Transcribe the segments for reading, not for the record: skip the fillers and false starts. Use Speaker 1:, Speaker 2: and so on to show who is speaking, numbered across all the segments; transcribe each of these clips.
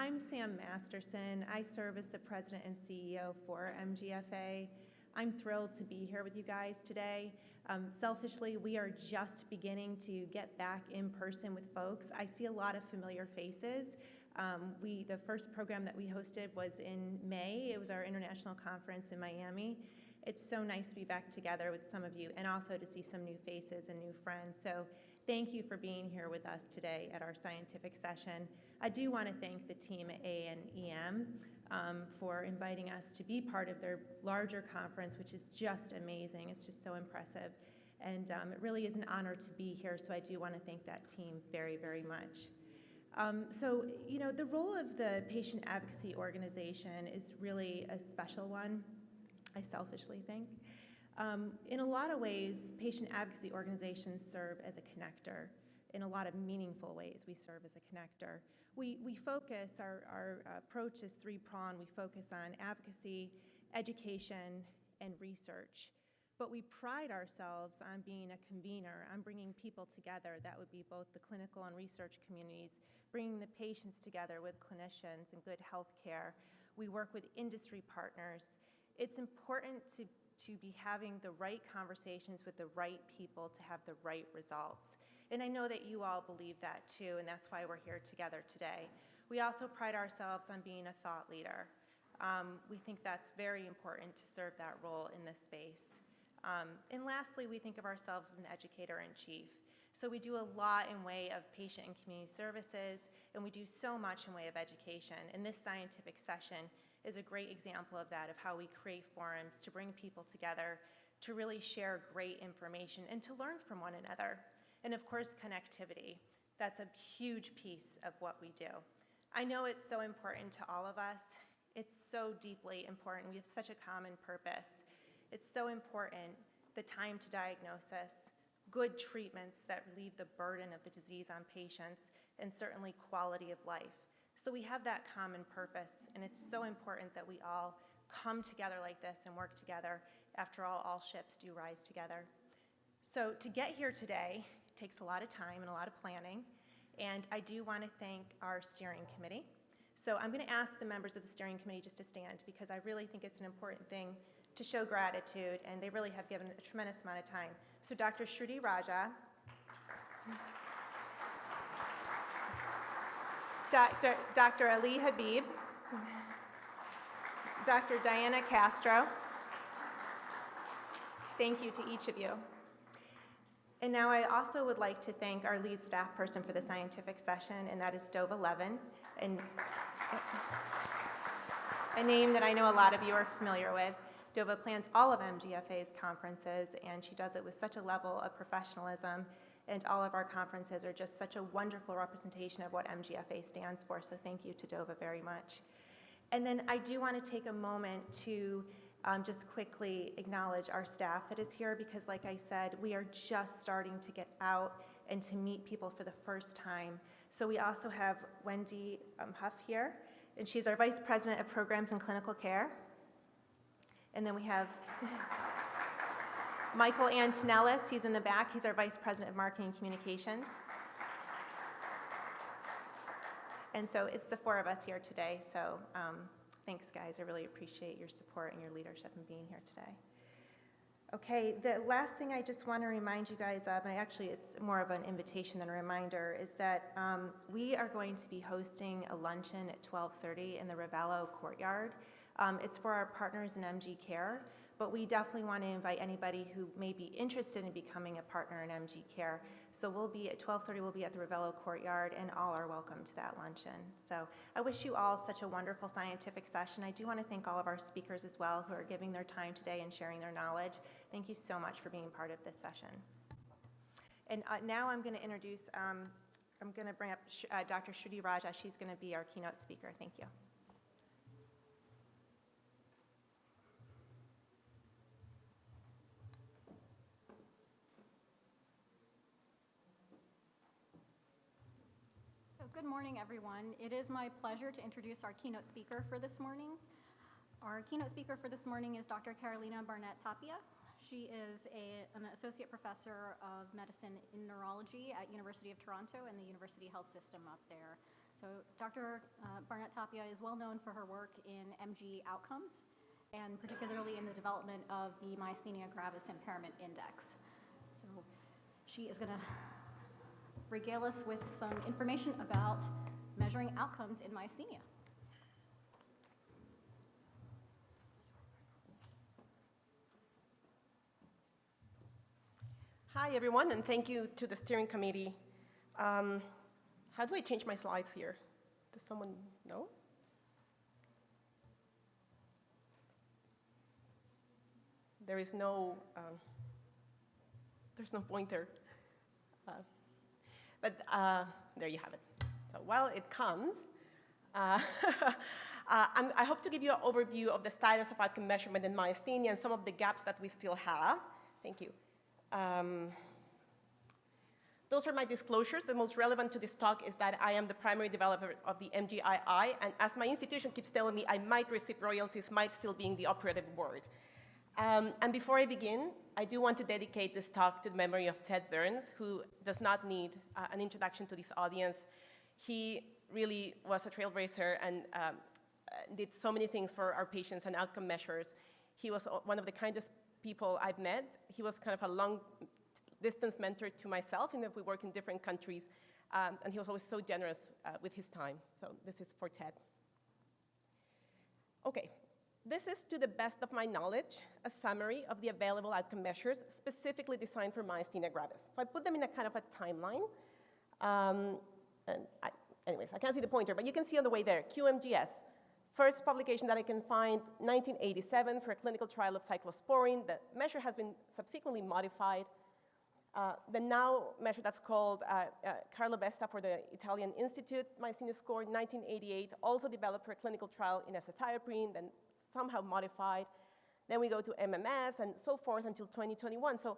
Speaker 1: I'm Sam Masterson. I serve as the president and CEO for MGFA. I'm thrilled to be here with you guys today. Selfishly, we are just beginning to get back in person with folks. I see a lot of familiar faces. The first program that we hosted was in May. It was our international conference in Miami. It's so nice to be back together with some of you and also to see some new faces and new friends. So thank you for being here with us today at our scientific session. I do want to thank the team at AANEM for inviting us to be part of their larger conference, which is just amazing. It's just so impressive. And it really is an honor to be here, so I do want to thank that team very, very much. The role of the patient advocacy organization is really a special one, I selfishly think. In a lot of ways, patient advocacy organizations serve as a connector. In a lot of meaningful ways, we serve as a connector. We focus, our approach is three-pronged. We focus on advocacy, education, and research. But we pride ourselves on being a convener, on bringing people together. That would be both the clinical and research communities, bringing the patients together with clinicians and good health care. We work with industry partners. It's important to be having the right conversations with the right people to have the right results. And I know that you all believe that too, and that's why we're here together today. We also pride ourselves on being a thought leader. We think that's very important to serve that role in this space. And lastly, we think of ourselves as an educator-in-chief. So we do a lot in way of patient and community services, and we do so much in way of education. And this scientific session is a great example of that, of how we create forums to bring people together, to really share great information and to learn from one another. And of course, connectivity. That's a huge piece of what we do. I know it's so important to all of us. It's so deeply important. We have such a common purpose. It's so important, the time to diagnosis, good treatments that relieve the burden of the disease on patients, and certainly quality of life. So we have that common purpose, and it's so important that we all come together like this and work together. After all ships do rise together. So to get here today takes a lot of time and a lot of planning, and I do want to thank our steering committee. So I'm going to ask the members of the steering committee just to stand, because I really think it's an important thing to show gratitude, and they really have given a tremendous amount of time. So Dr. Shruti Raja, Dr. Ali Habib, Dr. Diana Castro, thank you to each of you. And now I also would like to thank our lead staff person for the scientific session, and that is Dova Levin, and a name that I know a lot of you are familiar with. Dova plans all of MGFA's conferences, and she does it with such a level of professionalism, and all of our conferences are just such a wonderful representation of what MGFA stands for, so thank you to Dova very much. And then I do want to take a moment to just quickly acknowledge our staff that is here, because like I said, we are just starting to get out and to meet people for the first time. So we also have Wendy Huff here, and she's our Vice President of Programs and Clinical Care. And then we have Michael Antonellis, he's in the back. He's our Vice President of Marketing and Communications. And so it's the four of us here today. So thanks, guys. I really appreciate your support and your leadership in being here today. Okay, the last thing I just want to remind you guys of, and actually it's more of an invitation than a reminder, is that we are going to be hosting a luncheon at 12:30 in the Ravello courtyard. It's for our partners in MG Care, but we definitely want to invite anybody who may be interested in becoming a partner in MG Care. So we'll be at 12:30, we'll be at the Ravello courtyard, and all are welcome to that luncheon. So I wish you all such a wonderful scientific session. I do want to thank all of our speakers as well who are giving their time today and sharing their knowledge. Thank you so much for being part of this session. And now I'm going to introduce, I'm going to bring up Dr. Shruti Raja. She's going to be our keynote speaker. Thank you.
Speaker 2: Good morning, everyone. It is my pleasure to introduce our keynote speaker for this morning. Our keynote speaker for this morning is Dr. Carolina Barnett-Tapia. She is an associate professor of medicine in neurology at University of Toronto and the University Health System up there. So Dr. Barnett-Tapia is well known for her work in MG outcomes, and particularly in the development of the Myasthenia Gravis Impairment Index. So she is going to regale us with some information about measuring outcomes in myasthenia.
Speaker 3: Hi, everyone, and thank you to the steering committee. How do I change my slides here? Does someone know? There's no pointer. But there you have it. So while it comes, I hope to give you an overview of the status of outcome measurement in myasthenia and some of the gaps that we still have. Thank you. Those are my disclosures. The most relevant to this talk is that I am the primary developer of the MGII, and as my institution keeps telling me, I might receive royalties, might still being the operative word. And before I begin, I do want to dedicate this talk to the memory of Ted Burns, who does not need an introduction to this audience. He really was a trailblazer and did so many things for our patients and outcome measures. He was one of the kindest people I've met. He was kind of a long-distance mentor to myself, and we work in different countries, and he was always so generous with his time. So this is for Ted. Okay. This is, to the best of my knowledge, a summary of the available outcome measures specifically designed for myasthenia gravis. So I put them in a kind of a timeline. Anyways, I can't see the pointer, but you can see on the way there, QMGS. First publication that I can find, 1987, for a clinical trial of cyclosporine. The measure has been subsequently modified. The now measure that's called Carlo Vesta for the Italian Institute, myasthenia score, 1988, also developed for a clinical trial in azathioprine, then somehow modified. Then we go to MMS and so forth until 2021. So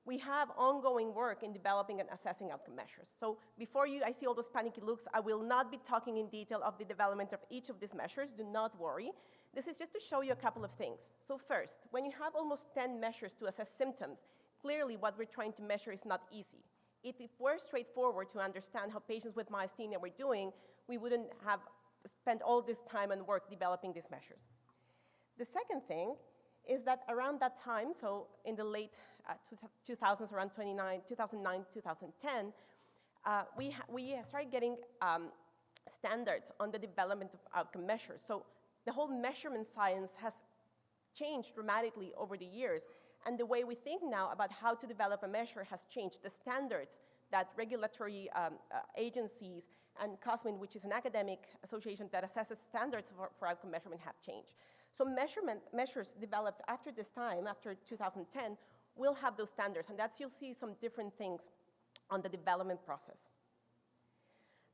Speaker 3: we have ongoing work in developing and assessing outcome measures. So before I see all those panicky looks, I will not be talking in detail of the development of each of these measures. Do not worry. This is just to show you a couple of things. So first, when you have almost 10 measures to assess symptoms, clearly what we're trying to measure is not easy. If we're straightforward to understand how patients with myasthenia were doing, we wouldn't have spent all this time and work developing these measures. The second thing is that around that time, so in the late 2000s, around 2009, 2010, we started getting standards on the development of outcome measures. So the whole measurement science has changed dramatically over the years. And the way we think now about how to develop a measure has changed. The standards that regulatory agencies and COSMIN, which is an academic association that assesses standards for outcome measurement, have changed. So measures developed after this time, after 2010, will have those standards, and you'll see some different things on the development process.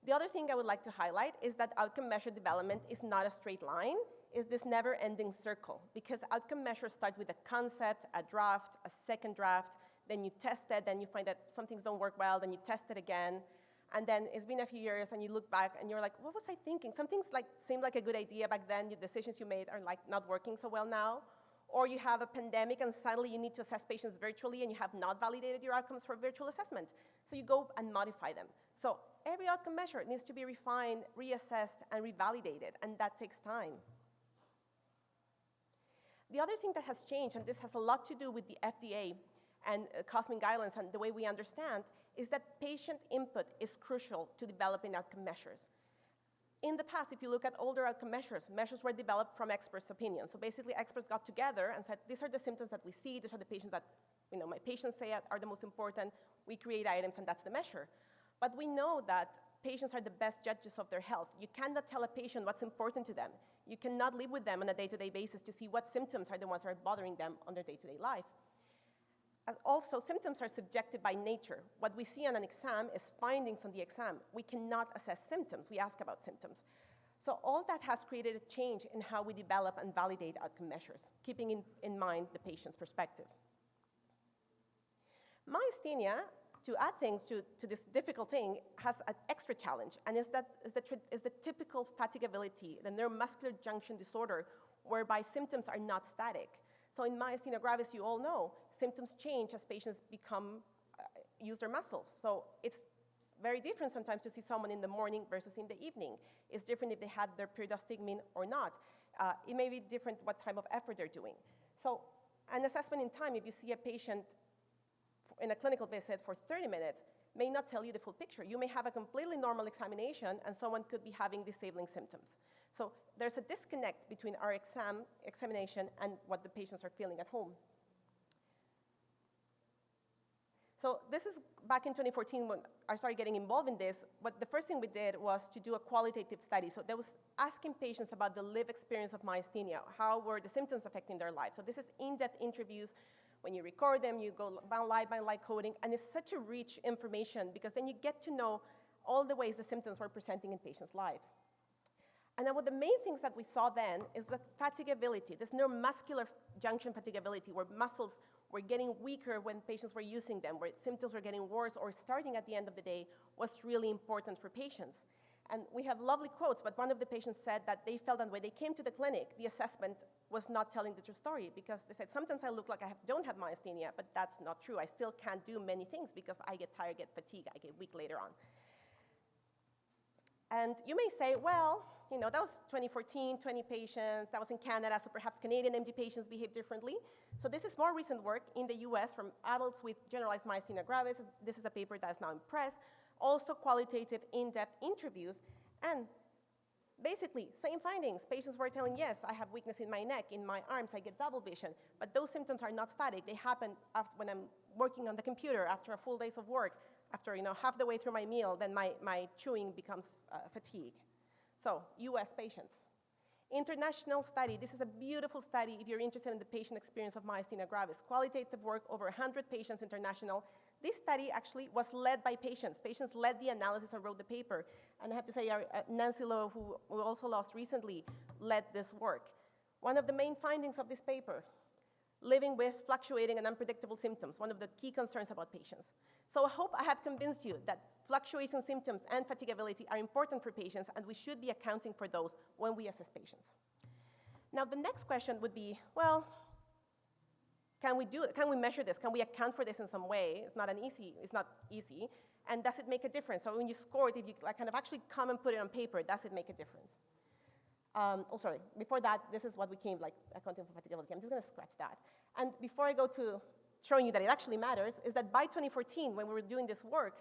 Speaker 3: The other thing I would like to highlight is that outcome measure development is not a straight line. It's this never-ending circle, because outcome measures start with a concept, a draft, a second draft, then you test it, then you find that some things don't work well, then you test it again, and then it's been a few years and you look back and you're like, what was I thinking? Some things seemed like a good idea back then, the decisions you made are not working so well now. Or you have a pandemic and suddenly you need to assess patients virtually and you have not validated your outcomes for virtual assessment. So you go and modify them. So every outcome measure needs to be refined, reassessed, and revalidated, and that takes time. The other thing that has changed, and this has a lot to do with the FDA and COSMIN guidelines and the way we understand, is that patient input is crucial to developing outcome measures. In the past, if you look at older outcome measures, measures were developed from experts' opinions. So basically, experts got together and said, these are the symptoms that we see, these are the patients that my patients say are the most important. We create items, and that's the measure. But we know that patients are the best judges of their health. You cannot tell a patient what's important to them. You cannot live with them on a day-to-day basis to see what symptoms are the ones that are bothering them on their day-to-day life. Also, symptoms are subjective by nature. What we see on an exam is findings on the exam. We cannot assess symptoms. We ask about symptoms. So all that has created a change in how we develop and validate outcome measures, keeping in mind the patient's perspective. Myasthenia, to add things to this difficult thing, has an extra challenge, and is the typical fatigability, the neuromuscular junction disorder, whereby symptoms are not static. So in myasthenia gravis, you all know, symptoms change as patients use their muscles. So it's very different sometimes to see someone in the morning versus in the evening. It's different if they had their periodostigmine or not. It may be different what type of effort they're doing. So an assessment in time, if you see a patient in a clinical visit for 30 minutes, may not tell you the full picture. You may have a completely normal examination, and someone could be having disabling symptoms. So there's a disconnect between our examination and what the patients are feeling at home. So this is back in 2014 when I started getting involved in this. But the first thing we did was to do a qualitative study. So that was asking patients about the lived experience of myasthenia. How were the symptoms affecting their lives? So this is in-depth interviews. When you record them, you go line by line coding. And it's such a rich information because then you get to know all the ways the symptoms were presenting in patients' lives. And then one of the main things that we saw then is that fatigability, this neuromuscular junction fatigability, where muscles were getting weaker when patients were using them, where symptoms were getting worse or starting at the end of the day, was really important for patients. And we have lovely quotes, but one of the patients said that they felt that when they came to the clinic, the assessment was not telling the true story, because they said, sometimes I look like I don't have myasthenia, but that's not true. I still can't do many things because I get tired, get fatigued, I get weak later on. And you may say, well, you know, that was 2014, 20 patients, that was in Canada, so perhaps Canadian MG patients behave differently. So this is more recent work in the US from adults with generalized myasthenia gravis. This is a paper that is now in press. Also qualitative, in-depth interviews, and basically, same findings. Patients were telling, yes, I have weakness in my neck, in my arms, I get double vision, but those symptoms are not static. They happen after, when I'm working on the computer, after a full days of work, after half the way through my meal, then my chewing becomes fatigue. So, US patients. International study, this is a beautiful study if you're interested in the patient experience of myasthenia gravis. Qualitative work, over 100 patients international. This study actually was led by patients. Patients led the analysis and wrote the paper. And I have to say, Nancy Lowe, who we also lost recently, led this work. One of the main findings of this paper, living with fluctuating and unpredictable symptoms, one of the key concerns about patients. So I hope I have convinced you that fluctuation symptoms and fatigability are important for patients, and we should be accounting for those when we assess patients. Now, the next question would be, well, can we measure this? Can we account for this in some way? It's not easy. And does it make a difference? So when you score it, if you kind of actually come and put it on paper, does it make a difference? Sorry, before that, this is what we came like accounting for fatigability. I'm just gonna scratch that. And before I go to showing you that it actually matters, is that by 2014, when we were doing this work,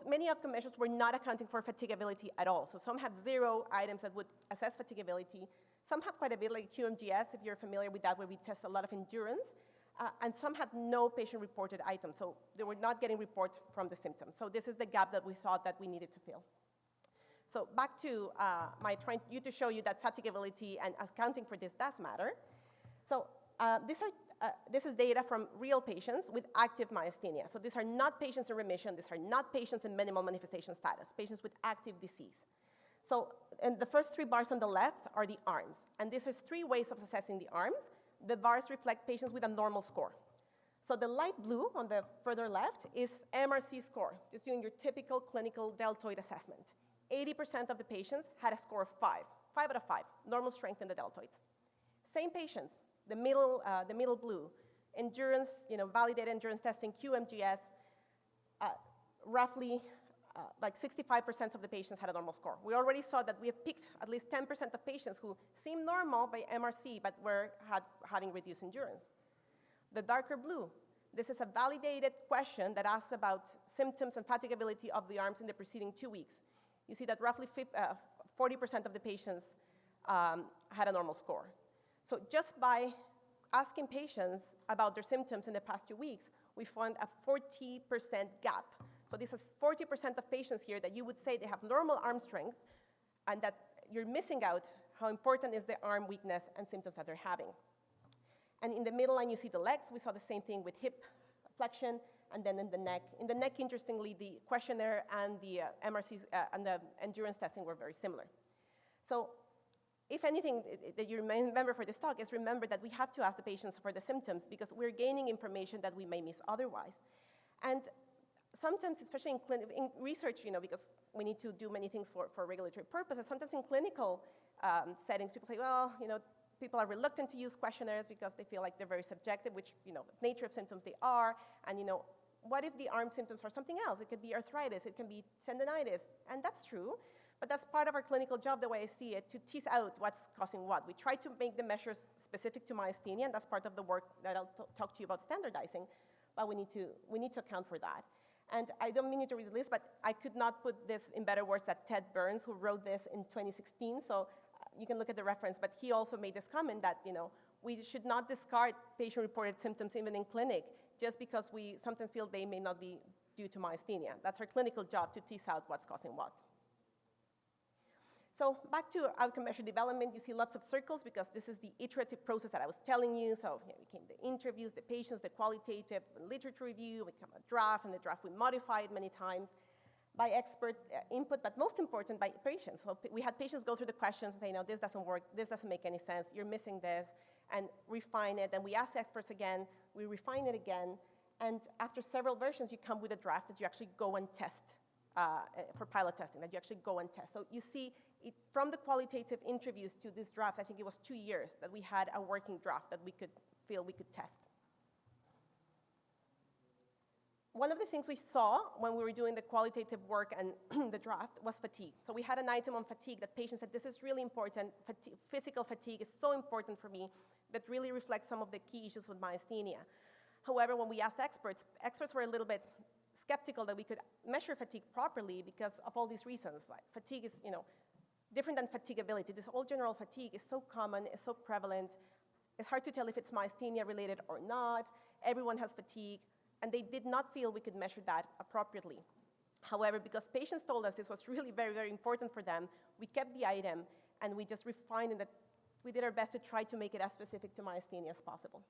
Speaker 3: many outcome measures were not accounting for fatigability at all. So some have 0 items that would assess fatigability. Some have quite a bit, like QMGS, if you're familiar with that, where we test a lot of endurance. And some had no patient-reported items, so they were not getting report from the symptoms. So this is the gap that we thought that we needed to fill. So back to my trying to show you that fatigability and accounting for this does matter. So this is data from real patients with active myasthenia. So these are not patients in remission. These are not patients in minimal manifestation status, patients with active disease. So and the first 3 bars on the left are the arms. And these are 3 ways of assessing the arms. The bars reflect patients with a normal score. So the light blue on the further left is MRC score, just doing your typical clinical deltoid assessment. 80% of the patients had a score of 5 out of 5, normal strength in the deltoids. Same patients, the middle blue, endurance, validated endurance testing, QMGS, roughly like 65% of the patients had a normal score. We already saw that we have picked at least 10% of patients who seem normal by MRC, but were having reduced endurance. The darker blue, this is a validated question that asks about symptoms and fatigability of the arms in the preceding 2 weeks. You see that roughly 40% of the patients had a normal score. So just by asking patients about their symptoms in the past 2 weeks, we found a 40% gap. So this is 40% of patients here that you would say they have normal arm strength, and that you're missing out how important is the arm weakness and symptoms that they're having. And in the middle line, you see the legs. We saw the same thing with hip flexion, and then in the neck. In the neck, interestingly, the questionnaire and the MRCs and the endurance testing were very similar. So if anything that you remember for this talk is remember that we have to ask the patients for the symptoms because we're gaining information that we may miss otherwise. And sometimes, especially in research, because we need to do many things for regulatory purposes, sometimes in clinical settings, people say, well, people are reluctant to use questionnaires because they feel like they're very subjective, which, the nature of symptoms they are, and, what if the arm symptoms are something else? It could be arthritis, it can be tendonitis, and that's true. But that's part of our clinical job, the way I see it, to tease out what's causing what. We try to make the measures specific to myasthenia, and that's part of the work that I'll talk to you about standardizing, but we need to account for that. And I don't mean you to read the list, but I could not put this in better words than Ted Burns, who wrote this in 2016, so you can look at the reference, but he also made this comment that, we should not discard patient-reported symptoms even in clinic, just because we sometimes feel they may not be due to myasthenia. That's our clinical job, to tease out what's causing what. So back to outcome measure development, you see lots of circles because this is the iterative process that I was telling you. So here came the interviews, the patients, the qualitative literature review, we come a draft, and the draft we modified many times by expert input, but most important by patients. So we had patients go through the questions and say, no, this doesn't work, this doesn't make any sense, you're missing this, and refine it. And we ask experts again, we refine it again, and after several versions, you come with a draft that you actually go and test for pilot testing, that you actually go and test. So you see, from the qualitative interviews to this draft, I think it was 2 years that we had a working draft that we could feel we could test. One of the things we saw when we were doing the qualitative work and the draft was fatigue. So we had an item on fatigue that patients said, this is really important. Physical fatigue is so important for me, that really reflects some of the key issues with myasthenia. However, when we asked experts were a little bit skeptical that we could measure fatigue properly because of all these reasons. Like fatigue is, different than fatigability. This all general fatigue is so common, is so prevalent. It's hard to tell if it's myasthenia related or not. Everyone has fatigue, and they did not feel we could measure that appropriately. However, because patients told us this was really very, very important for them, we kept the item, and we just refined it, that we did our best to try to make it as specific to myasthenia as possible.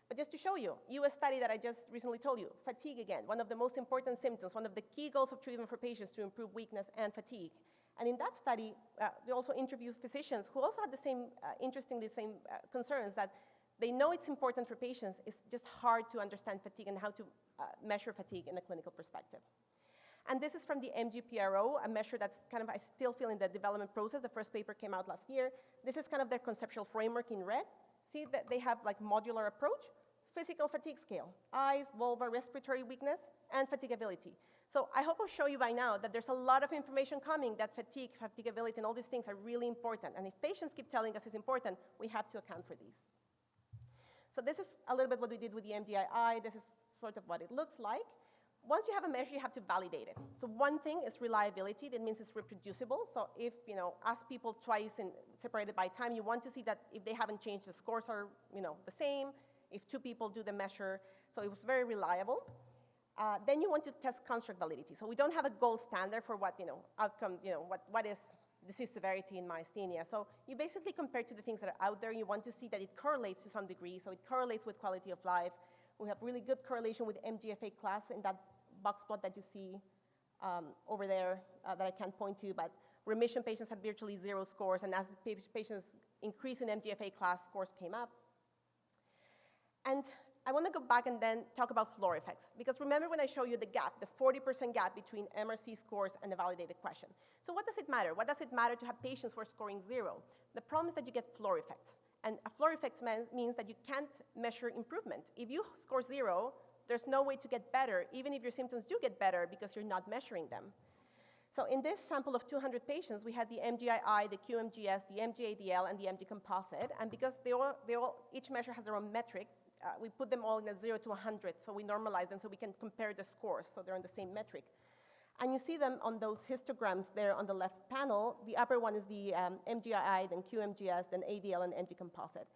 Speaker 3: But just to show you, US study that I just recently told you, fatigue again, one of the most important symptoms, one of the key goals of treatment for patients to improve weakness and fatigue. And in that study, they also interviewed physicians who also had the same, interestingly, same concerns, that they know it's important for patients, it's just hard to understand fatigue and how to measure fatigue in a clinical perspective. And this is from the MGPRO, a measure that's kind of, I still feel in the development process. The first paper came out last year. This is kind of their conceptual framework in red. See that they have like modular approach, physical fatigue scale, eyes, vulva, respiratory weakness, and fatigability. So I hope I'll show you by now that there's a lot of information coming that fatigue, fatigability, and all these things are really important. And if patients keep telling us it's important, we have to account for these. So this is a little bit what we did with the MGI. This is sort of what it looks like. Once you have a measure, you have to validate it. So one thing is reliability. That means it's reproducible. So if, ask people twice and separated by time, you want to see that if they haven't changed, the scores are, the same. If 2 people do the measure, so it was very reliable. Then you want to test construct validity. So we don't have a gold standard for what, outcome, what is disease severity in myasthenia. So you basically compare to the things that are out there. You want to see that it correlates to some degree. So it correlates with quality of life. We have really good correlation with MGFA class in that box plot that you see over there that I can't point to, but remission patients had virtually 0 scores, and as the patients increase in MGFA class, scores came up. And I want to go back and then talk about floor effects, because remember when I show you the gap, the 40% gap between MRC scores and the validated question. So what does it matter? What does it matter to have patients who are scoring 0? The problem is that you get floor effects. And a floor effect means that you can't measure improvement. If you score 0, there's no way to get better, even if your symptoms do get better, because you're not measuring them. So in this sample of 200 patients, we had the MGI, the QMGS, the MG-ADL, and the MG composite. And because each measure has their own metric, we put them all in a 0 to 100, so we normalize them so we can compare the scores, so they're on the same metric. And you see them on those histograms there on the left panel. The upper one is the MGI, then QMGS, then ADL, and MG composite.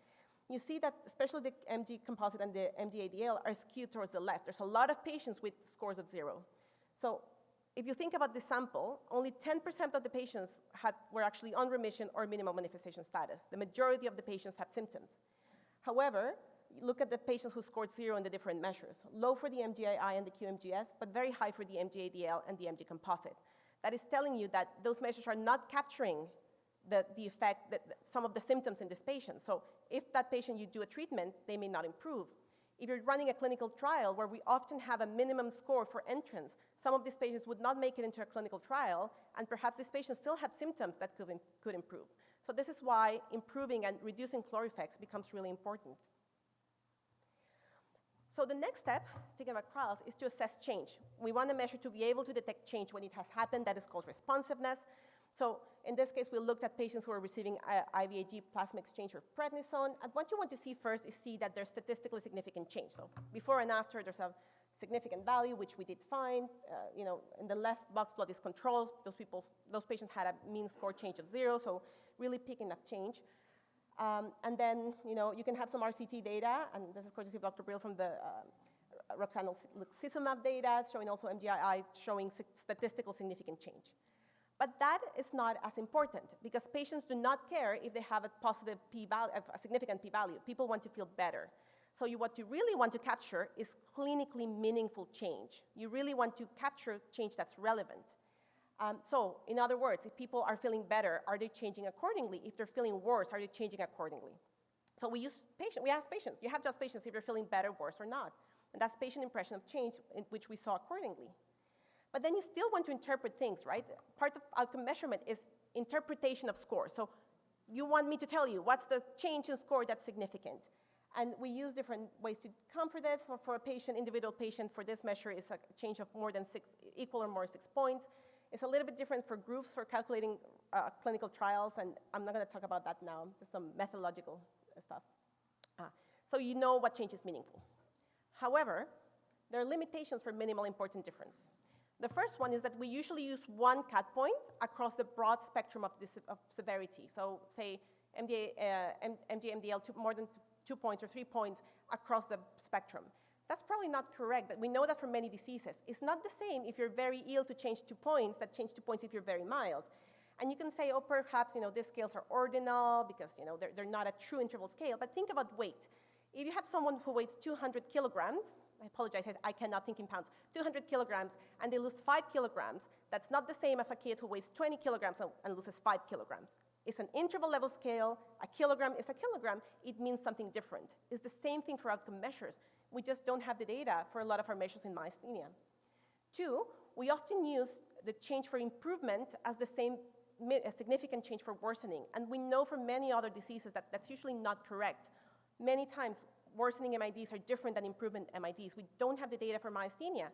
Speaker 3: You see that especially the MG composite and the MG-ADL are skewed towards the left. There's a lot of patients with scores of 0. So if you think about this sample, only 10% of the patients were actually on remission or minimal manifestation status. The majority of the patients have symptoms. However, look at the patients who scored 0 in the different measures. Low for the MGI and the QMGS, but very high for the MG-ADL and the MG composite. That is telling you that those measures are not capturing the effect, some of the symptoms in this patient. So if that patient you do a treatment, they may not improve. If you're running a clinical trial where we often have a minimum score for entrance, some of these patients would not make it into a clinical trial, and perhaps these patients still have symptoms that could improve. So this is why improving and reducing floor effects becomes really important. So the next step, thinking about trials, is to assess change. We want the measure to be able to detect change when it has happened. That is called responsiveness. So in this case, we looked at patients who are receiving IVIG, plasma exchange, or prednisone. And what you want to see first is see that there's statistically significant change. So before and after, there's a significant value, which we did find. In the left box plot is controls. Those patients had a mean score change of 0, so really picking up change. And then, you can have some RCT data, and this is courtesy of Dr. Brill from the Rosanolixizumab data, showing also MGI showing statistical significant change. But that is not as important, because patients do not care if they have a positive p-value, a significant p-value. People want to feel better. So what you really want to capture is clinically meaningful change. You really want to capture change that's relevant. So in other words, if people are feeling better, are they changing accordingly? If they're feeling worse, are they changing accordingly? So we ask patients, you have to ask patients if they're feeling better, worse, or not. And that's patient impression of change, in which we saw accordingly. But then you still want to interpret things, right? Part of outcome measurement is interpretation of scores. So you want me to tell you what's the change in score that's significant. And we use different ways to come for this. For a patient, individual patient, for this measure is a change of more than equal or more 6 points. It's a little bit different for groups for calculating clinical trials, and I'm not going to talk about that now, just some methodological stuff. So you know what change is meaningful. However, there are limitations for minimal important difference. The first one is that we usually use one cut point across the broad spectrum of severity. So say MG-MDL more than 2 points or 3 points across the spectrum. That's probably not correct. We know that for many diseases. It's not the same if you're very ill to change 2 points that change 2 points if you're very mild. And you can say, oh, perhaps these scales are ordinal because they're not a true interval scale. But think about weight. If you have someone who weighs 200 kilograms, I apologize, I cannot think in pounds, 200 kilograms, and they lose 5 kilograms, that's not the same as a kid who weighs 20 kilograms and loses 5 kilograms. It's an interval level scale. A kilogram is a kilogram. It means something different. It's the same thing for outcome measures. We just don't have the data for a lot of our measures in myasthenia. 2, we often use the change for improvement as the same significant change for worsening. And we know from many other diseases that that's usually not correct. Many times, worsening MIDs are different than improvement MIDs. We don't have the data for myasthenia.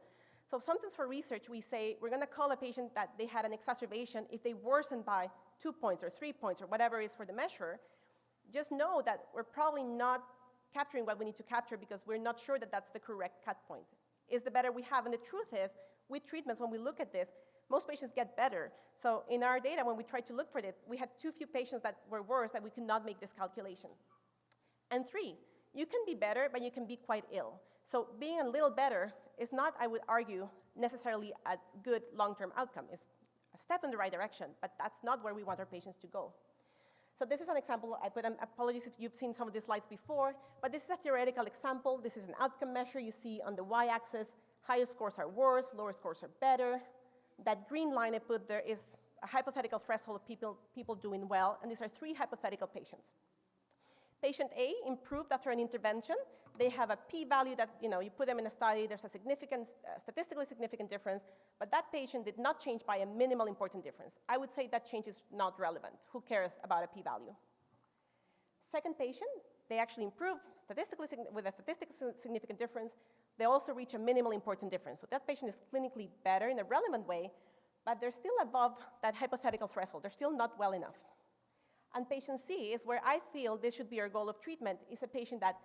Speaker 3: So sometimes for research, we say we're going to call a patient that they had an exacerbation if they worsened by 2 points or 3 points or whatever it is for the measure. Just know that we're probably not capturing what we need to capture because we're not sure that that's the correct cut point. Is the better we have. And the truth is, with treatments, when we look at this, most patients get better. So in our data, when we tried to look for it, we had too few patients that were worse that we could not make this calculation. And 3, you can be better, but you can be quite ill. So being a little better is not, I would argue, necessarily a good long-term outcome. It's a step in the right direction, but that's not where we want our patients to go. So this is an example. I put apologies if you've seen some of these slides before, but this is a theoretical example. This is an outcome measure. You see on the y-axis, higher scores are worse, lower scores are better. That green line I put there is a hypothetical threshold of people doing well, and these are 3 hypothetical patients. Patient A improved after an intervention. They have a p-value that, you put them in a study, there's a statistically significant difference, but that patient did not change by a minimal important difference. I would say that change is not relevant. Who cares about a p-value? Second patient, they actually improve with a statistically significant difference. They also reach a minimal important difference. So that patient is clinically better in a relevant way, but they're still above that hypothetical threshold. They're still not well enough. And patient C is where I feel this should be our goal of treatment, is a patient that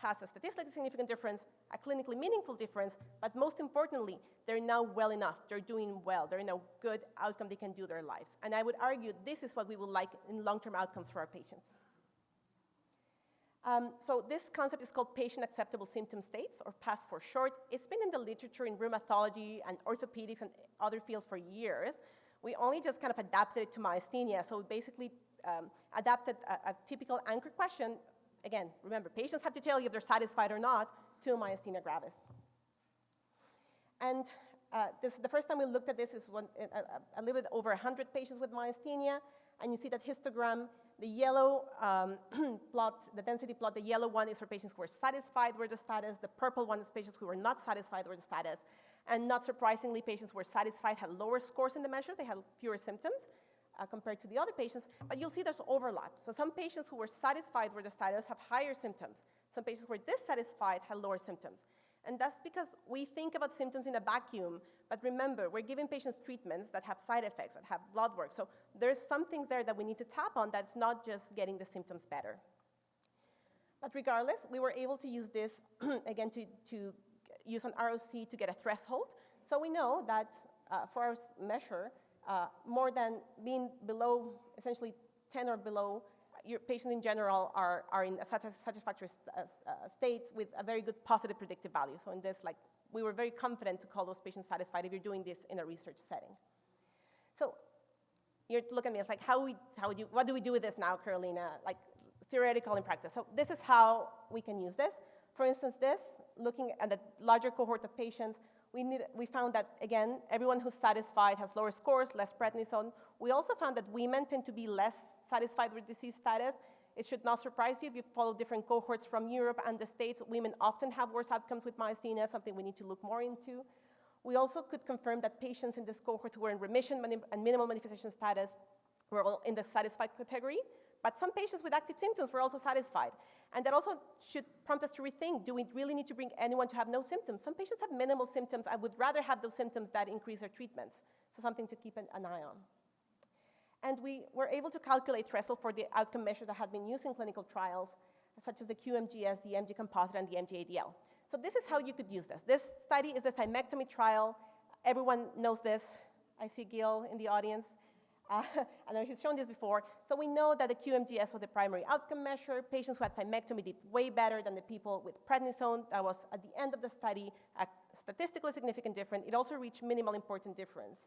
Speaker 3: has a statistically significant difference, a clinically meaningful difference, but most importantly, they're now well enough. They're doing well. They're in a good outcome. They can do their lives. And I would argue this is what we would like in long-term outcomes for our patients. So this concept is called patient-acceptable symptom states, or PASS for short. It's been in the literature in rheumatology and orthopedics and other fields for years. We only just kind of adapted it to myasthenia. So we basically adapted a typical anchor question. Again, remember, patients have to tell you if they're satisfied or not to myasthenia gravis. And this is the first time we looked at this is a little bit over 100 patients with myasthenia. And you see that histogram, the yellow plot, the density plot, the yellow one is for patients who are satisfied with the status. The purple one is patients who were not satisfied with the status. And not surprisingly, patients who were satisfied had lower scores in the measures. They had fewer symptoms compared to the other patients. But you'll see there's overlap. So some patients who were satisfied with the status have higher symptoms. Some patients who were dissatisfied had lower symptoms. And that's because we think about symptoms in a vacuum, but remember, we're giving patients treatments that have side effects, that have blood work. So there's some things there that we need to tap on that's not just getting the symptoms better. But regardless, we were able to use this, again, to use an ROC to get a threshold. So we know that for our measure, more than being below, essentially 10 or below, your patients in general are in a satisfactory state with a very good positive predictive value. So in this, like, we were very confident to call those patients satisfied if you're doing this in a research setting. So you're looking at me, it's like, what do we do with this now, Carolina? Like, theoretical in practice. So this is how we can use this. For instance, looking at the larger cohort of patients, we found that, again, everyone who's satisfied has lower scores, less prednisone. We also found that women tend to be less satisfied with disease status. It should not surprise you if you follow different cohorts from Europe and the States. Women often have worse outcomes with myasthenia, something we need to look more into. We also could confirm that patients in this cohort who were in remission and minimal manifestation status were all in the satisfied category. But some patients with active symptoms were also satisfied. And that also should prompt us to rethink, do we really need to bring anyone to have no symptoms? Some patients have minimal symptoms. I would rather have those symptoms that increase their treatments. So something to keep an eye on. And we were able to calculate threshold for the outcome measures that had been used in clinical trials, such as the QMGS, the MG composite, and the MG-ADL. So this is how you could use this. This study is a thymectomy trial. Everyone knows this. I see Gil in the audience. I know he's shown this before. So we know that the QMGS was the primary outcome measure. Patients who had thymectomy did way better than the people with prednisone. That was, at the end of the study, a statistically significant difference. It also reached minimal important difference.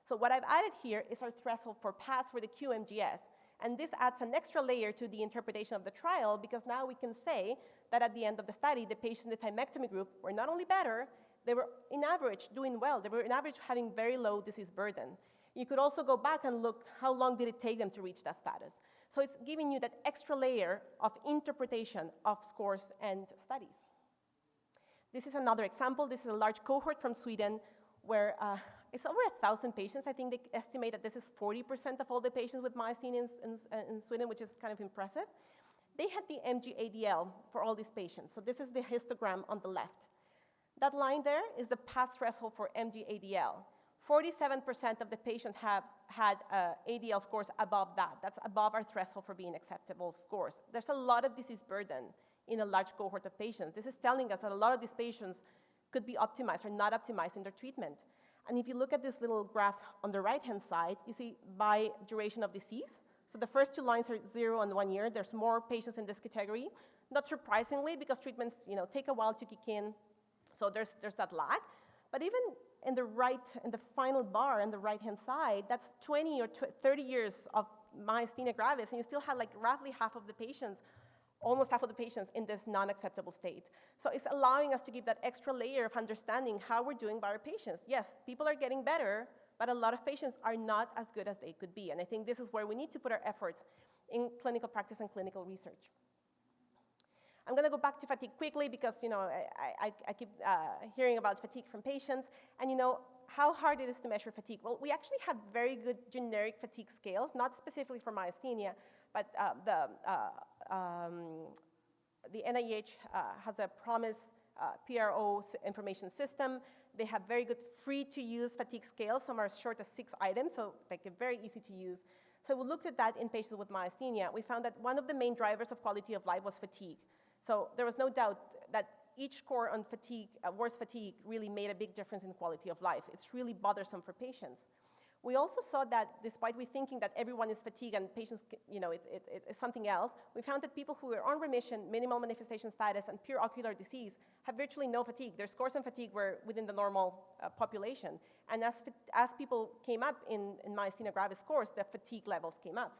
Speaker 3: So what I've added here is our threshold for pass for the QMGS. And this adds an extra layer to the interpretation of the trial, because now we can say that at the end of the study, the patients in the thymectomy group were not only better, they were, in average, doing well. They were, in average, having very low disease burden. You could also go back and look how long did it take them to reach that status. So it's giving you that extra layer of interpretation of scores and studies. This is another example. This is a large cohort from Sweden where it's over 1,000 patients. I think they estimate that this is 40% of all the patients with myasthenia in Sweden, which is kind of impressive. They had the MG-ADL for all these patients. So this is the histogram on the left. That line there is the pass threshold for MG-ADL. 47% of the patients have had ADL scores above that. That's above our threshold for being acceptable scores. There's a lot of disease burden in a large cohort of patients. This is telling us that a lot of these patients could be optimized or not optimized in their treatment. And if you look at this little graph on the right-hand side, you see by duration of disease. So the first two lines are 0 and 1 year. There's more patients in this category. Not surprisingly, because treatments take a while to kick in. So there's that lag. But even in the final bar on the right-hand side, that's 20 or 30 years of myasthenia gravis, and you still have like roughly half of the patients, almost half of the patients in this non-acceptable state. So it's allowing us to give that extra layer of understanding how we're doing by our patients. Yes, people are getting better, but a lot of patients are not as good as they could be. And I think this is where we need to put our efforts in clinical practice and clinical research. I'm going to go back to fatigue quickly because I keep hearing about fatigue from patients. And how hard it is to measure fatigue. Well, we actually have very good generic fatigue scales, not specifically for myasthenia, but the NIH has a PROMIS PRO information system. They have very good free-to-use fatigue scales. Some are as short as 6 items, so like they're very easy to use. So we looked at that in patients with myasthenia. We found that one of the main drivers of quality of life was fatigue. So there was no doubt that each score on fatigue, worse fatigue, really made a big difference in quality of life. It's really bothersome for patients. We also saw that despite we thinking that everyone is fatigued and patients, it's something else, we found that people who were on remission, minimal manifestation status, and pure ocular disease have virtually no fatigue. Their scores on fatigue were within the normal population. And as people came up in myasthenia gravis scores, the fatigue levels came up.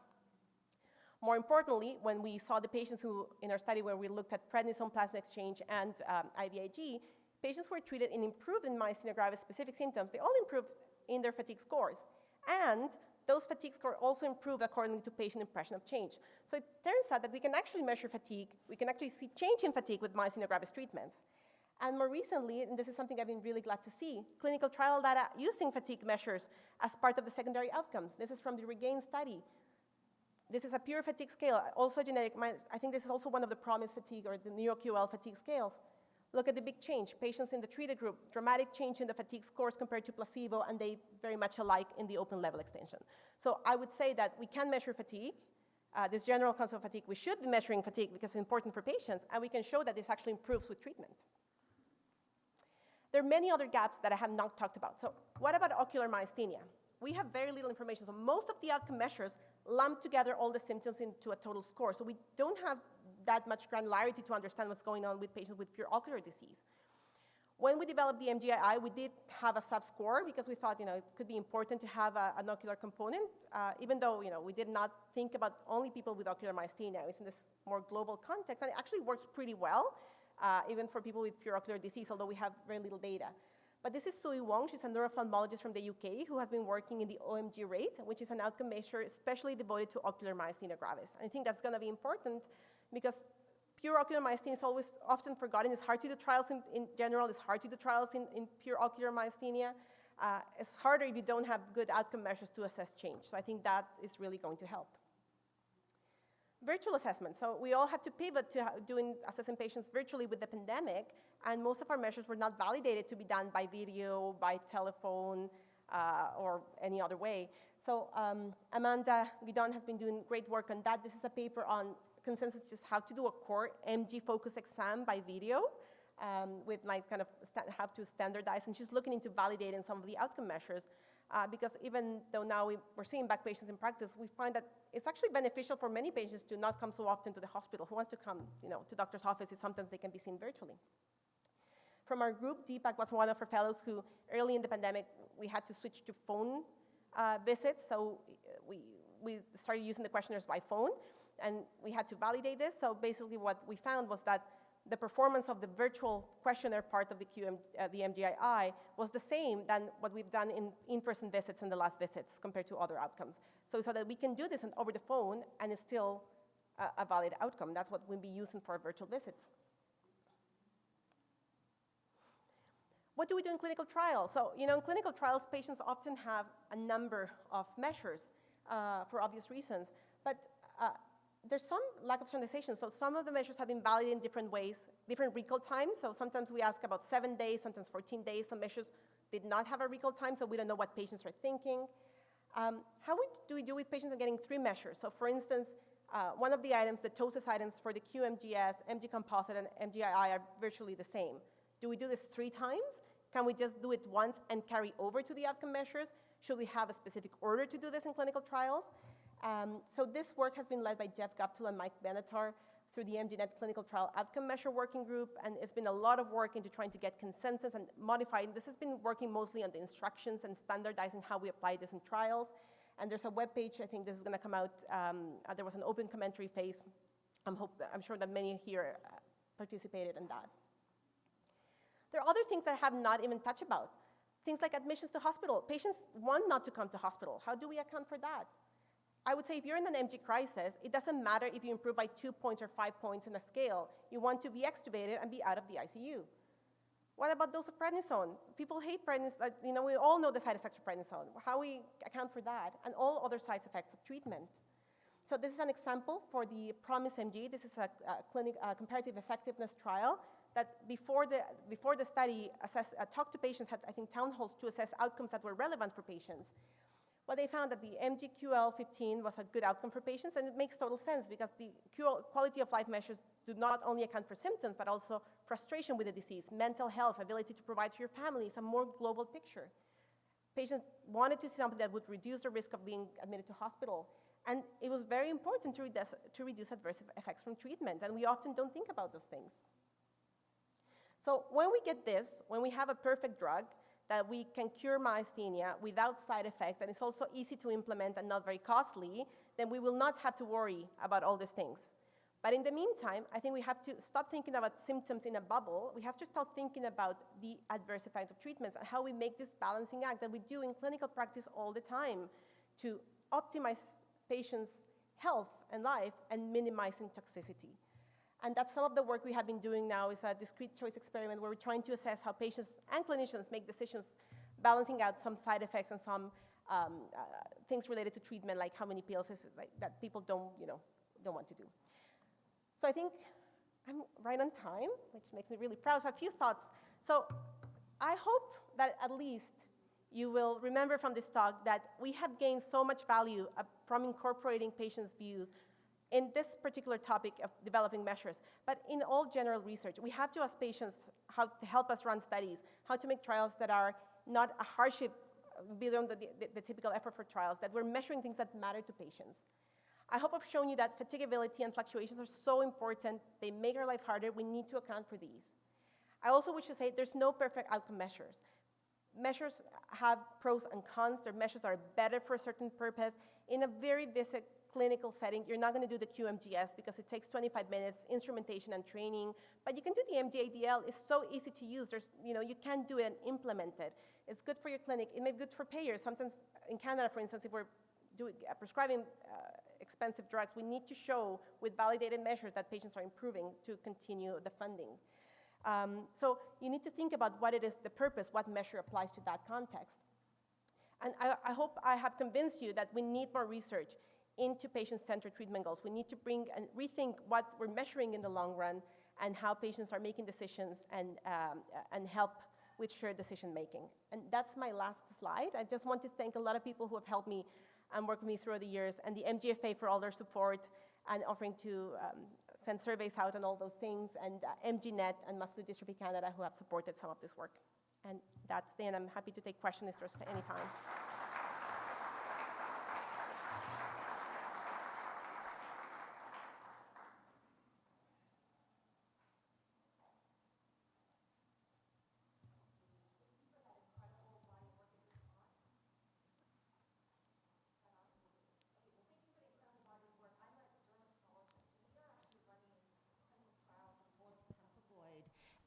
Speaker 3: More importantly, when we saw the patients who, in our study where we looked at prednisone plasma exchange and IVIG, patients who were treated and improved in myasthenia gravis specific symptoms, they all improved in their fatigue scores. And those fatigue scores also improved according to patient impression of change. So it turns out that we can actually measure fatigue. We can actually see change in fatigue with myasthenia gravis treatments. And more recently, and this is something I've been really glad to see, clinical trial data using fatigue measures as part of the secondary outcomes. This is from the REGAIN study. This is a pure fatigue scale, also generic. I think this is also one of the PROMIS fatigue or the NeoQL fatigue scales. Look at the big change. Patients in the treated group, dramatic change in the fatigue scores compared to placebo, and they very much alike in the open label extension. So I would say that we can measure fatigue. This general concept of fatigue, we should be measuring fatigue because it's important for patients, and we can show that this actually improves with treatment. There are many other gaps that I have not talked about. So what about ocular myasthenia? We have very little information. So most of the outcome measures lump together all the symptoms into a total score. So we don't have that much granularity to understand what's going on with patients with pure ocular disease. When we developed the MGII, we did have a subscore because we thought, it could be important to have an ocular component, even though, we did not think about only people with ocular myasthenia. It's in this more global context, and it actually works pretty well, even for people with pure ocular disease, although we have very little data. But this is Sui Wong. She's a neuroophthalmologist from the UK who has been working in the OMG rate, which is an outcome measure especially devoted to ocular myasthenia gravis. I think that's going to be important because pure ocular myasthenia is always often forgotten. It's hard to do trials in general. It's hard to do trials in pure ocular myasthenia. It's harder if you don't have good outcome measures to assess change. So I think that is really going to help. Virtual assessment. So we all had to pivot to assessing patients virtually with the pandemic, and most of our measures were not validated to be done by video, by telephone, or any other way. So Amanda Guidon has been doing great work on that. This is a paper on consensus just how to do a core MG focus exam by video with kind of how to standardize, and she's looking into validating some of the outcome measures because even though now we're seeing back patients in practice, we find that it's actually beneficial for many patients to not come so often to the hospital. Who wants to come to doctor's offices? Sometimes they can be seen virtually. From our group, Deepak was one of our fellows who early in the pandemic, we had to switch to phone visits, so we started using the questionnaires by phone. And we had to validate this. So basically what we found was that the performance of the virtual questionnaire part of the MGII was the same than what we've done in in-person visits in the last visits compared to other outcomes. So that we can do this over the phone and it's still a valid outcome. That's what we'll be using for our virtual visits. What do we do in clinical trials? So, in clinical trials, patients often have a number of measures for obvious reasons. But there's some lack of standardization. So some of the measures have been validated in different ways, different recall times. So sometimes we ask about 7 days, sometimes 14 days. Some measures did not have a recall time, so we don't know what patients are thinking. How do we do with patients getting 3 measures? So for instance, one of the items, the ptosis items for the QMGS, MG composite, and MGII are virtually the same. Do we do this 3 times? Can we just do it once and carry over to the outcome measures? Should we have a specific order to do this in clinical trials? So this work has been led by Jeff Guptill and Mike Benatar through the MGNet Clinical Trial Outcome Measure Working Group, and it's been a lot of work into trying to get consensus and modify. This has been working mostly on the instructions and standardizing how we apply this in trials. And there's a web page, I think this is going to come out. There was an open commentary phase. I'm sure that many here participated in that. There are other things that I have not even touched about. Things like admissions to hospital. Patients want not to come to hospital. How do we account for that? I would say if you're in an MG crisis, it doesn't matter if you improve by 2 points or 5 points in a scale. You want to be extubated and be out of the ICU. What about dose of prednisone? People hate prednisone. We all know the side effects of prednisone. How we account for that and all other side effects of treatment. So this is an example for the PROMISE MG. This is a comparative effectiveness trial that before the study talked to patients, had I think town halls to assess outcomes that were relevant for patients. Well, they found that the MGQL15 was a good outcome for patients, and it makes total sense because the quality of life measures do not only account for symptoms, but also frustration with the disease, mental health, ability to provide for your families, a more global picture. Patients wanted to see something that would reduce the risk of being admitted to hospital, and it was very important to reduce adverse effects from treatment, and we often don't think about those things. So when we get this, when we have a perfect drug, that we can cure myasthenia without side effects, and it's also easy to implement and not very costly, then we will not have to worry about all these things. But in the meantime, I think we have to stop thinking about symptoms in a bubble. We have to start thinking about the adverse effects of treatments and how we make this balancing act that we do in clinical practice all the time to optimize patients' health and life and minimizing toxicity. And that's some of the work we have been doing now is a discrete choice experiment where we're trying to assess how patients and clinicians make decisions, balancing out some side effects and some things related to treatment, like how many pills that people don't want to do. So I think I'm right on time, which makes me really proud. So a few thoughts. So I hope that at least you will remember from this talk that we have gained so much value from incorporating patients' views in this particular topic of developing measures. But in all general research, we have to ask patients how to help us run studies, how to make trials that are not a hardship beyond the typical effort for trials, that we're measuring things that matter to patients. I hope I've shown you that fatigability and fluctuations are so important. They make our life harder. We need to account for these. I also wish to say there's no perfect outcome measures. Measures have pros and cons. There are measures that are better for a certain purpose. In a very basic clinical setting, you're not going to do the QMGS because it takes 25 minutes, instrumentation and training. But you can do the MG-ADL. It's so easy to use. You can do it and implement it. It's good for your clinic. It may be good for payers. Sometimes in Canada, for instance, if we're prescribing expensive drugs, we need to show with validated measures that patients are improving to continue the funding. So you need to think about what it is, the purpose, what measure applies to that context. And I hope I have convinced you that we need more research into patient-centered treatment goals. We need to bring and rethink what we're measuring in the long run and how patients are making decisions and help with shared decision-making. And that's my last slide. I just want to thank a lot of people who have helped me and worked with me through the years, and the MGFA for all their support and offering to send surveys out and all those things, and MGNet and Muscular Dystrophy Canada who have supported some of this work. And that's the end. I'm happy to take questions if there's any time.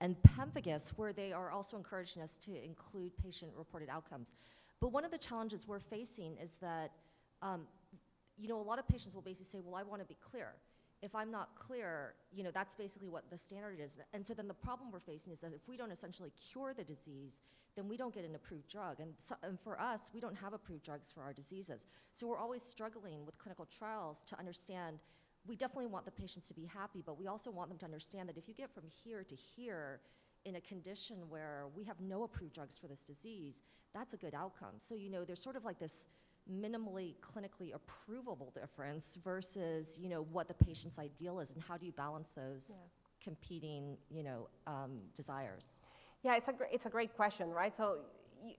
Speaker 4: and Pemphigus, where they are also encouraging us to include patient-reported outcomes. But one of the challenges we're facing is that, a lot of patients will basically say, well, I want to be clear. If I'm not clear, that's basically what the standard is. And so then the problem we're facing is that if we don't essentially cure the disease, then we don't get an approved drug. And for us, we don't have approved drugs for our diseases. So we're always struggling with clinical trials to understand. We definitely want the patients to be happy, but we also want them to understand that if you get from here to here in a condition where we have no approved drugs for this disease, that's a good outcome. So, there's sort of like this minimally clinically approvable difference versus, what the patient's ideal is, and how do you balance those competing, desires?
Speaker 3: Yeah, it's a great question, right? So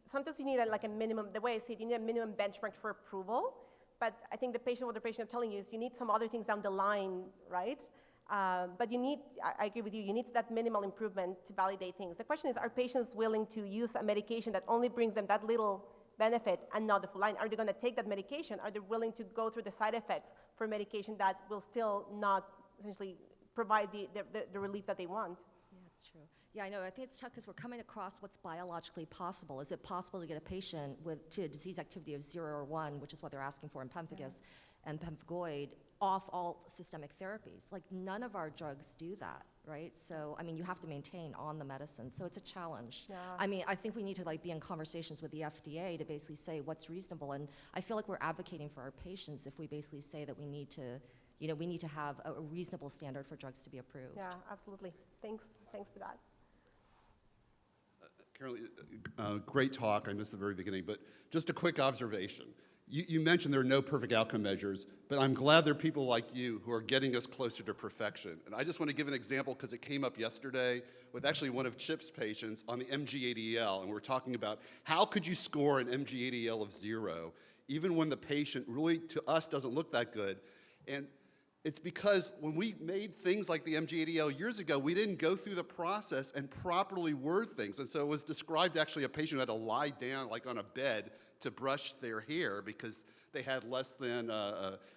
Speaker 3: sometimes you need a minimum, the way I see it, you need a minimum benchmark for approval. But I think what the patient is telling you is you need some other things down the line, right? But I agree with you, you need that minimal improvement to validate things. The question is, are patients willing to use a medication that only brings them that little benefit and not the full line? Are they going to take that medication? Are they willing to go through the side effects for medication that will still not essentially provide the relief that they want?
Speaker 4: Yeah, that's true. Yeah, I know. I think it's tough because we're coming across what's biologically possible. Is it possible to get a patient to a disease activity of 0 or 1, which is what they're asking for in Pemphigus and pemphigoid, off all systemic therapies? Like, none of our drugs do that, right? So, you have to maintain on the medicine. So it's a challenge.
Speaker 3: Yeah.
Speaker 4: I think we need to be in conversations with the FDA to basically say what's reasonable. And I feel like we're advocating for our patients if we basically say that we need to have a reasonable standard for drugs to be approved.
Speaker 3: Yeah, absolutely. Thanks for that.
Speaker 5: Caroline, great talk. I missed the very beginning, but just a quick observation. You mentioned there are no perfect outcome measures, but I'm glad there are people like you who are getting us closer to perfection. And I just want to give an example because it came up yesterday with actually one of Chip's patients on the MG-ADL, and we're talking about how could you score an MG-ADL of 0 even when the patient really, to us, doesn't look that good. And it's because when we made things like the MG-ADL years ago, we didn't go through the process and properly word things. And so it was described actually a patient who had to lie down on a bed to brush their hair because they had less than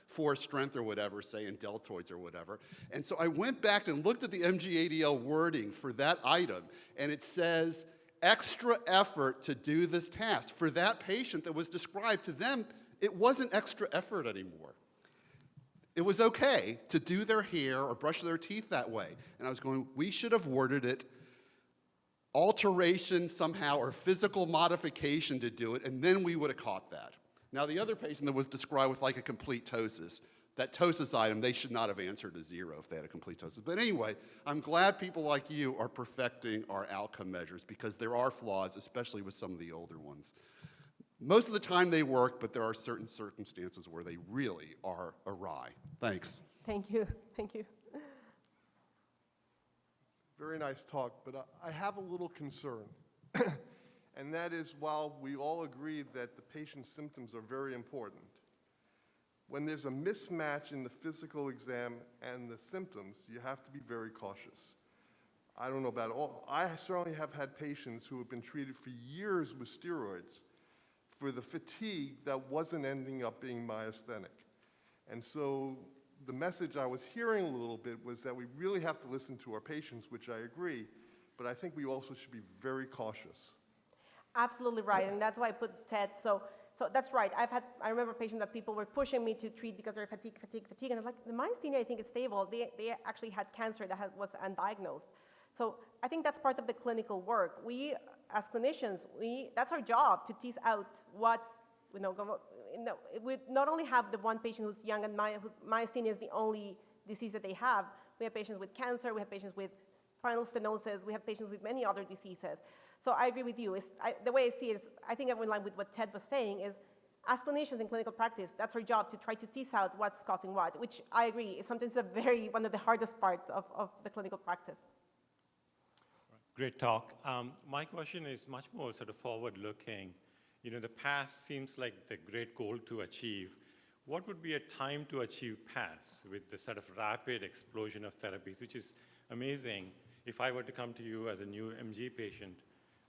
Speaker 5: 4 strength or whatever, say in deltoids or whatever. And so I went back and looked at the MG-ADL wording for that item, and it says extra effort to do this task. For that patient that was described to them, it wasn't extra effort anymore. It was okay to do their hair or brush their teeth that way. And I was going, we should have worded it alteration somehow or physical modification to do it, and then we would have caught that. Now, the other patient that was described with a complete ptosis, that ptosis item, they should not have answered a 0 if they had a complete ptosis. But anyway, I'm glad people like you are perfecting our outcome measures because there are flaws, especially with some of the older ones. Most of the time they work, but there are certain circumstances where they really are awry. Thanks.
Speaker 3: Thank you. Thank you.
Speaker 6: Very nice talk, but I have a little concern. And that is, while we all agree that the patient's symptoms are very important, when there's a mismatch in the physical exam and the symptoms, you have to be very cautious. I don't know about all. I certainly have had patients who have been treated for years with steroids for the fatigue that wasn't ending up being myasthenic. And so the message I was hearing a little bit was that we really have to listen to our patients, which I agree, but I think we also should be very cautious.
Speaker 3: Absolutely right, and that's why I put TED. So that's right. I remember patients that people were pushing me to treat because they're fatigue, and I was like, the myasthenia, I think is stable. They actually had cancer that was undiagnosed. So I think that's part of the clinical work. We, as clinicians, that's our job to tease out what's, we not only have the one patient who's young and whose myasthenia is the only disease that they have. We have patients with cancer, we have patients with spinal stenosis, we have patients with many other diseases. So I agree with you. The way I see it is, I think I'm in line with what Ted was saying, is as clinicians in clinical practice, that's our job to try to tease out what's causing what, which I agree is sometimes one of the hardest parts of the clinical practice.
Speaker 7: Great talk. My question is much more sort of forward-looking. You know, the PASS seems like the great goal to achieve. What would be a time to achieve PASS with the sort of rapid explosion of therapies, which is amazing? If I were to come to you as a new MG patient,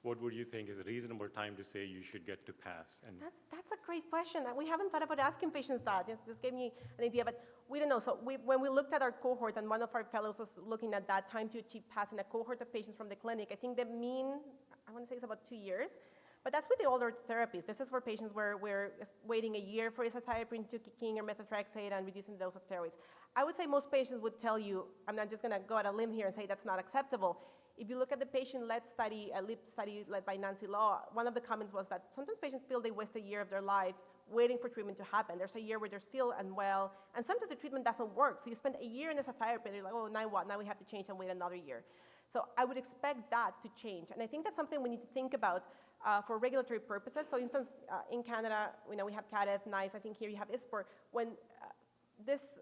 Speaker 7: what would you think is a reasonable time to say you should get to PASS? And
Speaker 3: That's a great question. We haven't thought about asking patients that. It just gave me an idea, but we don't know. So when we looked at our cohort, and one of our fellows was looking at that time to achieve PASS in a cohort of patients from the clinic, I think the mean, I want to say it's about 2 years. But that's with the older therapies. This is for patients where we're waiting a year for azathioprine to kick in or methotrexate and reducing the dose of steroids. I would say most patients would tell you, I'm not just going to go out a limb here and say that's not acceptable. If you look at the patient-led study, a LEAP study led by Nancy Law, one of the comments was that sometimes patients feel they waste a year of their lives waiting for treatment to happen. There's a year where they're still unwell, and sometimes the treatment doesn't work. So you spend a year in azathioprine, you're like, oh, now what? Now we have to change and wait another year. So I would expect that to change. And I think that's something we need to think about for regulatory purposes. So, for instance, in Canada, we have CADEF, NICE. I think here you have ISPOR. When this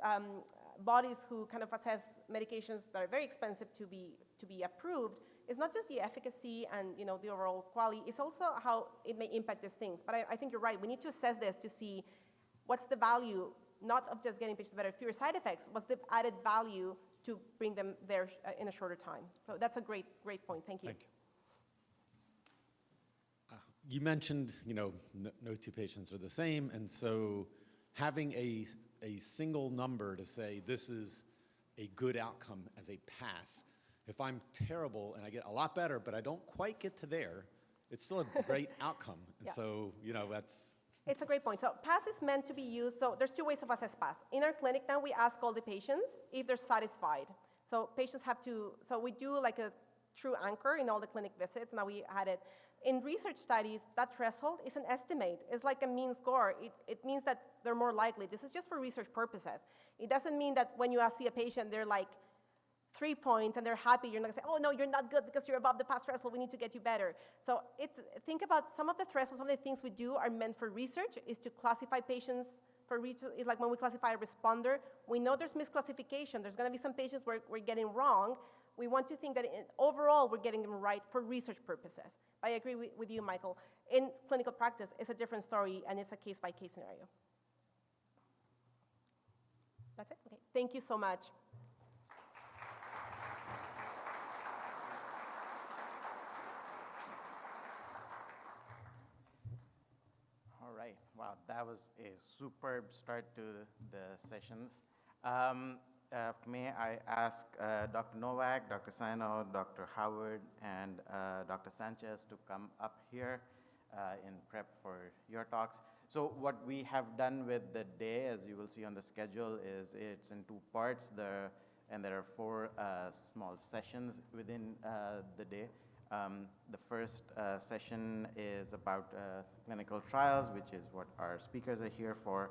Speaker 3: bodies who kind of assess medications that are very expensive to be approved, it's not just the efficacy and the overall quality. It's also how it may impact these things. But I think you're right. We need to assess this to see what's the value, not of just getting patients better, fewer side effects. What's the added value to bring them there in a shorter time? So that's a great point. Thank you.
Speaker 7: thank you.
Speaker 8: You mentioned, no two patients are the same, and so having a single number to say this is a good outcome as a pass. If I'm terrible and I get a lot better, but I don't quite get to there, it's still a great outcome. And
Speaker 3: Yeah.
Speaker 8: so, that's...
Speaker 3: It's a great point. So PASS is meant to be used, so there's 2 ways of assess PASS. In our clinic now, we ask all the patients if they're satisfied. So patients have to, so we do like a true anchor in all the clinic visits. Now we had it. In research studies, that threshold is an estimate. It's like a mean score. It means that they're more likely. This is just for research purposes. It doesn't mean that when you see a patient, they're like 3 points and they're happy. You're not going to say, oh, no, you're not good because you're above the PASS threshold. We need to get you better. So think about some of the thresholds, some of the things we do are meant for research, is to classify patients for research. It's like when we classify a responder, we know there's misclassification. There's going to be some patients where we're getting wrong. We want to think that overall we're getting them right for research purposes. I agree with you, Michael. In clinical practice, it's a different story, and it's a case-by-case scenario. That's it? Okay. Thank you so much.
Speaker 9: All right. Wow, that was a superb start to the sessions. May I ask Dr. Novak, Dr. Sino, Dr. Howard, and Dr. Sanchez to come up here in prep for your talks. So what we have done with the day, as you will see on the schedule, is it's in 2 parts, and there are 4 small sessions within the day. The first session is about clinical trials, which is what our speakers are here for.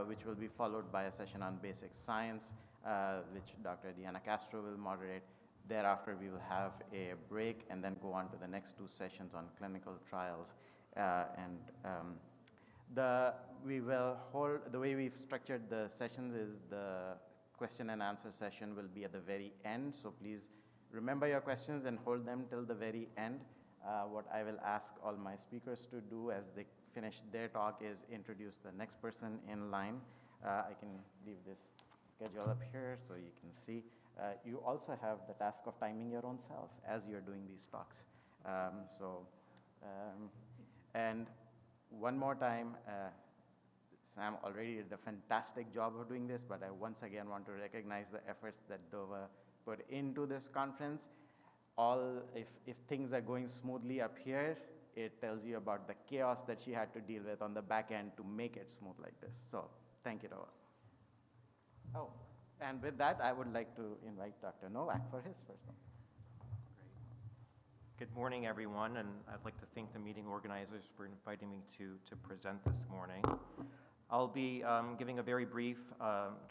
Speaker 9: which will be followed by a session on basic science, which Dr. Diana Castro will moderate. Thereafter, we will have a break and then go on to the next 2 sessions on clinical trials. The way we've structured the sessions is the question and answer session will be at the very end. So please remember your questions and hold them till the very end. What I will ask all my speakers to do as they finish their talk is introduce the next person in line. I can leave this schedule up here so you can see. You also have the task of timing your own self as you're doing these talks. And one more time, Sam already did a fantastic job of doing this, but I once again want to recognize the efforts that Dova put into this conference. If things are going smoothly up here, it tells you about the chaos that she had to deal with on the back end to make it smooth like this. So thank you, Dova. Oh, and with that, I would like to invite Dr. Novak for his first one.
Speaker 10: Good morning, everyone, and I'd like to thank the meeting organizers for inviting me to present this morning. I'll be giving a very brief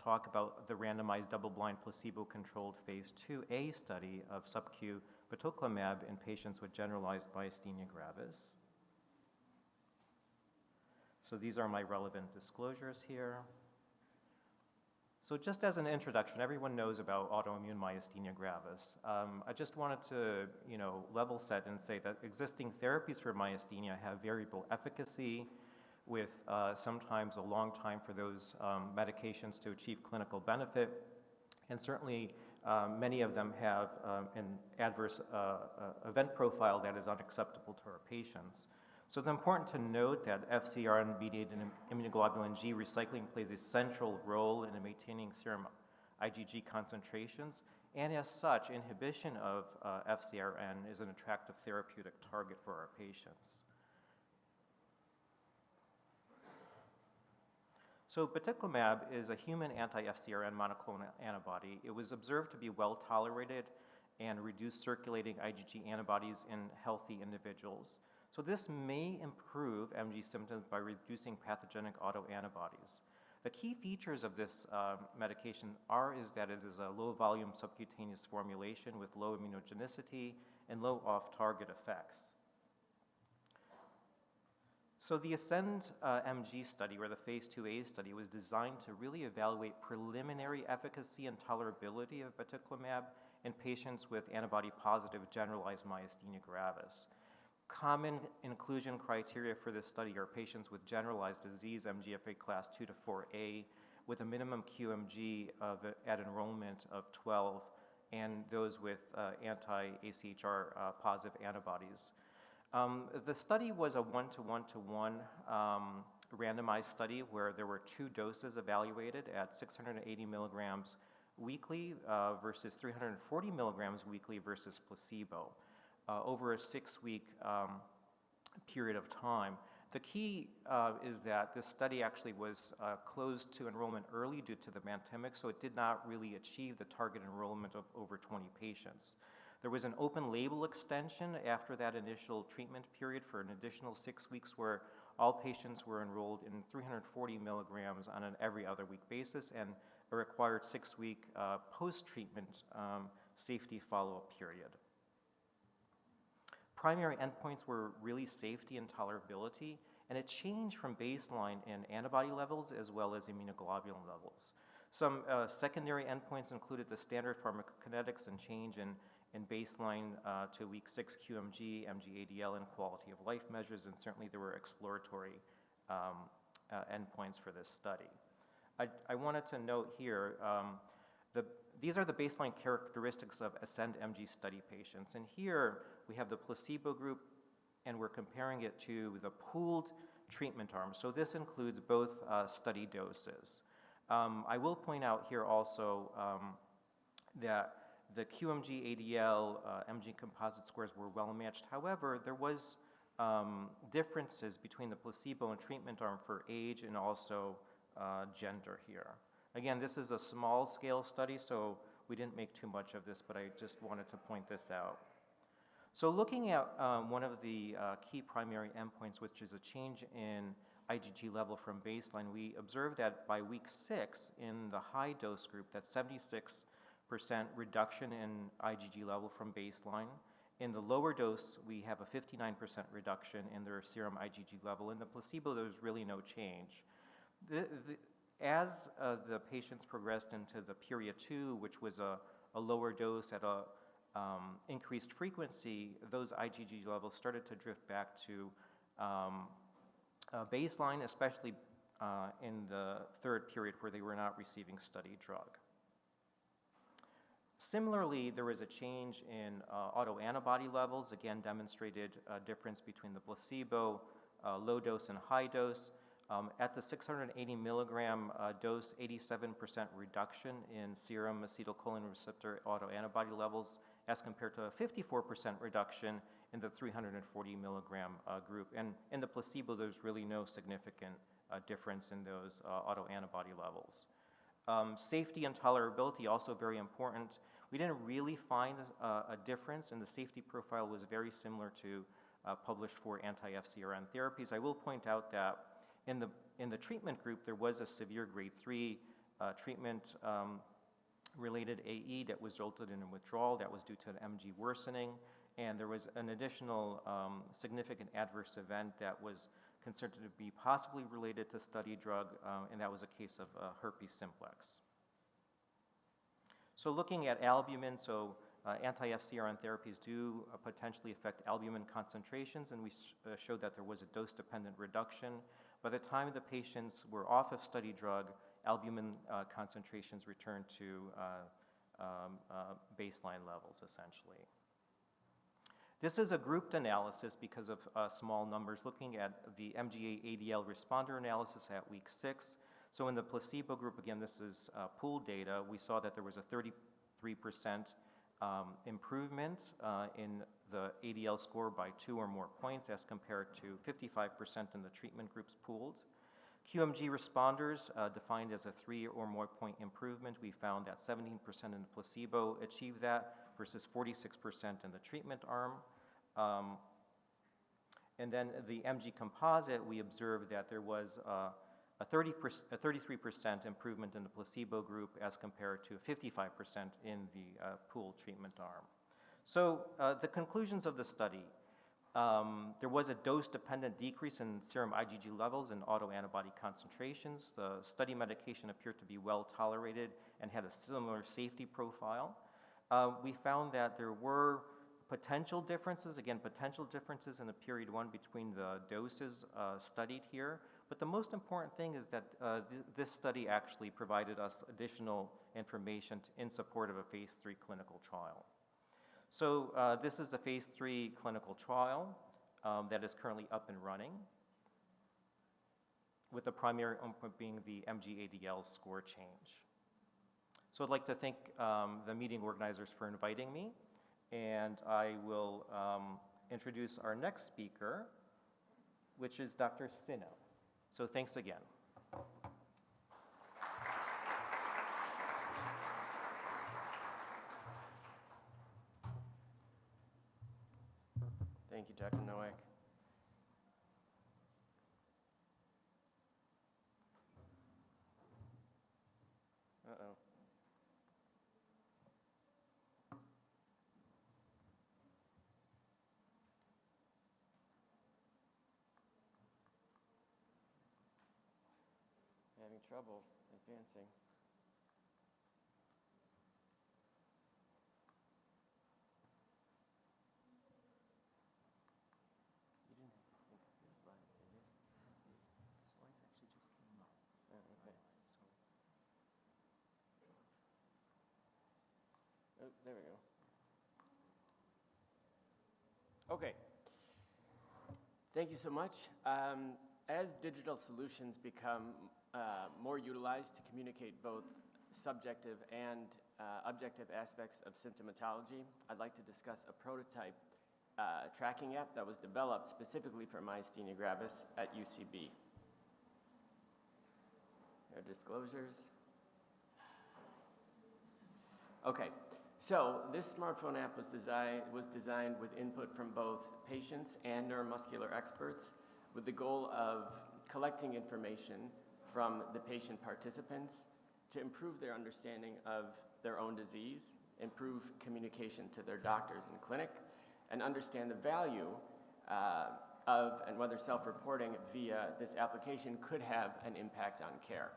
Speaker 10: talk about the randomized double-blind placebo-controlled phase 2A study of subcu Patoklamab in patients with generalized myasthenia gravis. So these are my relevant disclosures here. So just as an introduction, everyone knows about autoimmune myasthenia gravis. I just wanted to, level set and say that existing therapies for myasthenia have variable efficacy with sometimes a long time for those medications to achieve clinical benefit. And certainly many of them have an adverse event profile that is unacceptable to our patients. So it's important to note that FcRn-mediated immunoglobulin G recycling plays a central role in maintaining serum IgG concentrations, and as such, inhibition of FcRn is an attractive therapeutic target for our patients. So Patoklamab is a human anti-FcRn monoclonal antibody. It was observed to be well tolerated and reduce circulating IgG antibodies in healthy individuals. So this may improve MG symptoms by reducing pathogenic autoantibodies. The key features of this medication is that it is a low-volume subcutaneous formulation with low immunogenicity and low off-target effects. So the ASCEND MG study, or the phase 2A study, was designed to really evaluate preliminary efficacy and tolerability of Patoklamab in patients with antibody-positive generalized myasthenia gravis. Common inclusion criteria for this study are patients with generalized disease, MGFA class 2 to 4A, with a minimum QMG at enrollment of 12, and those with anti-AChR positive antibodies. The study was a one-to-one-to-one randomized study where there were 2 doses evaluated at 680 milligrams weekly versus 340 milligrams weekly versus placebo. Over a 6-week period of time. The key is that this study actually was closed to enrollment early due to the pandemic, so it did not really achieve the target enrollment of over 20 patients. There was an open label extension after that initial treatment period for an additional 6 weeks where all patients were enrolled in 340 milligrams on an every other week basis and a required 6-week post-treatment safety follow-up period. Primary endpoints were really safety and tolerability, and it changed from baseline in antibody levels as well as immunoglobulin levels. Some secondary endpoints included the standard pharmacokinetics and change in baseline to week 6 QMG, MG-ADL, and quality of life measures, and certainly there were exploratory endpoints for this study. I wanted to note here, these are the baseline characteristics of ASCEND MG study patients, and here we have the placebo group, and we're comparing it to the pooled treatment arm. So this includes both study doses. I will point out here also that the QMG-ADL MG composite scores were well matched. However, there was differences between the placebo and treatment arm for age and also gender here. Again, this is a small scale study, so we didn't make too much of this, but I just wanted to point this out. So looking at one of the key primary endpoints, which is a change in IgG level from baseline, we observed that by week 6 in the high dose group, that 76% reduction in IgG level from baseline. In the lower dose, we have a 59% reduction in their serum IgG level. In the placebo, there was really no change. As the patients progressed into the period 2, which was a lower dose at a increased frequency, those IgG levels started to drift back to baseline, especially in the third period where they were not receiving study drug. Similarly, there was a change in autoantibody levels, again demonstrated a difference between the placebo, low dose and high dose. At the 680 milligram dose, 87% reduction in serum acetylcholine receptor autoantibody levels as compared to a 54% reduction in the 340 milligram group. And in the placebo, there's really no significant difference in those autoantibody levels. Safety and tolerability, also very important. We didn't really find a difference, and the safety profile was very similar to published for anti-FcRn therapies. I will point out that in the treatment group, there was a severe grade 3 treatment related AE that resulted in a withdrawal that was due to an MG worsening, and there was an additional significant adverse event that was considered to be possibly related to study drug, and that was a case of herpes simplex. So looking at albumin, anti-FcRn therapies do potentially affect albumin concentrations, and we showed that there was a dose-dependent reduction. By the time the patients were off of study drug, albumin concentrations returned to baseline levels, essentially. This is a grouped analysis because of small numbers, looking at the MGA-ADL responder analysis at week 6. So in the placebo group, again, this is pooled data, we saw that there was a 33% improvement in the ADL score by 2 or more points as compared to 55% in the treatment groups pooled. QMG responders defined as a 3 or more point improvement, we found that 17% in the placebo achieved that versus 46% in the treatment arm. And then the MG composite, we observed that there was a 33% improvement in the placebo group as compared to 55% in the pooled treatment arm. So the conclusions of the study, there was a dose-dependent decrease in serum IgG levels and autoantibody concentrations. The study medication appeared to be well tolerated and had a similar safety profile. We found that there were potential differences in the period 1 between the doses studied here. But the most important thing is that this study actually provided us additional information in support of a phase 3 clinical trial. So this is the phase 3 clinical trial that is currently up and running, with the primary endpoint being the MG-ADL score change. So I'd like to thank the meeting organizers for inviting me, and I will introduce our next speaker, which is Dr. Sino. So thanks again.
Speaker 11: Thank you, Dr. Nowak. Uh-oh. Having trouble advancing. You didn't have to sync up your slides, did you?
Speaker 10: The slides actually just came up.
Speaker 11: Oh, okay. Oh, there we go. Okay. Thank you so much. As digital solutions become more utilized to communicate both subjective and objective aspects of symptomatology, I'd like to discuss a prototype tracking app that was developed specifically for myasthenia gravis at UCB. There are disclosures. Okay, so this smartphone app was designed with input from both patients and neuromuscular experts, with the goal of collecting information from the patient participants to improve their understanding of their own disease, improve communication to their doctors in clinic, and understand the value of and whether self-reporting via this application could have an impact on care.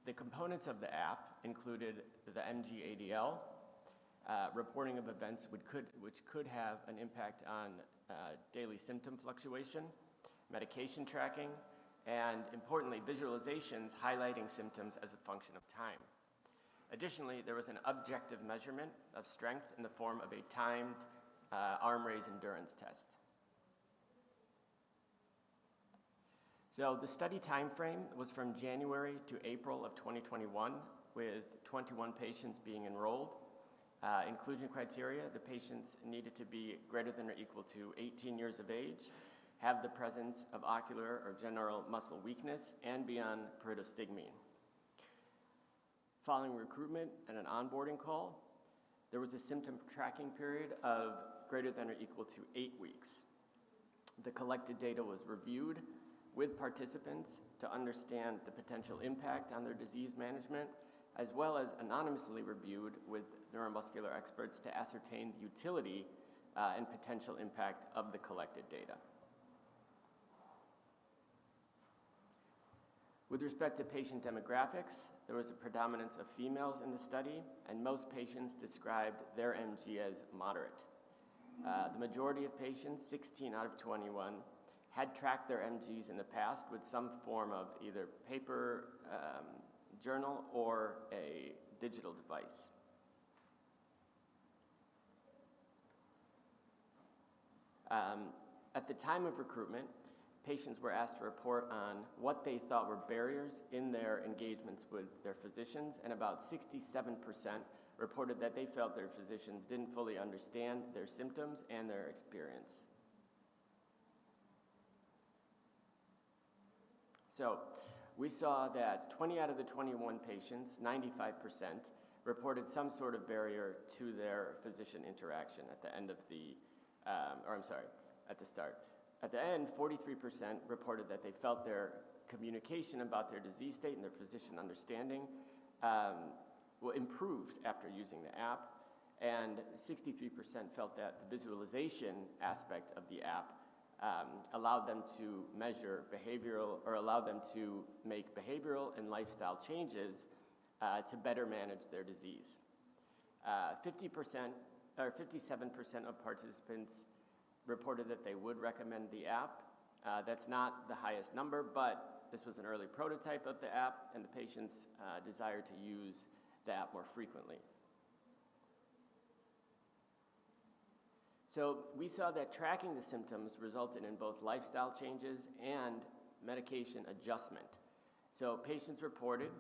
Speaker 11: The components of the app included the MG ADL, reporting of events which could have an impact on daily symptom fluctuation, medication tracking, and importantly, visualizations highlighting symptoms as a function of time. Additionally, there was an objective measurement of strength in the form of a timed arm raise endurance test. So the study time frame was from January to April of 2021, with 21 patients being enrolled. Inclusion criteria: the patients needed to be greater than or equal to 18 years of age, have the presence of ocular or general muscle weakness, and be on pyridostigmine. Following recruitment and an onboarding call, there was a symptom tracking period of greater than or equal to 8 weeks. The collected data was reviewed with participants to understand the potential impact on their disease management, as well as anonymously reviewed with neuromuscular experts to ascertain the utility and potential impact of the collected data. With respect to patient demographics, there was a predominance of females in the study, and most patients described their MG as moderate. The majority of patients, 16 out of 21, had tracked their MGs in the past with some form of either paper journal or a digital device. At the time of recruitment, patients were asked to report on what they thought were barriers in their engagements with their physicians, and about 67% reported that they felt their physicians didn't fully understand their symptoms and their experience. So we saw that 20 out of the 21 patients, 95%, reported some sort of barrier to their physician interaction at the end of the, at the start. At the end, 43% reported that they felt their communication about their disease state and their physician understanding improved after using the app, and 63% felt that the visualization aspect of the app allowed them to measure behavioral, or allowed them to make behavioral and lifestyle changes to better manage their disease. 50% or 57% of participants reported that they would recommend the app. That's not the highest number, but this was an early prototype of the app, and the patients desire to use the app more frequently. So we saw that tracking the symptoms resulted in both lifestyle changes and medication adjustment. So patients reported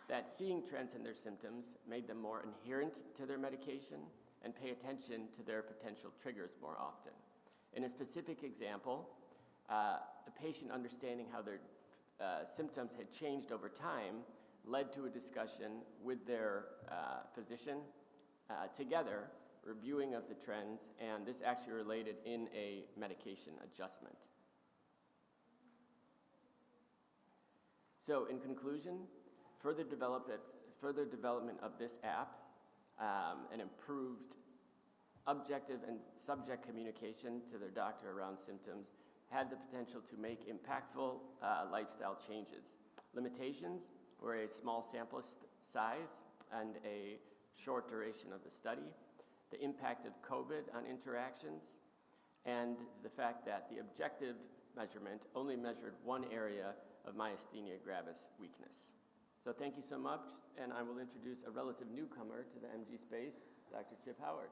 Speaker 11: that seeing trends in their symptoms made them more adherent to their medication and pay attention to their potential triggers more often. In a specific example, a patient understanding how their symptoms had changed over time led to a discussion with their physician together, reviewing of the trends, and this actually related in a medication adjustment. So in conclusion, further development of this app and improved objective and subject communication to their doctor around symptoms had the potential to make impactful lifestyle changes. Limitations were a small sample size and a short duration of the study, the impact of COVID on interactions, and the fact that the objective measurement only measured one area of myasthenia gravis weakness. So thank you so much, and I will introduce a relative newcomer to the MG space, Dr. Chip Howard.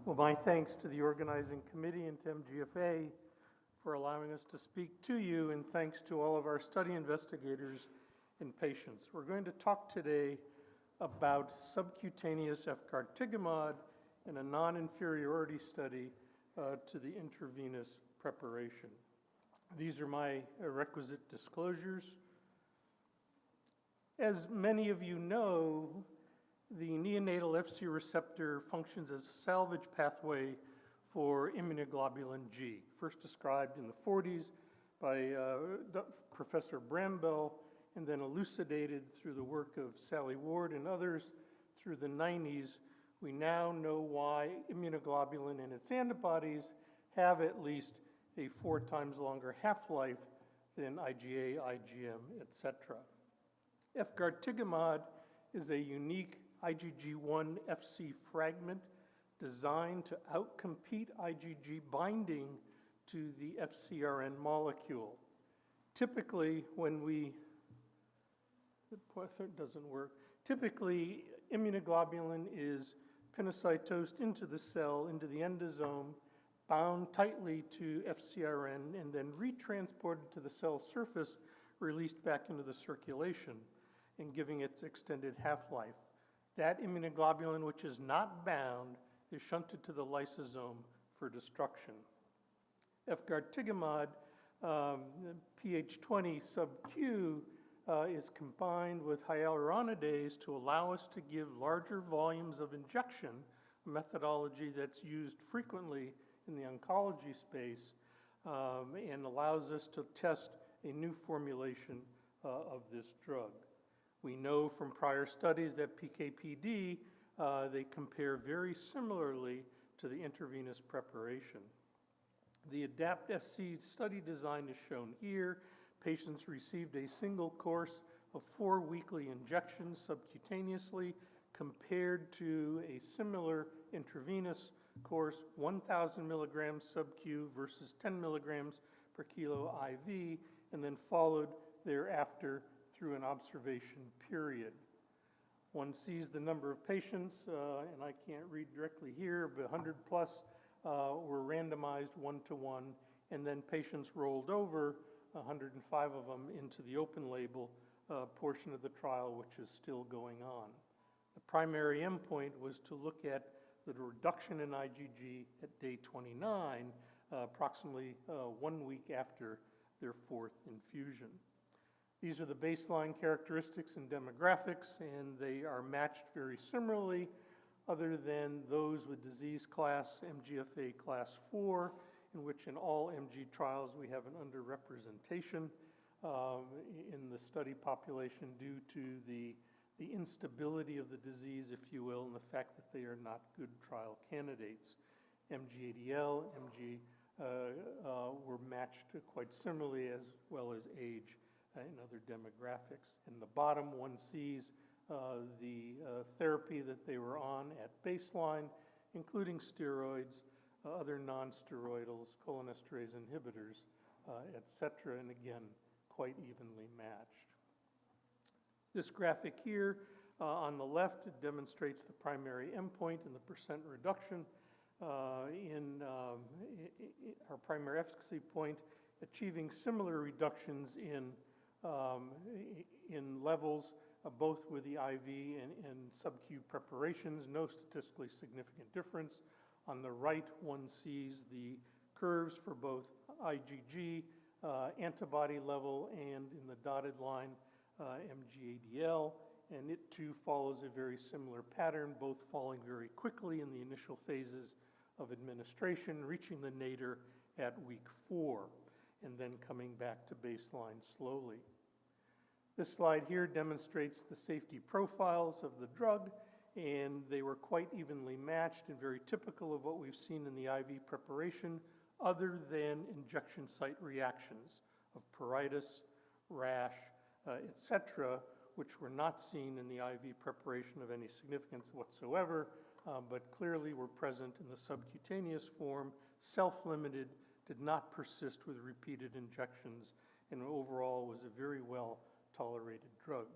Speaker 12: Well, my thanks to the organizing committee and to MGFA for allowing us to speak to you, and thanks to all of our study investigators and patients. We're going to talk today about subcutaneous Efgartigimod in a non-inferiority study to the intravenous preparation. These are my requisite disclosures. As many of you know, the neonatal FC receptor functions as a salvage pathway for immunoglobulin G, first described in the 40s by Professor Bramble, and then elucidated through the work of Sally Ward and others through the 90s. We now know why immunoglobulin and its antibodies have at least a 4 times longer half-life than IgA, IgM, etc. Efgartigimod is a unique IgG1 FC fragment designed to outcompete IgG binding to the FcRn molecule. Typically, when we, it doesn't work, typically immunoglobulin is pinocytosed into the cell, into the endosome, bound tightly to FcRn, and then retransported to the cell surface, released back into the circulation, and giving its extended half-life. That immunoglobulin, which is not bound, is shunted to the lysosome for destruction. Efgartigimod, pH20 sub-Q, is combined with hyaluronidase to allow us to give larger volumes of injection, a methodology that's used frequently in the oncology space, and allows us to test a new formulation of this drug. We know from prior studies that PK/PD, they compare very similarly to the intravenous preparation. The ADAPT-FC study design is shown here. Patients received a single course of 4 weekly injections subcutaneously compared to a similar intravenous course, 1,000 milligrams sub-Q versus 10 milligrams per kilo IV, and then followed thereafter through an observation period. One sees the number of patients, and I can't read directly here, but 100 plus were randomized 1-to-1, and then patients rolled over, 105 of them, into the open label portion of the trial, which is still going on. The primary endpoint was to look at the reduction in IgG at day 29, approximately 1 week after their 4th infusion. These are the baseline characteristics and demographics, and they are matched very similarly, other than those with disease class MGFA class 4, in which in all MG trials we have an underrepresentation in the study population due to the instability of the disease, if you will, and the fact that they are not good trial candidates. MG-ADL, MG were matched quite similarly, as well as age and other demographics. In the bottom, one sees the therapy that they were on at baseline, including steroids, other non-steroidals, cholinesterase inhibitors, et cetera, and again, quite evenly matched. This graphic here on the left demonstrates the primary endpoint and the percent reduction in our primary efficacy point, achieving similar reductions in levels both with the IV and sub-Q preparations, no statistically significant difference. On the right, one sees the curves for both IgG, antibody level, and in the dotted line, MG-ADL, and it too follows a very similar pattern, both falling very quickly in the initial phases of administration, reaching the nadir at week 4, and then coming back to baseline slowly. This slide here demonstrates the safety profiles of the drug, and they were quite evenly matched and very typical of what we've seen in the IV preparation, other than injection site reactions of pruritus, rash, etc., which were not seen in the IV preparation of any significance whatsoever, but clearly were present in the subcutaneous form, self-limited, did not persist with repeated injections, and overall was a very well-tolerated drug.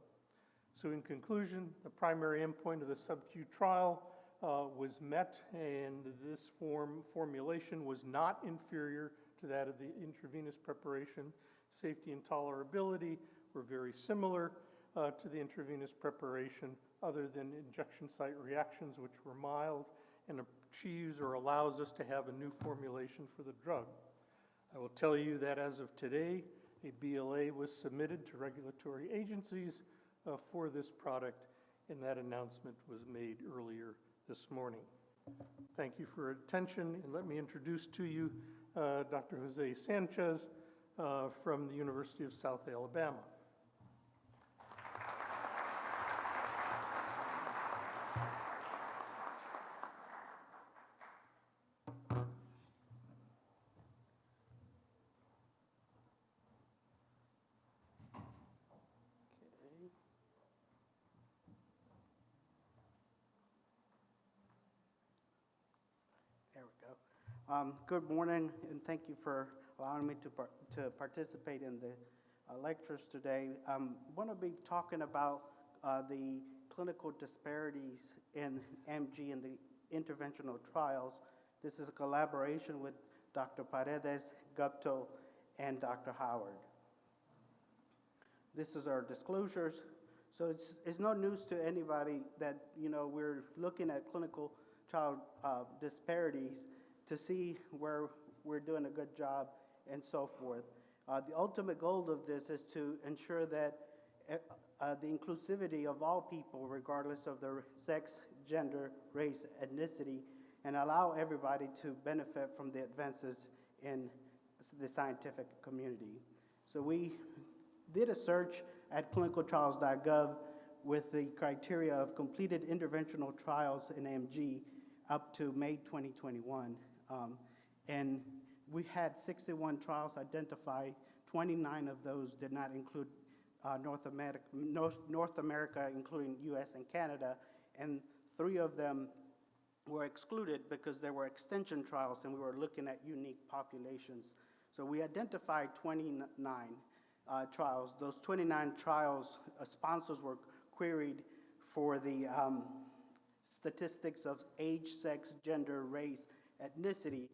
Speaker 12: So in conclusion, the primary endpoint of the sub-Q trial was met, and this formulation was not inferior to that of the intravenous preparation. Safety and tolerability were very similar to the intravenous preparation, other than injection site reactions, which were mild, and achieves or allows us to have a new formulation for the drug. I will tell you that as of today, a BLA was submitted to regulatory agencies for this product, and that announcement was made earlier this morning. Thank you for your attention, and let me introduce to you Dr. Jose Sanchez from the University of South Alabama.
Speaker 13: There we go. Good morning, and thank you for allowing me to participate in the lectures today. I'm going to be talking about the clinical disparities in MG and the interventional trials. This is a collaboration with Dr. Paredes, Gupto, and Dr. Howard. This is our disclosures. So it's no news to anybody that, we're looking at clinical trial disparities to see where we're doing a good job and so forth. The ultimate goal of this is to ensure that the inclusivity of all people, regardless of their sex, gender, race, ethnicity, and allow everybody to benefit from the advances in the scientific community. So we did a search at clinicaltrials.gov with the criteria of completed interventional trials in MG up to May 2021. And we had 61 trials identified. 29 of those did not include North America, including US and Canada, and 3 of them were excluded because there were extension trials and we were looking at unique populations. So we identified 29 trials. Those 29 trials, sponsors were queried for the statistics of age, sex, gender, race, ethnicity,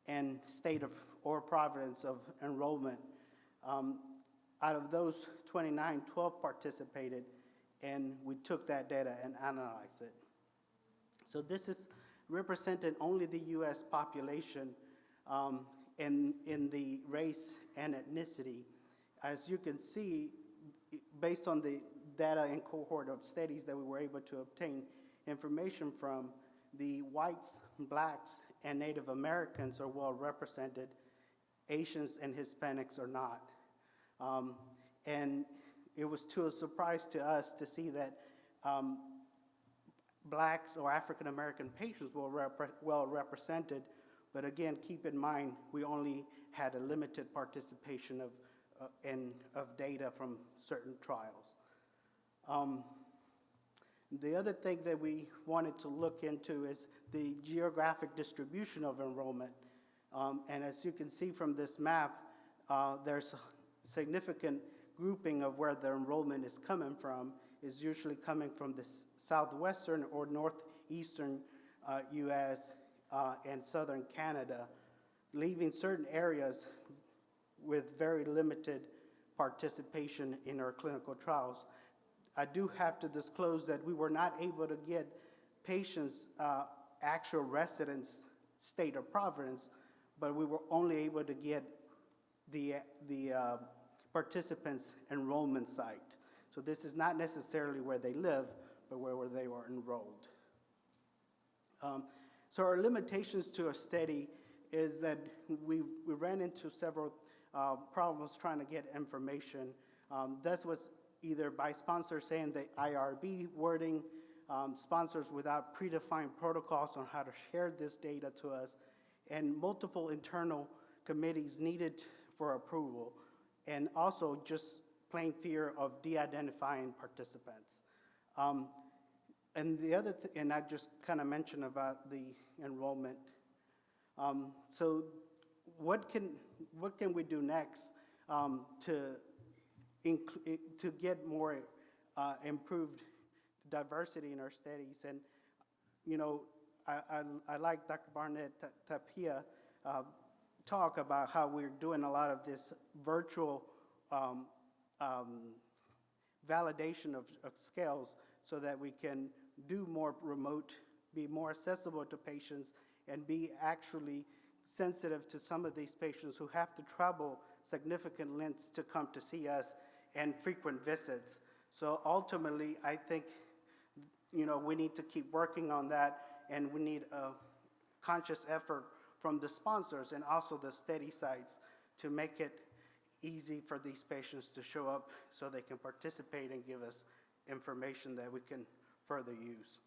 Speaker 13: and state of or province of enrollment. Out of those 29, 12 participated, and we took that data and analyzed it. So this is represented only the US population in the race and ethnicity. As you can see, based on the data and cohort of studies that we were able to obtain information from, the whites, blacks, and Native Americans are well represented. Asians and Hispanics are not. And it was to a surprise to us to see that blacks or African American patients were well represented, but again, keep in mind, we only had a limited participation of data from certain trials. The other thing that we wanted to look into is the geographic distribution of enrollment. And as you can see from this map, there's a significant grouping of where the enrollment is coming from. Is usually coming from the southwestern or northeastern US and southern Canada, leaving certain areas with very limited participation in our clinical trials. I do have to disclose that we were not able to get patients' actual residence, state or province, but we were only able to get the participants' enrollment site. So this is not necessarily where they live, but where they were enrolled. So our limitations to our study is that we ran into several problems trying to get information. This was either by sponsors saying the IRB wording, sponsors without predefined protocols on how to share this data to us, and multiple internal committees needed for approval, and also just plain fear of de-identifying participants. And the other and I just kind of mentioned about the enrollment. So what can we do next to get more improved diversity in our studies? And I like Dr. Barnett Tapia talk about how we're doing a lot of this virtual validation of scales so that we can do more remote, be more accessible to patients, and be actually sensitive to some of these patients who have to travel significant lengths to come to see us and frequent visits. So ultimately, I think, we need to keep working on that, and we need a conscious effort from the sponsors and also the study sites to make it easy for these patients to show up so they can participate and give us information that we can further use.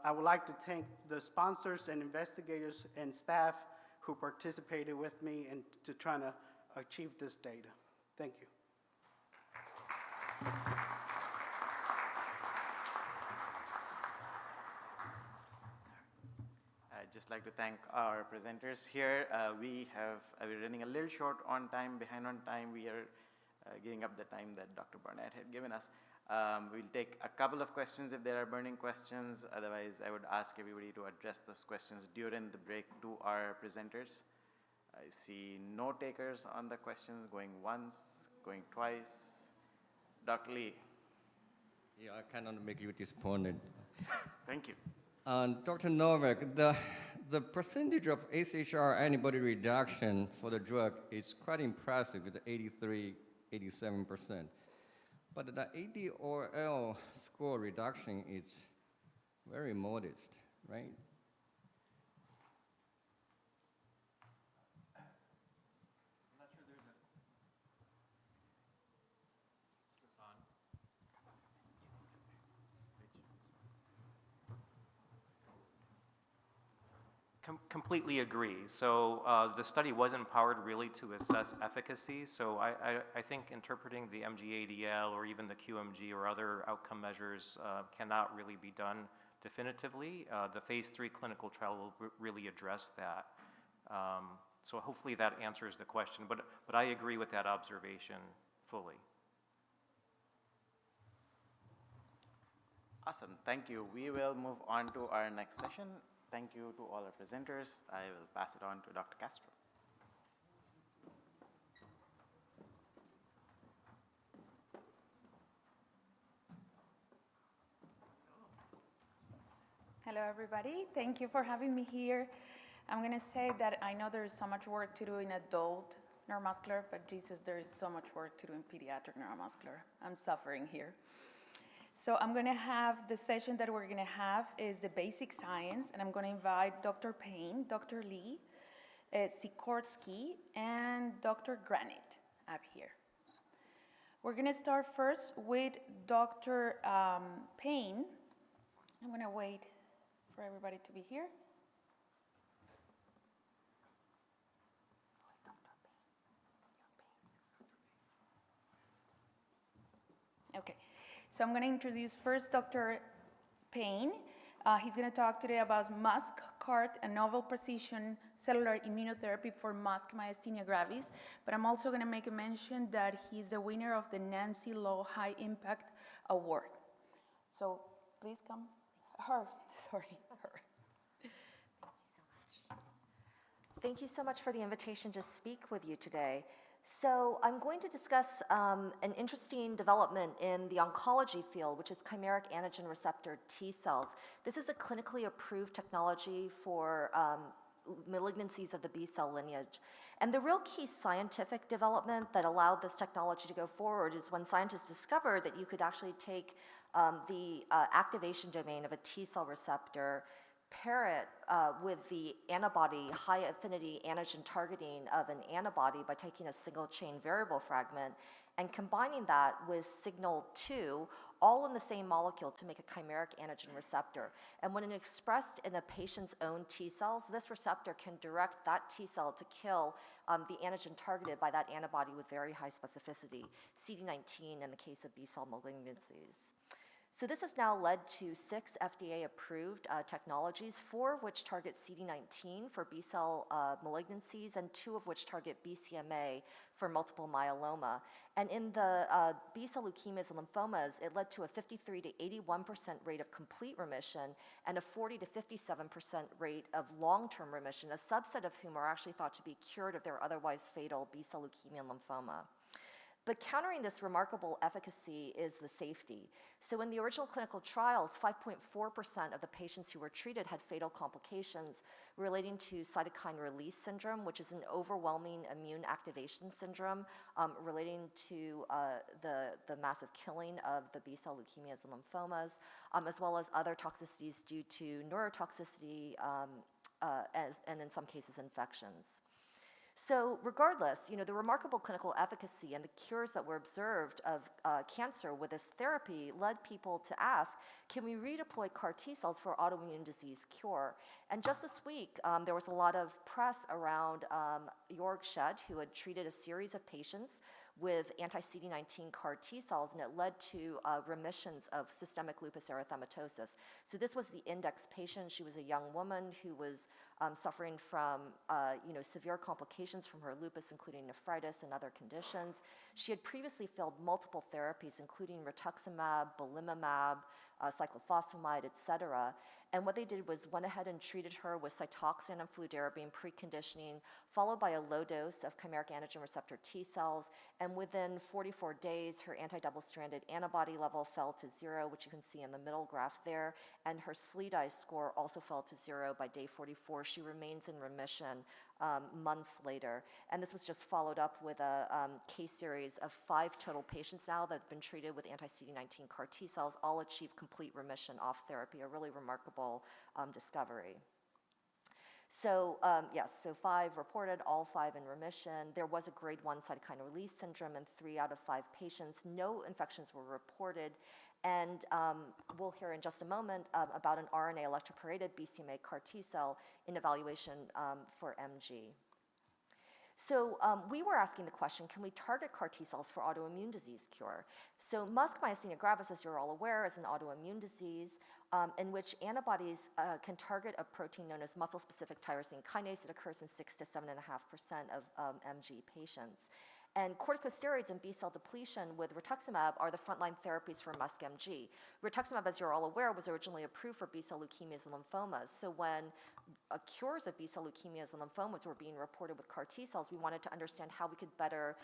Speaker 13: I would like to thank the sponsors and investigators and staff who participated with me and to trying to achieve this data. Thank you.
Speaker 9: I'd just like to thank our presenters here. We're running a little short on time, behind on time. We are giving up the time that Dr. Barnett had given us. We'll take a couple of questions if there are burning questions. Otherwise, I would ask everybody to address those questions during the break to our presenters. I see no takers on the questions, going once, going twice. Dr. Lee.
Speaker 14: Yeah, I cannot make you disappointed.
Speaker 9: Thank you.
Speaker 14: Dr. Novak, the percentage of SHR antibody reduction for the drug is quite impressive with 83, 87%. But the ADOL score reduction is very modest, right?
Speaker 10: Completely agree. So the study wasn't powered really to assess efficacy. So I think interpreting the MG-ADL or even the QMG or other outcome measures cannot really be done definitively. The phase 3 clinical trial will really address that. So hopefully that answers the question. But I agree with that observation fully.
Speaker 9: Awesome. Thank you. We will move on to our next session. Thank you to all our presenters. I will pass it on to Dr. Castro.
Speaker 15: Hello, everybody. Thank you for having me here. I'm going to say that I know there is so much work to do in adult neuromuscular, but Jesus, there is so much work to do in pediatric neuromuscular. I'm suffering here. So I'm going to have the session that we're going to have is the basic science, and I'm going to invite Dr. Payne, Dr. Lee, Sikorsky, and Dr. Granite up here. We're going to start first with Dr. Payne. I'm going to wait for everybody to be here. Okay. So I'm going to introduce first Dr. Payne. He's going to talk today about Musk, CART, a novel precision cellular immunotherapy for Musk myasthenia gravis. But I'm also going to make a mention that he's the winner of the Nancy Lowe High Impact Award. So please come. Her.
Speaker 4: Thank you so much for the invitation to speak with you today. So I'm going to discuss an interesting development in the oncology field, which is chimeric antigen receptor T cells. This is a clinically approved technology for malignancies of the B cell lineage. And the real key scientific development that allowed this technology to go forward is when scientists discovered that you could actually take the activation domain of a T cell receptor, pair it with the antibody, high affinity antigen targeting of an antibody by taking a single chain variable fragment and combining that with signal 2, all in the same molecule to make a chimeric antigen receptor. And when it's expressed in a patient's own T cells, this receptor can direct that T cell to kill the antigen targeted by that antibody with very high specificity, CD19 in the case of B cell malignancies. So this has now led to 6 FDA-approved technologies, 4 of which target CD19 for B-cell malignancies, and 2 of which target BCMA for multiple myeloma. And in the B-cell leukemias and lymphomas, it led to a 53 to 81% rate of complete remission and a 40 to 57% rate of long-term remission, a subset of whom are actually thought to be cured of their otherwise fatal B-cell leukemia and lymphoma. But countering this remarkable efficacy is the safety. So in the original clinical trials, 5.4% of the patients who were treated had fatal complications relating to cytokine release syndrome, which is an overwhelming immune activation syndrome relating to the massive killing of the B-cell leukemias and lymphomas, as well as other toxicities due to neurotoxicity and in some cases infections. So regardless, the remarkable clinical efficacy and the cures that were observed of cancer with this therapy led people to ask, can we redeploy CAR T cells for autoimmune disease cure? And just this week, there was a lot of press around Jorg Schett, who had treated a series of patients with anti-CD19 CAR T cells, and it led to remissions of systemic lupus erythematosus. So this was the index patient. She was a young woman who was suffering from severe complications from her lupus, including nephritis and other conditions. She had previously failed multiple therapies, including rituximab, belimumab, cyclophosphamide, et cetera. And what they did was went ahead and treated her with Cytoxan and fludarabine preconditioning, followed by a low dose of chimeric antigen receptor T cells. And within 44 days, her anti-double-stranded antibody level fell to 0, which you can see in the middle graph there. And her SLEDAI score also fell to 0 by day 44. She remains in remission months later. And this was just followed up with a case series of 5 total patients now that have been treated with anti-CD19 CAR T cells, all achieve complete remission off therapy, a really remarkable discovery. So yes, so 5 reported, all 5 in remission. There was a grade 1 cytokine release syndrome in 3 out of 5 patients. No infections were reported. And we'll hear in just a moment about an RNA electroporated BCMA CAR T cell in evaluation for MG. So we were asking the question, can we target CAR T cells for autoimmune disease cure? So Musk myasthenia gravis, as you're all aware, is an autoimmune disease in which antibodies can target a protein known as muscle-specific tyrosine kinase. It occurs in 6 to 7.5% of MG patients. And corticosteroids and B-cell depletion with rituximab are the frontline therapies for Musk MG. Rituximab, as you're all aware, was originally approved for B-cell leukemias and lymphomas. So when cures of B-cell leukemias and lymphomas were being reported with CAR T cells, we wanted to understand how we could better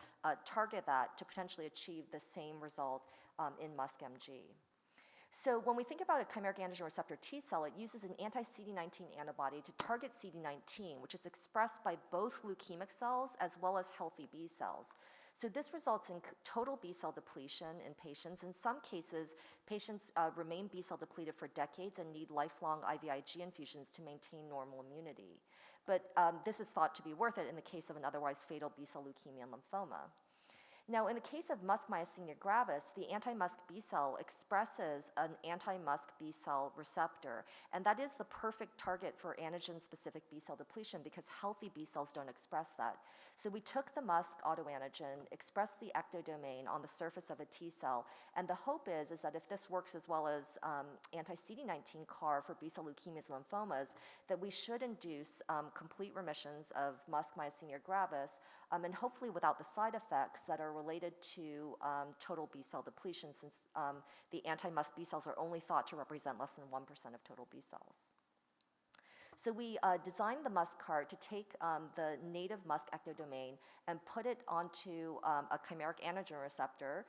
Speaker 4: target that to potentially achieve the same result in Musk MG. So when we think about a chimeric antigen receptor T cell, it uses an anti-CD19 antibody to target CD19, which is expressed by both leukemic cells as well as healthy B cells. So this results in total B cell depletion in patients. In some cases, patients remain B cell depleted for decades and need lifelong IVIG infusions to maintain normal immunity. But this is thought to be worth it in the case of an otherwise fatal B cell leukemia and lymphoma. Now, in the case of Musk myasthenia gravis, the anti-Musk B cell expresses an anti-Musk B cell receptor, and that is the perfect target for antigen-specific B cell depletion because healthy B cells don't express that. So we took the Musk autoantigen, expressed the ectodomain on the surface of a T cell, and the hope is that if this works as well as anti-CD19 CAR for B cell leukemias and lymphomas, that we should induce complete remissions of Musk myasthenia gravis, and hopefully without the side effects that are related to total B cell depletion, since the anti-Musk B cells are only thought to represent less than 1% of total B cells. So we designed the Musk CAR to take the native Musk ectodomain and put it onto a chimeric antigen receptor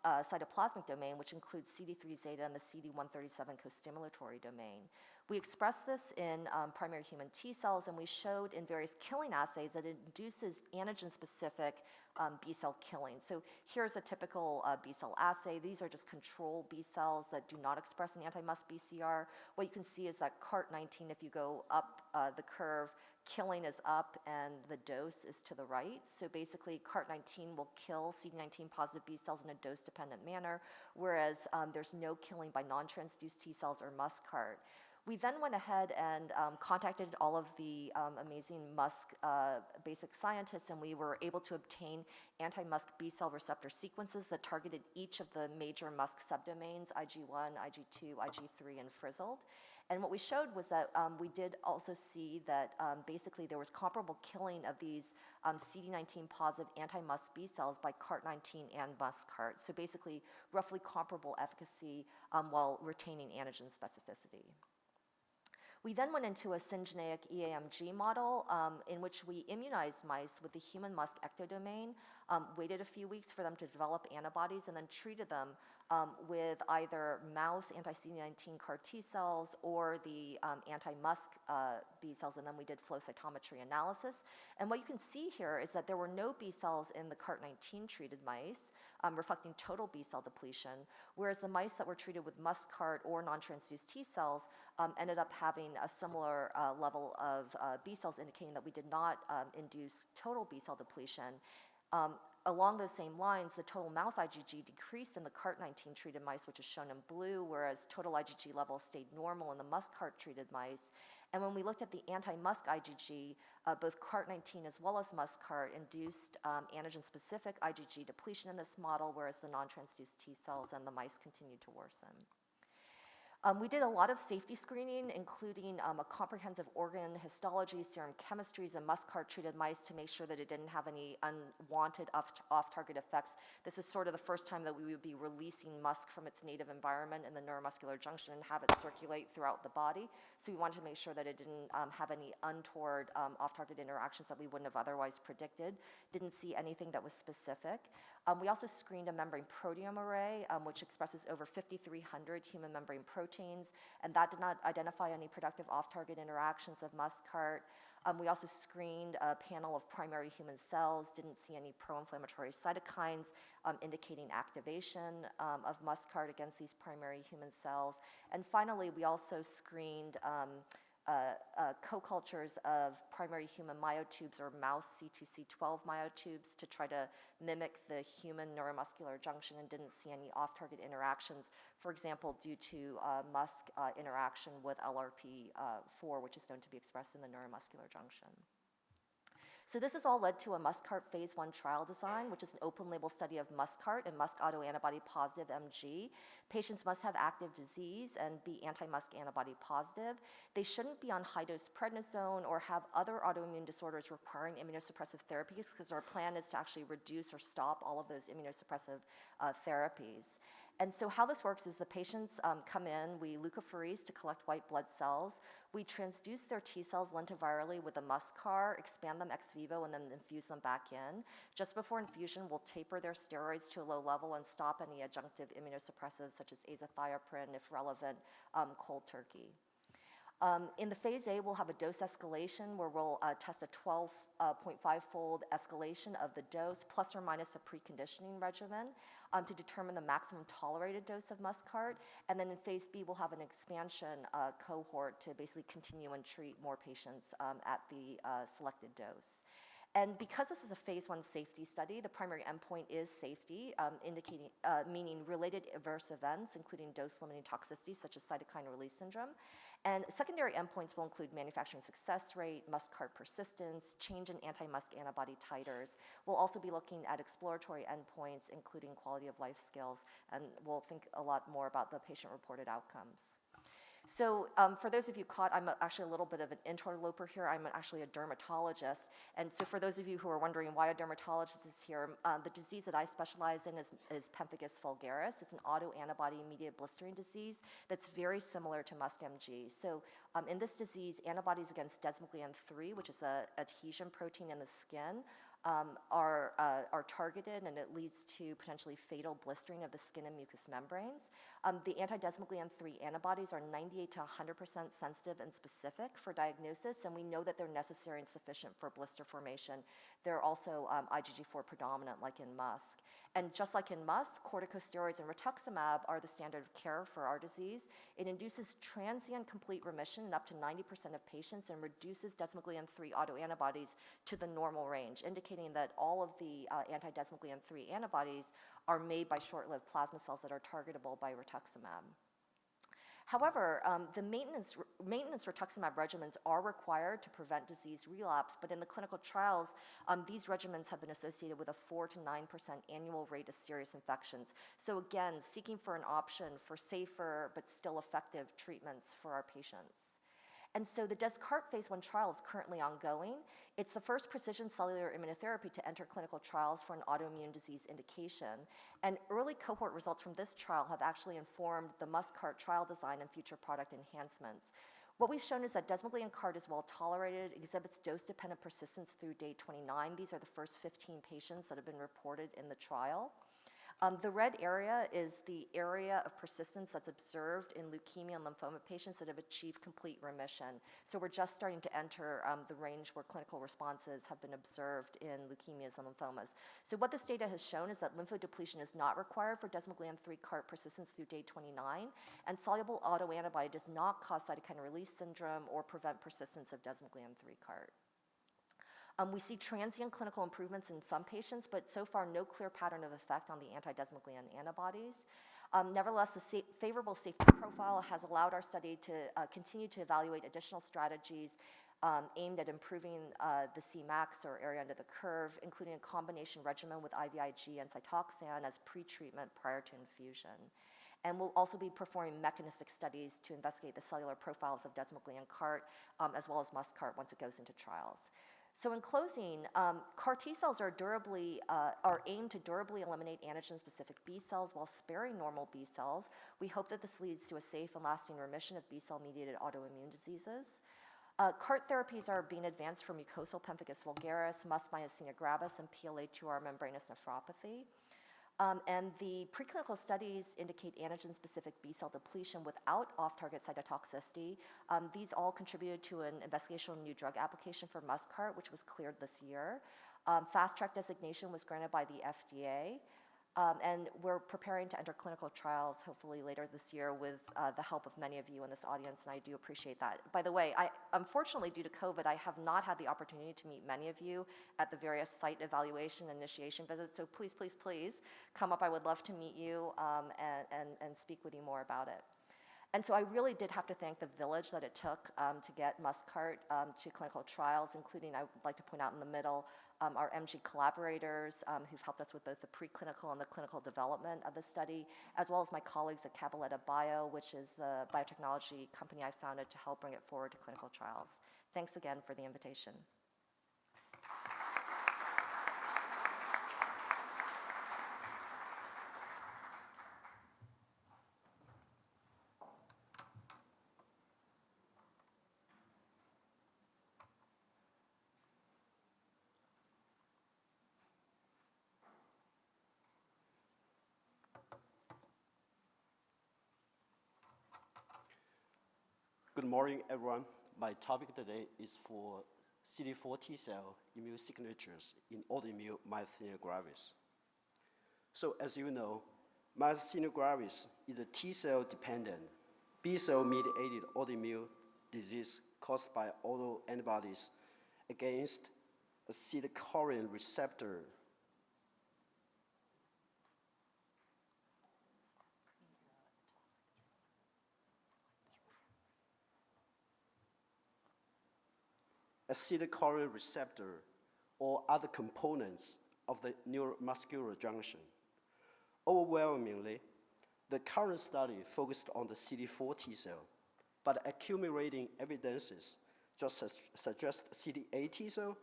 Speaker 4: cytoplasmic domain, which includes CD3 zeta and the CD137 co-stimulatory domain. We expressed this in primary human T cells, and we showed in various killing assays that it induces antigen-specific B cell killing. So here's a typical B cell assay. These are just control B cells that do not express an anti-Musk BCR. What you can see is that CART19, if you go up the curve, killing is up and the dose is to the right. So basically, CART19 will kill CD19 positive B cells in a dose-dependent manner, whereas there's no killing by non-transduced T cells or MuskCART. We then went ahead and contacted all of the amazing Musk basic scientists, and we were able to obtain anti-Musk B cell receptor sequences that targeted each of the major Musk subdomains, IG1, IG2, IG3, and frizzled. And what we showed was that we did also see that basically there was comparable killing of these CD19 positive anti-Musk B cells by CART19 and MuskCART. So basically roughly comparable efficacy while retaining antigen specificity. We then went into a syngeneic EAMG model in which we immunized mice with the human Musk ectodomain, waited a few weeks for them to develop antibodies, and then treated them with either mouse anti-CD19 CAR T cells or the anti-Musk B cells, and then we did flow cytometry analysis. And what you can see here is that there were no B cells in the CART19 treated mice, reflecting total B cell depletion, whereas the mice that were treated with Musk CART or non-transduced T cells ended up having a similar level of B cells, indicating that we did not induce total B cell depletion. Along those same lines, the total mouse IgG decreased in the CART19 treated mice, which is shown in blue, whereas total IgG levels stayed normal in the Musk CART treated mice. And when we looked at the anti-Musk IgG, both CART19 as well as Musk CART induced antigen-specific IgG depletion in this model, whereas the non-transduced T cells and the mice continued to worsen. We did a lot of safety screening, including a comprehensive organ histology, serum chemistries, and Musk CART treated mice to make sure that it didn't have any unwanted off-target effects. This is sort of the first time that we would be releasing Musk from its native environment in the neuromuscular junction and have it circulate throughout the body. So we wanted to make sure that it didn't have any untoward off-target interactions that we wouldn't have otherwise predicted. Didn't see anything that was specific. We also screened a membrane proteome array, which expresses over 5,300 human membrane proteins, and that did not identify any productive off-target interactions of Musk CART. We also screened a panel of primary human cells, didn't see any pro-inflammatory cytokines indicating activation of Musk CART against these primary human cells. And finally, we also screened co-cultures of primary human myotubes or mouse C2C12 myotubes to try to mimic the human neuromuscular junction, and didn't see any off-target interactions, for example, due to Musk interaction with LRP4, which is known to be expressed in the neuromuscular junction. So this has all led to a Musk CART phase 1 trial design, which is an open label study of Musk CART and Musk autoantibody positive MG. Patients must have active disease and be anti-Musk antibody positive. They shouldn't be on high-dose prednisone or have other autoimmune disorders requiring immunosuppressive therapies, because our plan is to actually reduce or stop all of those immunosuppressive therapies. And so how this works is the patients come in, we leukapheresis to collect white blood cells, we transduce their T cells lentivirally with a Musk CAR, expand them ex vivo, and then infuse them back in. Just before infusion, we'll taper their steroids to a low level and stop any adjunctive immunosuppressives such as azathioprine, if relevant, cold turkey. In the phase A, we'll have a dose escalation where we'll test a 12.5-fold escalation of the dose plus or minus a preconditioning regimen to determine the maximum tolerated dose of Musk CART. And then in phase B, we'll have an expansion cohort to basically continue and treat more patients at the selected dose. And because this is a phase 1 safety study, the primary endpoint is safety, meaning related adverse events, including dose-limiting toxicity such as cytokine release syndrome. And secondary endpoints will include manufacturing success rate, Musk CART persistence, change in anti-Musk antibody titers. We'll also be looking at exploratory endpoints, including quality of life skills, and we'll think a lot more about the patient-reported outcomes. So for those of you caught, I'm actually a little bit of an interloper here. I'm actually a dermatologist. And so for those of you who are wondering why a dermatologist is here, the disease that I specialize in is Pemphigus vulgaris. It's an autoantibody-mediated blistering disease that's very similar to Musk MG. So in this disease, antibodies against desmoglein 3, which is an adhesion protein in the skin, are targeted, and it leads to potentially fatal blistering of the skin and mucous membranes. The anti-desmoglein 3 antibodies are 98 to 100% sensitive and specific for diagnosis, and we know that they're necessary and sufficient for blister formation. They're also IgG4 predominant, like in Musk. And just like in Musk, corticosteroids and rituximab are the standard of care for our disease. It induces transient complete remission in up to 90% of patients and reduces desmoglein 3 autoantibodies to the normal range, indicating that all of the anti-desmoglein 3 antibodies are made by short-lived plasma cells that are targetable by rituximab. However, the maintenance rituximab regimens are required to prevent disease relapse, but in the clinical trials, these regimens have been associated with a 4 to 9% annual rate of serious infections. So again, seeking for an option for safer but still effective treatments for our patients. And so the Descartes phase 1 trial is currently ongoing. It's the first precision cellular immunotherapy to enter clinical trials for an autoimmune disease indication. And early cohort results from this trial have actually informed the Musk CART trial design and future product enhancements. What we've shown is that desmoglein CAR-T is well tolerated, exhibits dose-dependent persistence through day 29. These are the first 15 patients that have been reported in the trial. The red area is the area of persistence that's observed in leukemia and lymphoma patients that have achieved complete remission. So we're just starting to enter the range where clinical responses have been observed in leukemias and lymphomas. So what this data has shown is that lymphodepletion is not required for desmoglein 3 CAR-T persistence through day 29, and soluble autoantibody does not cause cytokine release syndrome or prevent persistence of desmoglein 3 CAR-T. We see transient clinical improvements in some patients, but so far no clear pattern of effect on the anti-desmoglein antibodies. Nevertheless, the favorable safety profile has allowed our study to continue to evaluate additional strategies aimed at improving the Cmax, or area under the curve, including a combination regimen with IVIG and Cytoxan as pretreatment prior to infusion. And we'll also be performing mechanistic studies to investigate the cellular profiles of desmoglein CAR-T, as well as Musk CAR-T once it goes into trials. So in closing, CAR T cells are aimed to durably eliminate antigen-specific B cells while sparing normal B cells. We hope that this leads to a safe and lasting remission of B cell-mediated autoimmune diseases. CAR-T therapies are being advanced for mucosal pemphigus vulgaris, Myasthenia gravis, and PLA2R membranous nephropathy. And the preclinical studies indicate antigen-specific B-cell depletion without off-target cytotoxicity. These all contributed to an investigational new drug application for Musk CAR-T, which was cleared this year. Fast Track designation was granted by the FDA. And we're preparing to enter clinical trials hopefully later this year with the help of many of you in this audience, and I do appreciate that. By the way, unfortunately, due to COVID, I have not had the opportunity to meet many of you at the various site evaluation and initiation visits, so please, please, please come up. I would love to meet you and speak with you more about it. And so I really did have to thank the village that it took to get Musk CAR-T to clinical trials, including, I would like to point out in the middle, our MG collaborators who've helped us with both the preclinical and the clinical development of the study, as well as my colleagues at Cabaletta Bio, which is the biotechnology company I founded to help bring it forward to clinical trials. Thanks again for the invitation.
Speaker 16: Good morning, everyone. My topic today is for CD4 T-cell immune signatures in autoimmune myasthenia gravis. So as you know, myasthenia gravis is a T-cell dependent, B-cell mediated autoimmune disease caused by autoantibodies against a acetylcholine receptor. Acetylcholine receptor or other components of the neuromuscular junction. Overwhelmingly, the current study focused on the CD4 T cell, but accumulating evidences just suggest CD8 T cell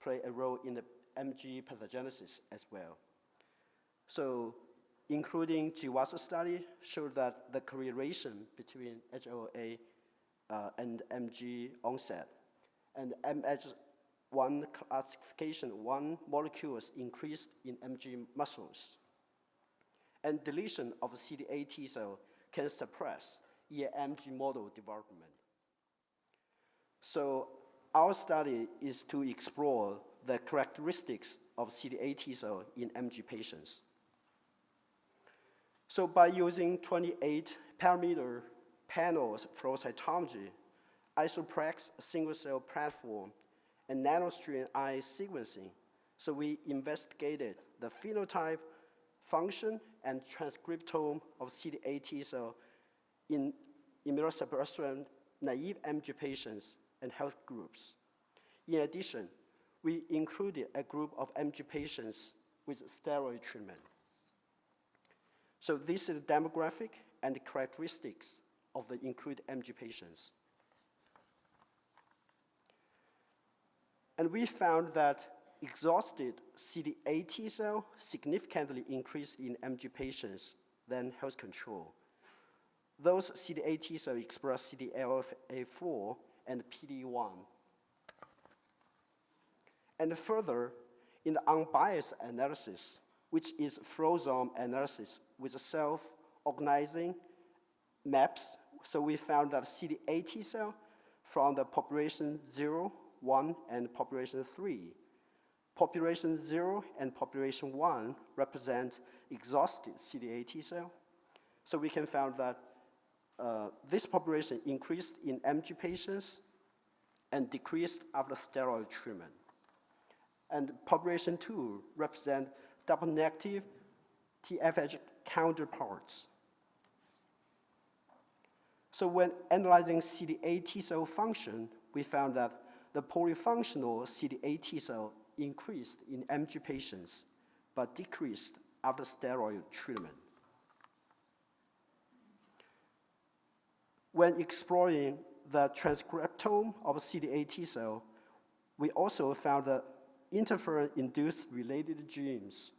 Speaker 16: play a role in the MG pathogenesis as well. So, including GWAS study showed that the correlation between HLA and MG onset and MH1 classification 1 molecules increased in MG muscles. And deletion of CD8 T cell can suppress MG model development. So our study is to explore the characteristics of CD8 T cell in MG patients. So by using 28 parameter panels flow cytometry, isoplex single-cell platform, and nanostring-I sequencing. So we investigated the phenotype, function, and transcriptome of CD8 T cell in immunosuppression naive MG patients and health groups. In addition, we included a group of MG patients with steroid treatment. So this is the demographic and the characteristics of the included MG patients. And we found that exhausted CD8 T cell significantly increased in MG patients than health control. those CD8 T cells express CTLA4 and PD-1. And further, in the unbiased analysis, which is flow-zone analysis with self-organizing maps, so we found that CD8 T cell from the population 0, 1, and population 3. Population 0 and population 1 represent exhausted CD8 T cell. So we can find that this population increased in MG patients and decreased after steroid treatment. And population 2 represent double negative TFH counterparts. So when analyzing CD8 T cell function, we found that the polyfunctional CD8 T cell increased in MG patients, but decreased after steroid treatment. When exploring the transcriptome of CD8 T cell, we also found that interferon-induced related genes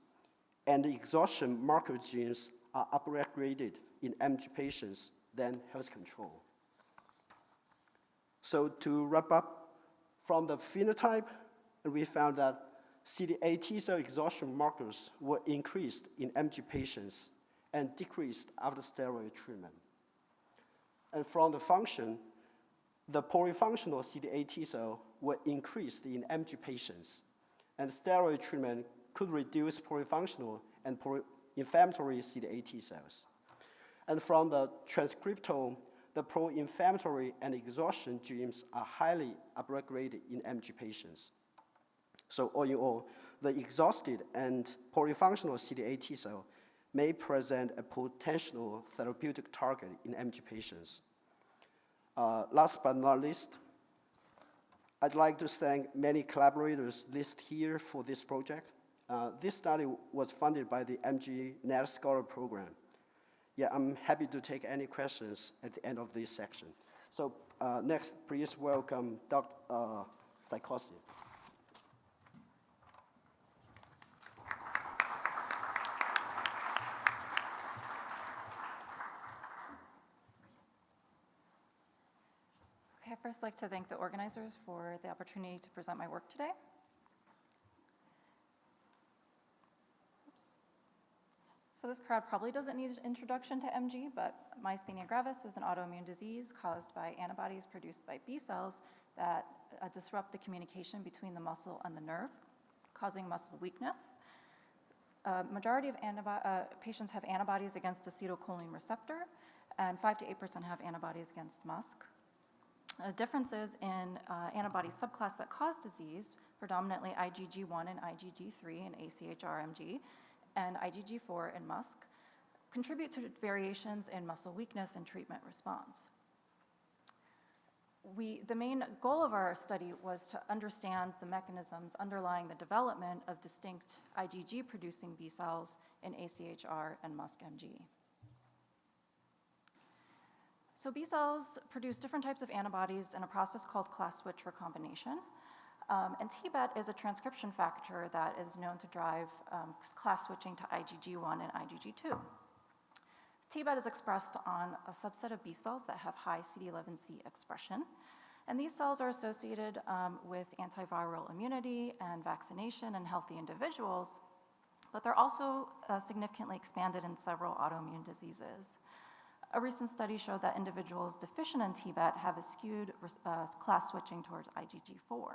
Speaker 16: and exhaustion marker genes are upregulated in MG patients than health control. So to wrap up, from the phenotype, we found that CD8 T cell exhaustion markers were increased in MG patients and decreased after steroid treatment. And from the function, the polyfunctional CD8 T cell were increased in MG patients, and steroid treatment could reduce polyfunctional and pro-inflammatory CD8 T cells. And from the transcriptome, the pro-inflammatory and exhaustion genes are highly upregulated in MG patients. So all in all, the exhausted and polyfunctional CD8 T cell may present a potential therapeutic target in MG patients. Last but not least, I'd like to thank many collaborators listed here for this project. This study was funded by the MG NET Scholar Program. Yeah, I'm happy to take any questions at the end of this section. So next, please welcome Dr. Sykosi.
Speaker 17: Okay, I'd first like to thank the organizers for the opportunity to present my work today. So this crowd probably doesn't need an introduction to MG, but myasthenia gravis is an autoimmune disease caused by antibodies produced by B cells that disrupt the communication between the muscle and the nerve, causing muscle weakness. Majority of patients have antibodies against acetylcholine receptor, and 5 to 8% have antibodies against Musk. Differences in antibody subclass that cause disease, predominantly IgG1 and IgG3 in AChR-MG, and IgG4 and Musk, contribute to variations in muscle weakness and treatment response. The main goal of our study was to understand the mechanisms underlying the development of distinct IgG-producing B cells in AChR and Musk-MG. So B cells produce different types of antibodies in a process called class switch recombination. And TBET is a transcription factor that is known to drive class switching to IgG1 and IgG2. TBET is expressed on a subset of B cells that have high CD11C expression. And these cells are associated with antiviral immunity and vaccination in healthy individuals, but they're also significantly expanded in several autoimmune diseases. A recent study showed that individuals deficient in TBET have a skewed class switching towards IgG4.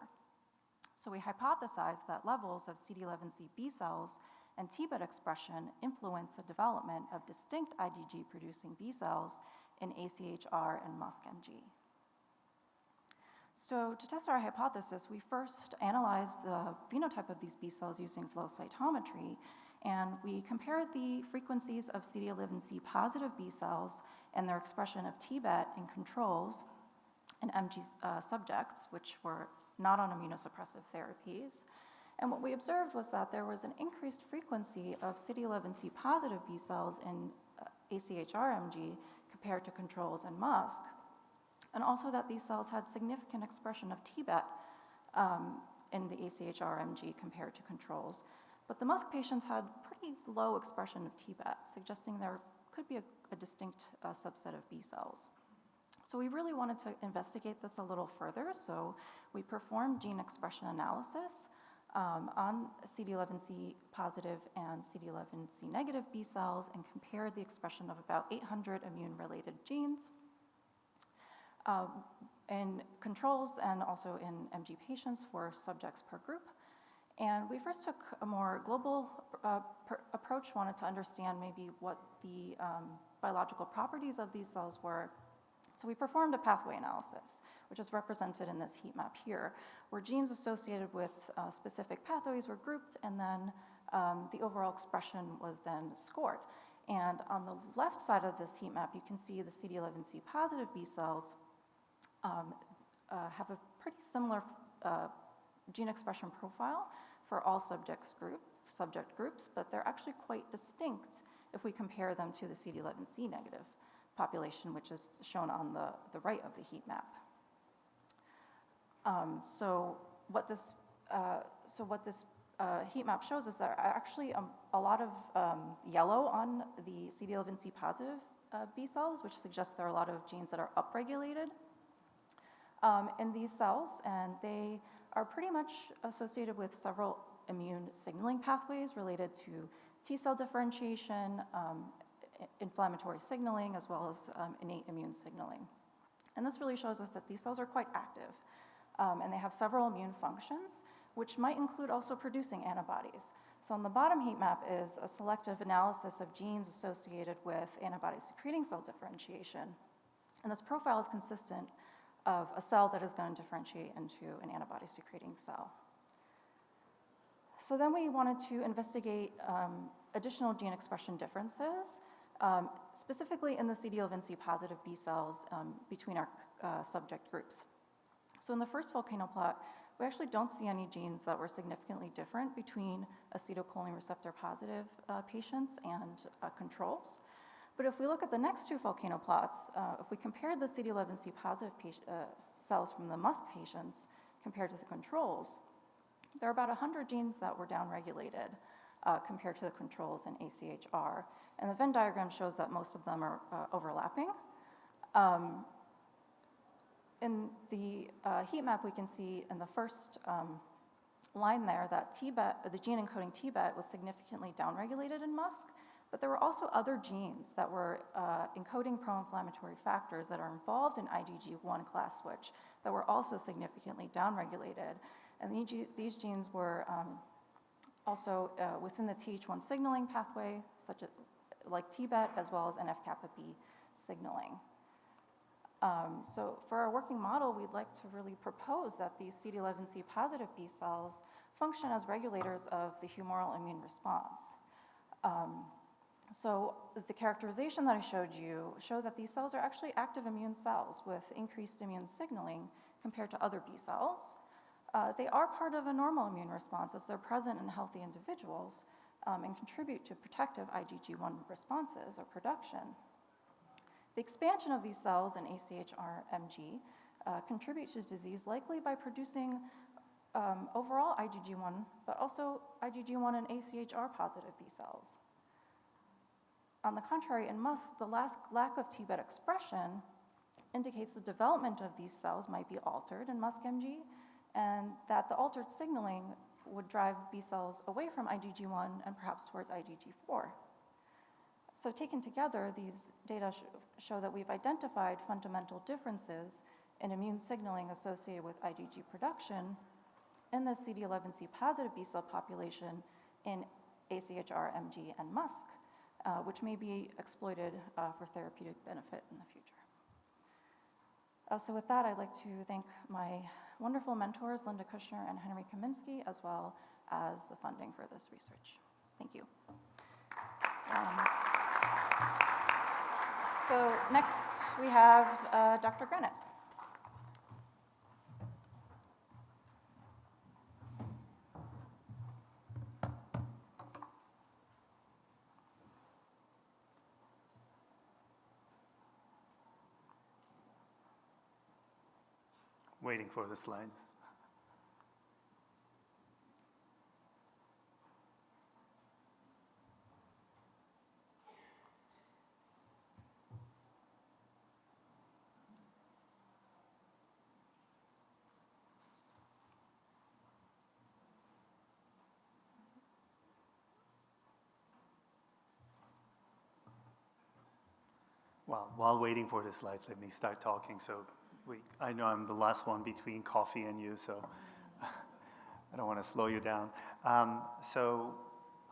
Speaker 17: So we hypothesized that levels of CD11C B cells and TBET expression influence the development of distinct IgG-producing B cells in AChR and Musk-MG. So to test our hypothesis, we first analyzed the phenotype of these B cells using flow cytometry, and we compared the frequencies of CD11C positive B cells and their expression of TBET in controls in MG subjects, which were not on immunosuppressive therapies. And what we observed was that there was an increased frequency of CD11C positive B cells in AChR-MG compared to controls in Musk, and also that these cells had significant expression of TBET in the AChR-MG compared to controls. But the Musk patients had pretty low expression of TBET, suggesting there could be a distinct subset of B cells. So we really wanted to investigate this a little further, so we performed gene expression analysis on CD11C positive and CD11C negative B cells and compared the expression of about 800 immune-related genes in controls and also in MG patients, 4 subjects per group. And we first took a more global approach, wanted to understand maybe what the biological properties of these cells were. So we performed a pathway analysis, which is represented in this heat map here, where genes associated with specific pathways were grouped, and then the overall expression was then scored. And on the left side of this heat map, you can see the CD11C positive B cells have a pretty similar gene expression profile for all subject groups, but they're actually quite distinct if we compare them to the CD11C negative population, which is shown on the right of the heat map. So what this heat map shows is there are actually a lot of yellow on the CD11C positive B cells, which suggests there are a lot of genes that are upregulated in these cells, and they are pretty much associated with several immune signaling pathways related to T cell differentiation, inflammatory signaling, as well as innate immune signaling. And this really shows us that these cells are quite active, and they have several immune functions, which might include also producing antibodies. So on the bottom heat map is a selective analysis of genes associated with antibody-secreting cell differentiation. And this profile is consistent of a cell that is going to differentiate into an antibody-secreting cell. So then we wanted to investigate additional gene expression differences, specifically in the CD11C positive B cells between our subject groups. So in the first volcano plot, we actually don't see any genes that were significantly different between acetylcholine receptor positive patients and controls. But if we look at the next 2 volcano plots, if we compared the CD11C positive cells from the Musk patients compared to the controls, there are about 100 genes that were downregulated compared to the controls in AChR. And the Venn diagram shows that most of them are overlapping. In the heat map, we can see in the first line there that the gene encoding TBET was significantly downregulated in Musk, but there were also other genes that were encoding pro-inflammatory factors that are involved in IgG1 class switch that were also significantly downregulated. And these genes were also within the Th1 signaling pathway, like TBET, as well as NF-kappa B signaling. So for our working model, we'd like to really propose that these CD11C positive B cells function as regulators of the humoral immune response. So the characterization that I showed you show that these cells are actually active immune cells with increased immune signaling compared to other B cells. They are part of a normal immune response as they're present in healthy individuals and contribute to protective IgG1 responses or production. The expansion of these cells in AChR MG contribute to disease likely by producing overall IgG1, but also IgG1 and AChR positive B cells. On the contrary, in Musk, the lack of TBET expression indicates the development of these cells might be altered in Musk MG, and that the altered signaling would drive B cells away from IgG1 and perhaps towards IgG4. So taken together, these data show that we've identified fundamental differences in immune signaling associated with IgG production in the CD11C positive B cell population in AChR, MG, and Musk, which may be exploited for therapeutic benefit in the future. So with that, I'd like to thank my wonderful mentors, Linda Kushner and Henry Kaminsky, as well as the funding for this research. Thank you. So next we have Dr. Granite.
Speaker 18: Waiting for the slides. Well, while waiting for the slides, let me start talking. So I know I'm the last one between coffee and you, so I don't want to slow you down. So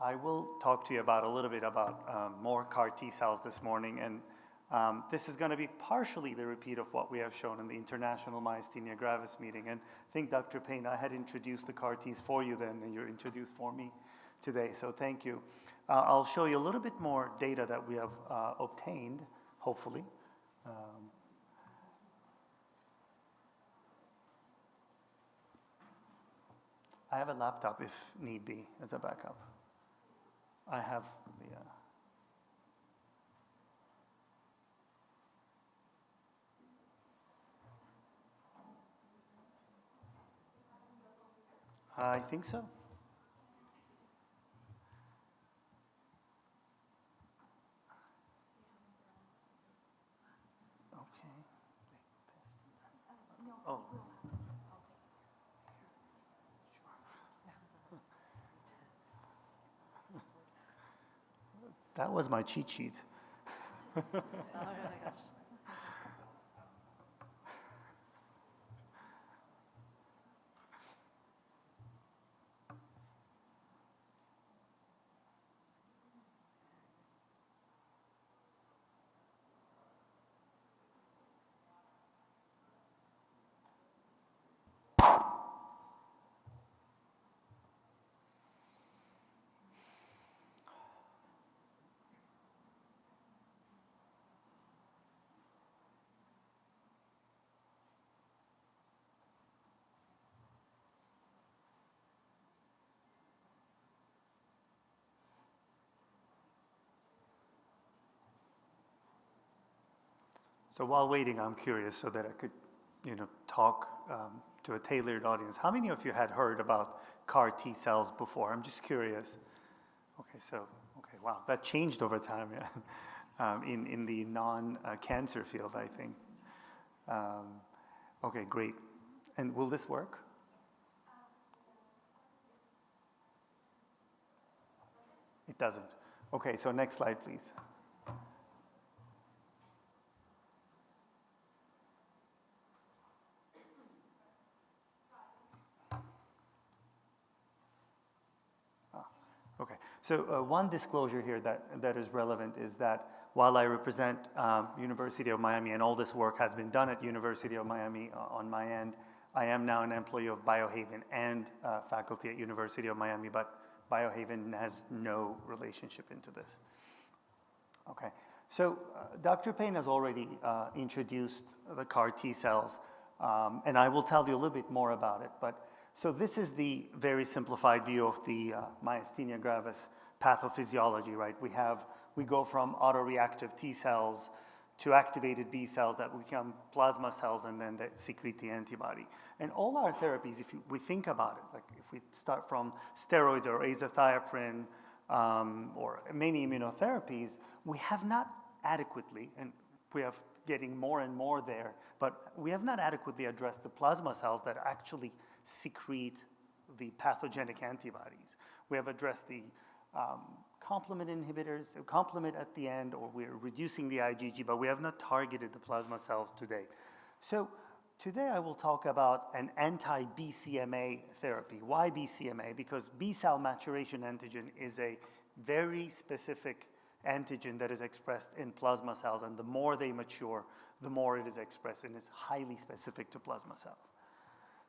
Speaker 18: I will talk to you about a little bit about more CAR T cells this morning, and this is going to be partially the repeat of what we have shown in the International Myasthenia Gravis meeting. And I think, Dr. Payne, I had introduced the CAR Ts for you then, and you're introduced for me today, so thank you. I'll show you a little bit more data that we have obtained, hopefully. I have a laptop if need be as a backup. I have the... I think so. Okay. Oh. That was my cheat sheet.
Speaker 4: Oh my gosh.
Speaker 18: So while waiting, I'm curious so that I could, talk to a tailored audience. How many of you had heard about CAR T cells before? I'm just curious. Okay, wow, that changed over time, yeah. In the non-cancer field, I think. Okay, great. And will this work? It doesn't. Okay, so next slide, please. Okay, so one disclosure here that is relevant is that while I represent University of Miami and all this work has been done at University of Miami on my end, I am now an employee of Biohaven and faculty at University of Miami, but Biohaven has no relationship into this. Okay, so Dr. Payne has already introduced the CAR T cells, and I will tell you a little bit more about it, but so this is the very simplified view of the myasthenia gravis pathophysiology, right? We go from autoreactive T cells to activated B cells that become plasma cells and then that secrete the antibody. And all our therapies, if we think about it, like if we start from steroids or azathioprine or many immunotherapies, we have not adequately, and we have getting more and more there, but we have not adequately addressed the plasma cells that actually secrete the pathogenic antibodies. We have addressed the complement inhibitors, complement at the end, or we're reducing the IgG, but we have not targeted the plasma cells today. So today I will talk about an anti-BCMA therapy. Why BCMA? Because B-cell maturation antigen is a very specific antigen that is expressed in plasma cells, and the more they mature, the more it is expressed, and it's highly specific to plasma cells.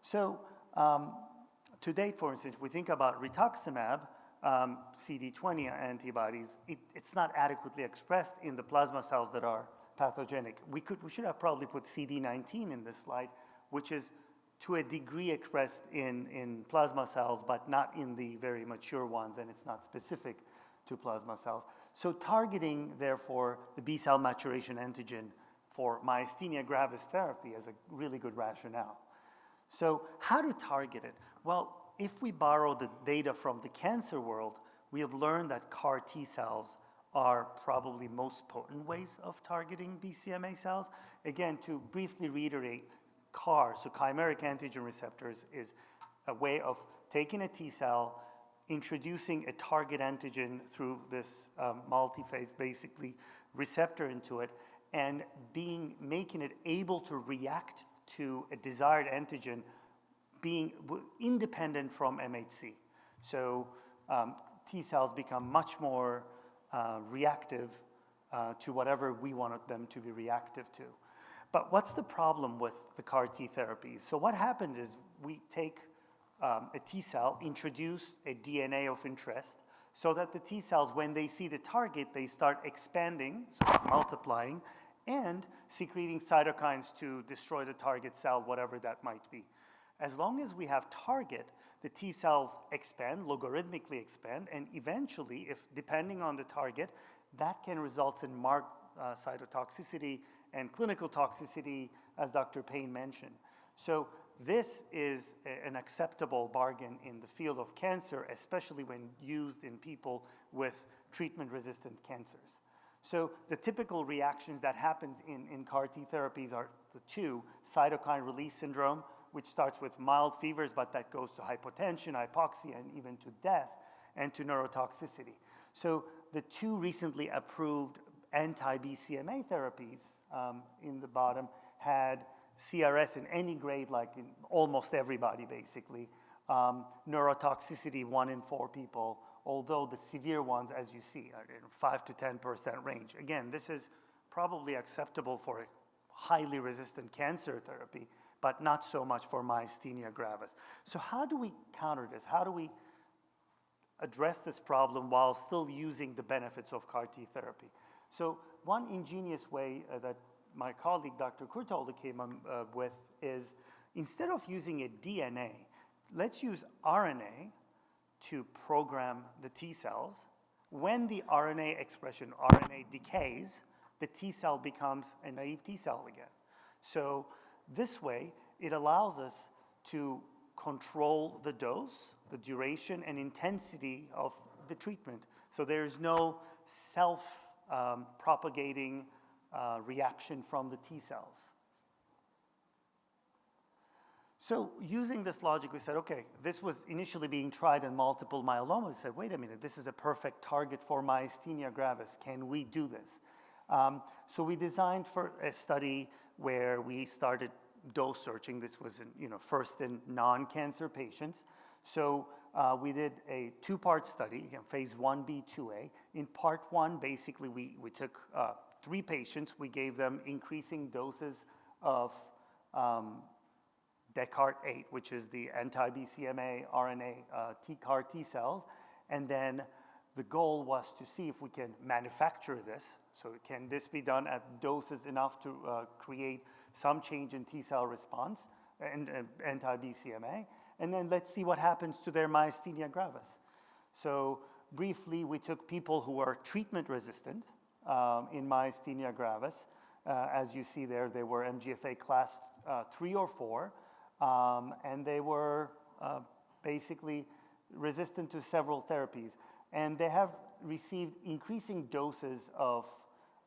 Speaker 18: So to date, for instance, we think about rituximab, CD20 antibodies, it's not adequately expressed in the plasma cells that are pathogenic. We should have probably put CD19 in this slide, which is to a degree expressed in plasma cells, but not in the very mature ones, and it's not specific to plasma cells. So targeting, therefore, the B-cell maturation antigen for myasthenia gravis therapy is a really good rationale. So how to target it? Well, if we borrow the data from the cancer world, we have learned that CAR T cells are probably most potent ways of targeting BCMA cells. Again, to briefly reiterate, CAR, so chimeric antigen receptors, is a way of taking a T cell, introducing a target antigen through this multi-phase, basically, receptor into it, and making it able to react to a desired antigen being independent from MHC. So T cells become much more reactive to whatever we wanted them to be reactive to. But what's the problem with the CAR T therapies? So what happens is we take a T cell, introduce a DNA of interest, so that the T cells, when they see the target, they start expanding, so multiplying, and secreting cytokines to destroy the target cell, whatever that might be. As long as we have target, the T cells expand, logarithmically expand, and eventually, if depending on the target, that can result in marked cytotoxicity and clinical toxicity, as Dr. Payne mentioned. So this is an acceptable bargain in the field of cancer, especially when used in people with treatment-resistant cancers. So the typical reactions that happens in CAR T therapies are the two: cytokine release syndrome, which starts with mild fevers, but that goes to hypotension, hypoxia, and even to death, and to neurotoxicity. So the two recently approved anti-BCMA therapies in the bottom had CRS in any grade, like in almost everybody, basically. Neurotoxicity, 1 in 4 people, although the severe ones, as you see, are in 5 to 10% range. Again, this is probably acceptable for a highly resistant cancer therapy, but not so much for myasthenia gravis. So how do we counter this? How do we address this problem while still using the benefits of CAR T therapy? So one ingenious way that my colleague, Dr. Kurtolda, came up with is, instead of using a DNA, let's use RNA to program the T cells. When the RNA expression, RNA decays, the T cell becomes a naive T cell again. So this way, it allows us to control the dose, the duration, and intensity of the treatment. So there's no self-propagating reaction from the T cells. So using this logic, we said, okay, this was initially being tried in multiple myeloma. We said, wait a minute, this is a perfect target for myasthenia gravis. Can we do this? So we designed for a study where we started dose searching. This was first in non-cancer patients. So we did a 2-part study, phase 1b, 2a. In part 1, basically, we took 3 patients. We gave them increasing doses of Descartes 8, which is the anti-BCMA RNA CAR T cells. And then the goal was to see if we can manufacture this. So can this be done at doses enough to create some change in T cell response and anti-BCMA? And then let's see what happens to their myasthenia gravis. So briefly, we took people who were treatment resistant in myasthenia gravis. As you see there, they were MGFA class 3 or 4, and they were basically resistant to several therapies. And they have received increasing doses of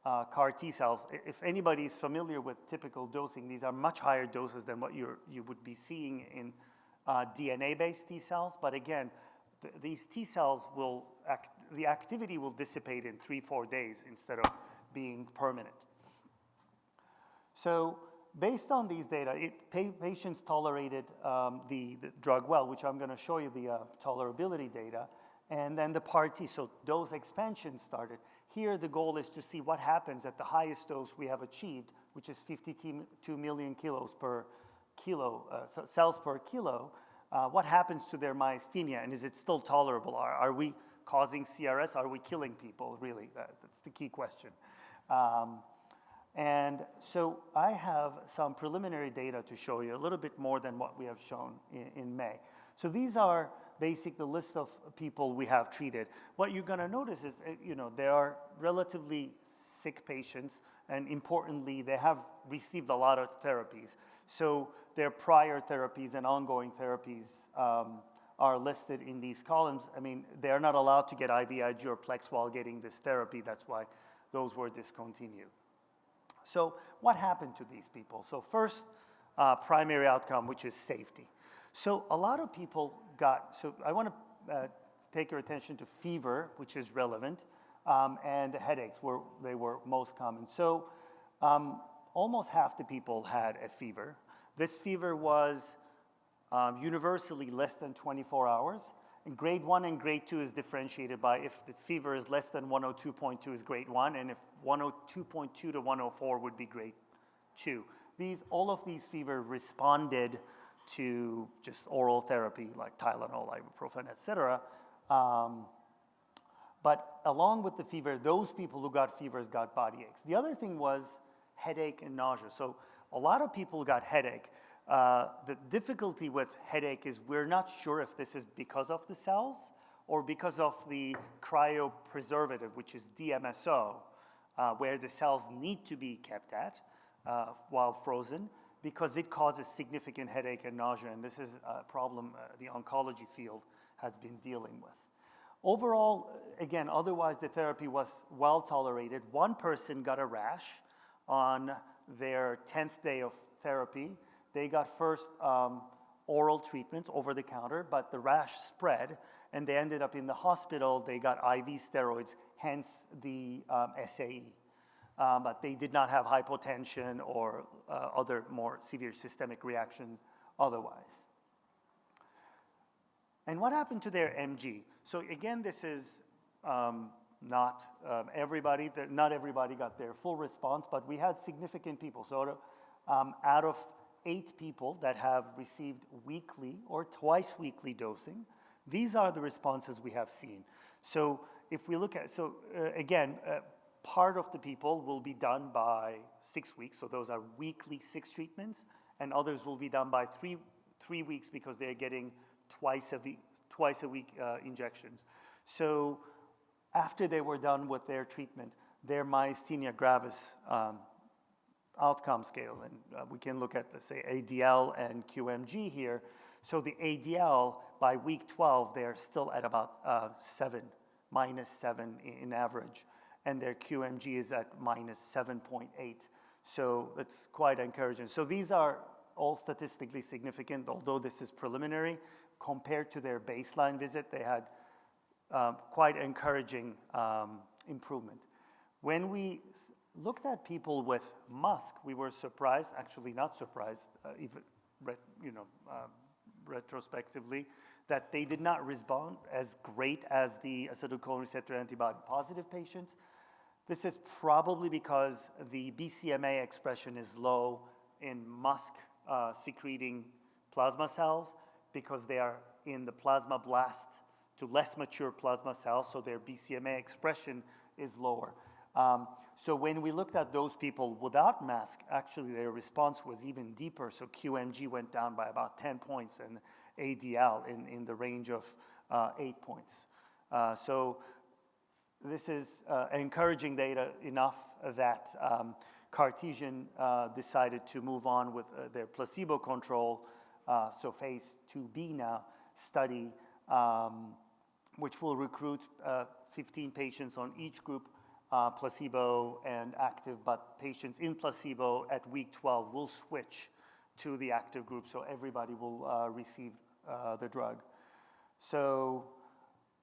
Speaker 18: CAR T cells. If anybody is familiar with typical dosing, these are much higher doses than what you would be seeing in DNA-based T cells. But again, these T cells the activity will dissipate in 3-4 days instead of being permanent. So based on these data, patients tolerated the drug well, which I'm going to show you the tolerability data. And then the part T, so dose expansion started. Here, the goal is to see what happens at the highest dose we have achieved, which is 52 million kilos per kilo, so cells per kilo. What happens to their myasthenia, and is it still tolerable? Are we causing CRS? Are we killing people, really? That's the key question. And so I have some preliminary data to show you, a little bit more than what we have shown in May. So these are the list of people we have treated. What you're going to notice is, they are relatively sick patients, and importantly, they have received a lot of therapies. So their prior therapies and ongoing therapies are listed in these columns. I mean, they're not allowed to get IVIG or Plex while getting this therapy. That's why those were discontinued. So what happened to these people? So first, primary outcome, which is safety. So a lot of people so I want to take your attention to fever, which is relevant, and headaches, they were most common. So almost half the people had a fever. This fever was universally less than 24 hours. And grade 1 and grade 2 is differentiated by if the fever is less than 102.2 is grade 1, and if 102.2 to 104 would be grade 2. All of these fever responded to just oral therapy like Tylenol, ibuprofen, etc. But along with the fever, those people who got fevers got body aches. The other thing was headache and nausea. So a lot of people got headache. The difficulty with headache is we're not sure if this is because of the cells or because of the cryopreservative, which is DMSO, where the cells need to be kept at while frozen, because it causes significant headache and nausea, and this is a problem the oncology field has been dealing with. Overall, again, otherwise the therapy was well tolerated. One person got a rash on their 10th day of therapy. They got first oral treatment over the counter, but the rash spread, and they ended up in the hospital. They got IV steroids, hence the SAE. But they did not have hypotension or other more severe systemic reactions otherwise. And what happened to their MG? So again, this is not everybody. Not everybody got their full response, but we had significant people. So out of 8 people that have received weekly or twice weekly dosing, these are the responses we have seen. So if we look at, part of the people will be done by 6 weeks, so those are weekly 6 treatments, and others will be done by three weeks because they're getting twice a week injections. So after they were done with their treatment, their myasthenia gravis outcome scales, and we can look at, let's say, ADL and QMG here. So the ADL, by week 12, they're still at about -7 in average, and their QMG is at -7.8. So it's quite encouraging. So these are all statistically significant, although this is preliminary. Compared to their baseline visit, they had quite encouraging improvement. When we looked at people with Musk, we were surprised, actually not surprised, even retrospectively, that they did not respond as great as the acetylcholine receptor antibody positive patients. This is probably because the BCMA expression is low in Musk secreting plasma cells, because they are in the plasmablast to less mature plasma cells, so their BCMA expression is lower. So when we looked at those people without Musk, actually their response was even deeper. So QMG went down by about 10 points and ADL in the range of 8 points. So this is encouraging data enough that Cartesian decided to move on with their placebo control, so phase 2B now study, which will recruit 15 patients on each group, placebo and active, but patients in placebo at week 12 will switch to the active group, so everybody will receive the drug. So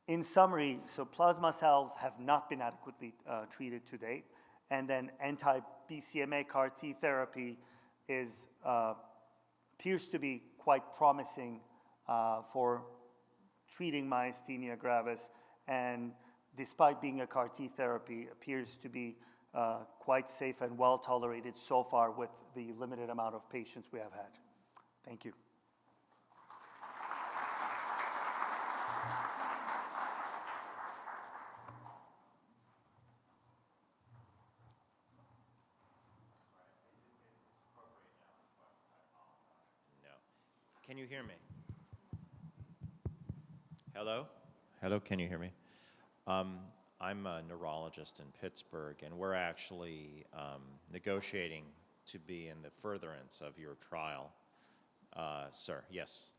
Speaker 18: in summary, so plasma cells have not been adequately treated to date, and then anti-BCMA CAR T therapy appears to be quite promising for treating myasthenia gravis, and despite being a CAR T therapy, appears to be quite safe and well tolerated so far with the limited amount of patients we have had. Thank you.
Speaker 19: Can you hear me? Hello? Hello, can you hear me? I'm a neurologist in Pittsburgh, and we're actually negotiating to be in the furtherance of your trial, sir. Yes.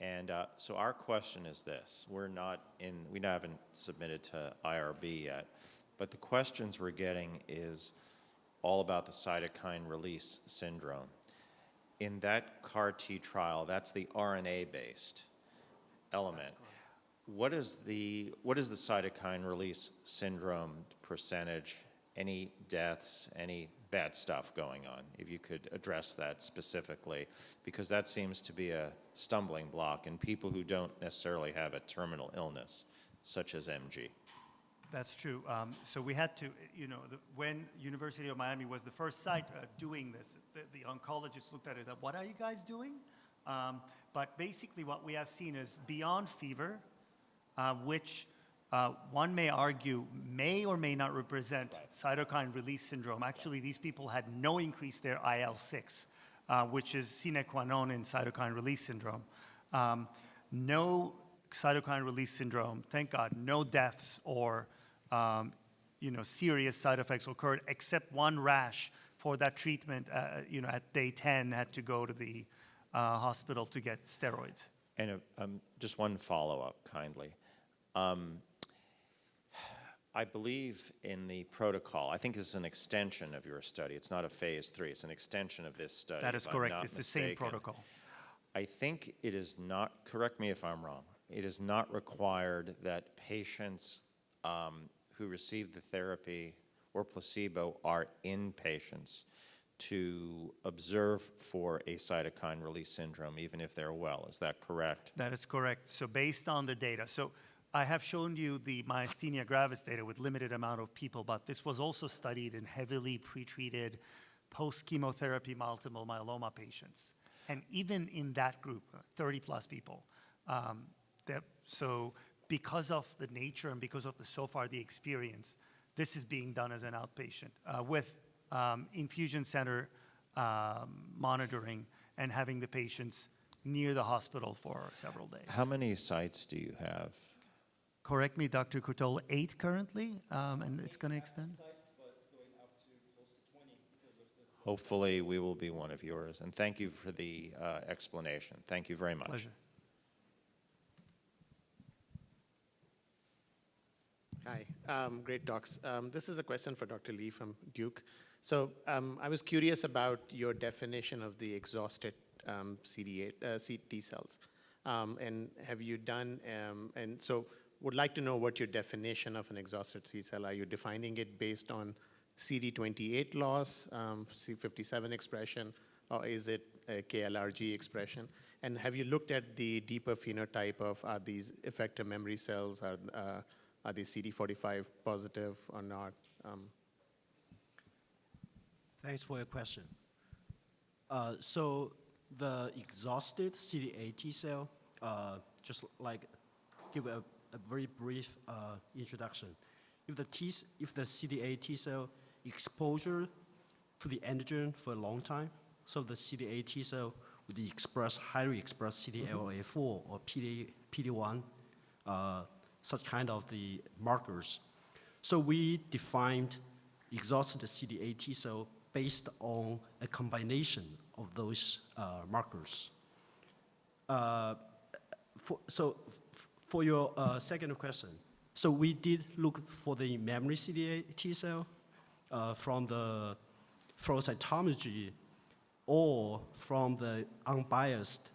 Speaker 19: And so our question is this. We haven't submitted to IRB yet, but the questions we're getting is all about the cytokine release syndrome. In that CAR T trial, that's the RNA-based element. What is the cytokine release syndrome percentage any deaths, any bad stuff going on, if you could address that specifically, because that seems to be a stumbling block in people who don't necessarily have a terminal illness, such as MG.
Speaker 20: That's true. So we had to, when University of Miami was the first site doing this, the oncologists looked at it and said, what are you guys doing? But basically what we have seen is beyond fever, which one may argue may or may not represent cytokine release syndrome. Actually, these people had no increase their IL-6, which is sine qua non in cytokine release syndrome. No cytokine release syndrome, thank God, no deaths or serious side effects occurred, except one rash for that treatment, at day 10 had to go to the hospital to get steroids.
Speaker 19: And just one follow-up, kindly. I believe in the protocol, I think this is an extension of your study. It's not a phase 3, it's an extension of this study.
Speaker 20: That is
Speaker 19: if I'm
Speaker 20: correct,
Speaker 19: not
Speaker 20: it's the same
Speaker 19: mistaken.
Speaker 20: protocol.
Speaker 19: I think it is not, correct me if I'm wrong, it is not required that patients who receive the therapy or placebo are inpatients to observe for a cytokine release syndrome, even if they're well. Is that correct?
Speaker 20: That is correct. So based on the data, so I have shown you the myasthenia gravis data with limited amount of people, but this was also studied in heavily pretreated post-chemotherapy multiple myeloma patients. And even in that group, 30 plus people, so because of the nature and because of so far the experience, this is being done as an outpatient with infusion center monitoring and having the patients near the hospital for several days.
Speaker 19: How many sites do you have?
Speaker 20: Correct me, Dr. Coutole, 8 currently, and it's going to extend?
Speaker 19: Hopefully, we will be one of yours. And thank you for the explanation. Thank you very much.
Speaker 20: Pleasure.
Speaker 21: Hi, great talks. This is a question for Dr. Lee from Duke. So I was curious about your definition of the exhausted CD8 T cells. And have you done, and so would like to know what your definition of an exhausted T cell. Are you defining it based on CD28 loss, C57 expression, or is it a KLRG expression? And have you looked at the deeper phenotype of are these effector memory cells, are they CD45 positive or not?
Speaker 22: Thanks for your question. So the exhausted CD8 T cell, just like give a very brief introduction. If the CD8 T cell exposure to the antigen for a long time, so the CD8 T cell would highly express CTLA4 or PD1, such kind of the markers. So we defined exhausted CD8 T cell based on a combination of those markers. For your second question, so we did look for the memory CD8 T cell from the flow cytometry or from the unbiased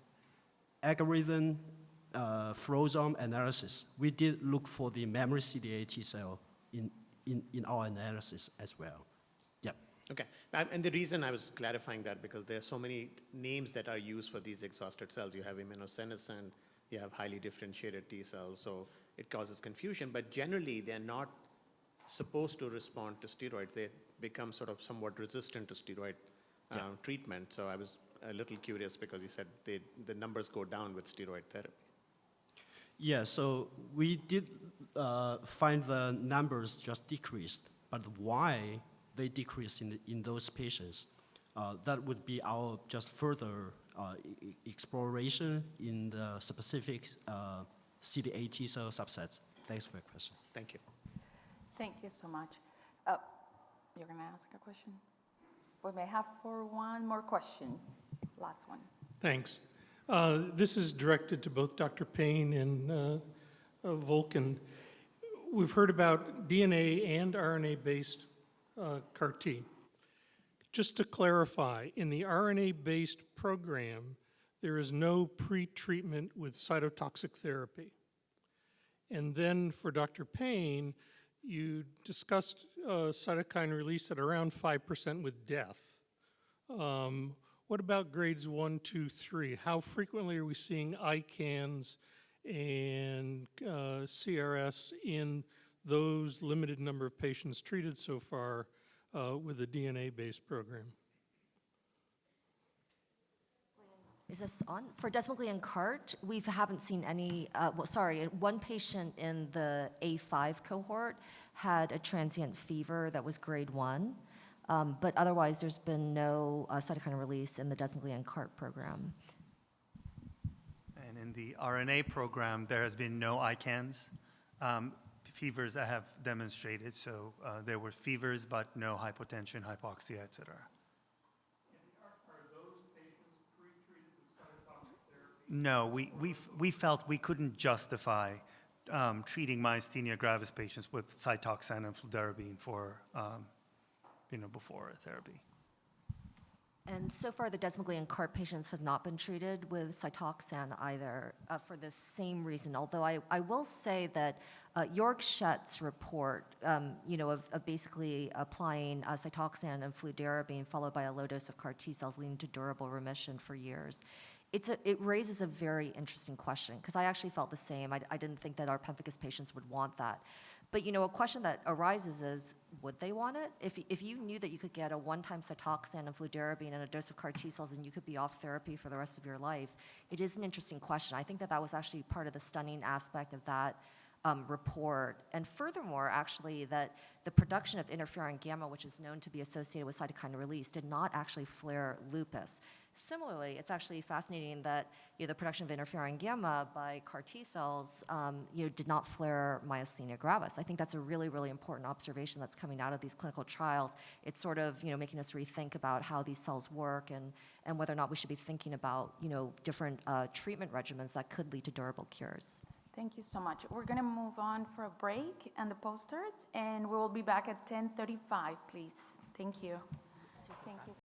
Speaker 22: algorithm flowsome analysis. We did look for the memory CD8 T cell in our analysis as well. Yeah.
Speaker 21: Okay, and the reason I was clarifying that because there are so many names that are used for these exhausted cells. You have immunosenescent, you have highly differentiated T cells, so it causes confusion, but generally they're not supposed to respond to steroids. They become sort of somewhat resistant to steroid treatment, so I was a little curious because you said the numbers go down with steroid therapy.
Speaker 22: Yeah, so we did find the numbers just decreased, but why they decrease in those patients, that would be our just further exploration in the specific CD8 T cell subsets. Thanks for your question.
Speaker 21: Thank you.
Speaker 15: Thank you so much. You're going to ask a question? We may have for one more question. Last one.
Speaker 12: Thanks. This is directed to both Dr. Payne and Volkan. We've heard about DNA and RNA-based CAR T. Just to clarify, in the RNA-based program, there is no pre-treatment with cytotoxic therapy. And then for Dr. Payne, you discussed cytokine release at around 5% with death. What about grades 1, 2, 3? How frequently are we seeing ICANS and CRS in those limited number of patients treated so far with the DNA-based program?
Speaker 4: Is this on? For desmoglein CART, we haven't seen any, one patient in the A5 cohort had a transient fever that was grade 1, but otherwise there's been no cytokine release in the desmoglein CART program.
Speaker 20: And in the RNA program, there has been no ICANS. Fevers I have demonstrated, so there were fevers, but no hypotension, hypoxia, et cetera. No, we felt we couldn't justify treating myasthenia gravis patients with Cytoxan and fludarabine for, before therapy.
Speaker 4: And so far, the desmoglein CART patients have not been treated with Cytoxan either for the same reason, although I will say that Jörg Schett's report, of basically applying Cytoxan and fludarabine followed by a low dose of CAR T cells leading to durable remission for years. It raises a very interesting question, because I actually felt the same. I didn't think that our Pemphigus patients would want that. But a question that arises is, would they want it? If you knew that you could get a one-time Cytoxan and fludarabine and a dose of CAR T cells and you could be off therapy for the rest of your life, it is an interesting question. I think that was actually part of the stunning aspect of that report. And furthermore, actually, that the production of interferon gamma, which is known to be associated with cytokine release, did not actually flare lupus. Similarly, it's actually fascinating that the production of interferon gamma by CAR T cells did not flare myasthenia gravis. I think that's a really, really important observation that's coming out of these clinical trials. It's sort of making us rethink about how these cells work and whether or not we should be thinking about different treatment regimens that could lead to durable cures.
Speaker 15: Thank you so much. We're going to move on for a break and the posters, and we will be back at 10:35, please. Thank you. Thank you.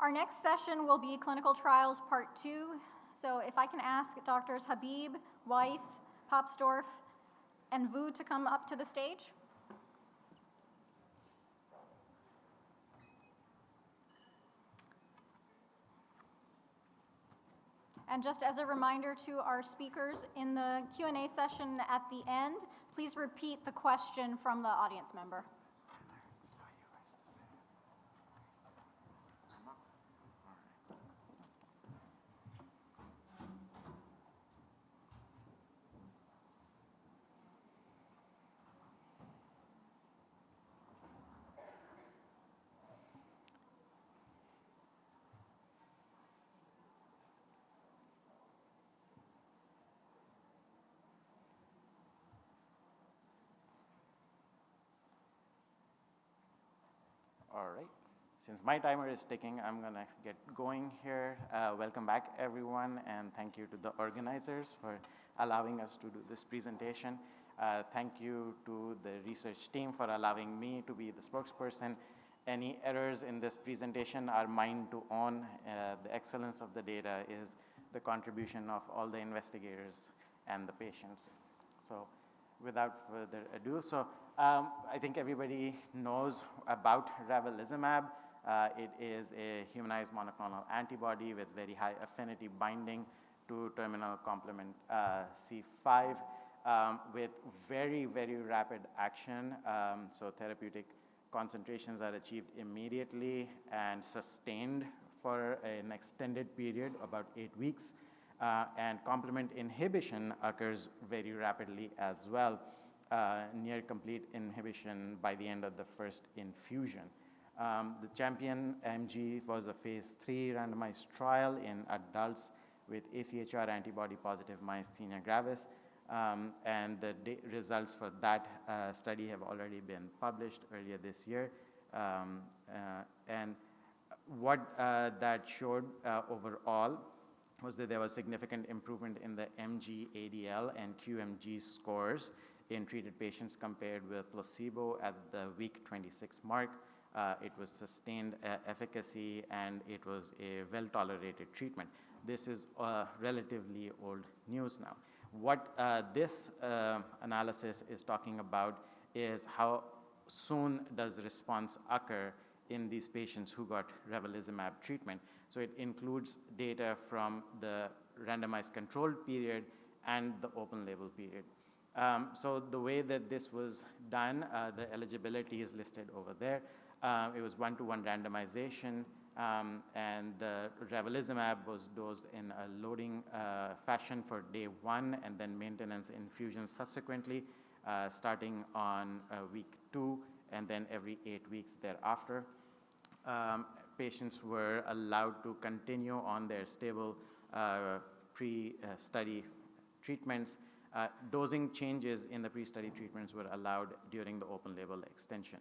Speaker 1: Our next session will be Clinical Trials Part 2. So if I can ask Drs. Habib, Weiss, Popsdorf, and Vu to come up to the stage. And just as a reminder to our speakers, in the Q&A session at the end, please repeat the question from the audience member.
Speaker 9: All right. Since my timer is ticking, I'm going to get going here. Welcome back, everyone, and thank you to the organizers for allowing us to do this presentation. Thank you to the research team for allowing me to be the spokesperson. Any errors in this presentation are mine to own. The excellence of the data is the contribution of all the investigators and the patients. So without further ado, I think everybody knows about Ravulizumab. It is a humanized monoclonal antibody with very high affinity binding to terminal complement C5 with very, very rapid action. So therapeutic concentrations are achieved immediately and sustained for an extended period, about 8 weeks. And complement inhibition occurs very rapidly as well. Near complete inhibition by the end of the first infusion. The Champion MG was a phase 3 randomized trial in adults with AChR antibody-positive myasthenia gravis, and the results for that study have already been published earlier this year. And what that showed overall was that there was significant improvement in the MG ADL and QMG scores in treated patients compared with placebo at the week 26 mark. It was sustained efficacy, and it was a well-tolerated treatment. This is relatively old news now. What this analysis is talking about is how soon does response occur in these patients who got Ravulizumab treatment. So it includes data from the randomized controlled period and the open label period. So the way that this was done, the eligibility is listed over there. It was 1-to-1 randomization, and the Ravulizumab was dosed in a loading fashion for day 1 and then maintenance infusions subsequently, starting on week 2 and then every 8 weeks thereafter. Patients were allowed to continue on their stable pre-study treatments. Dosing changes in the pre-study treatments were allowed during the open label extension.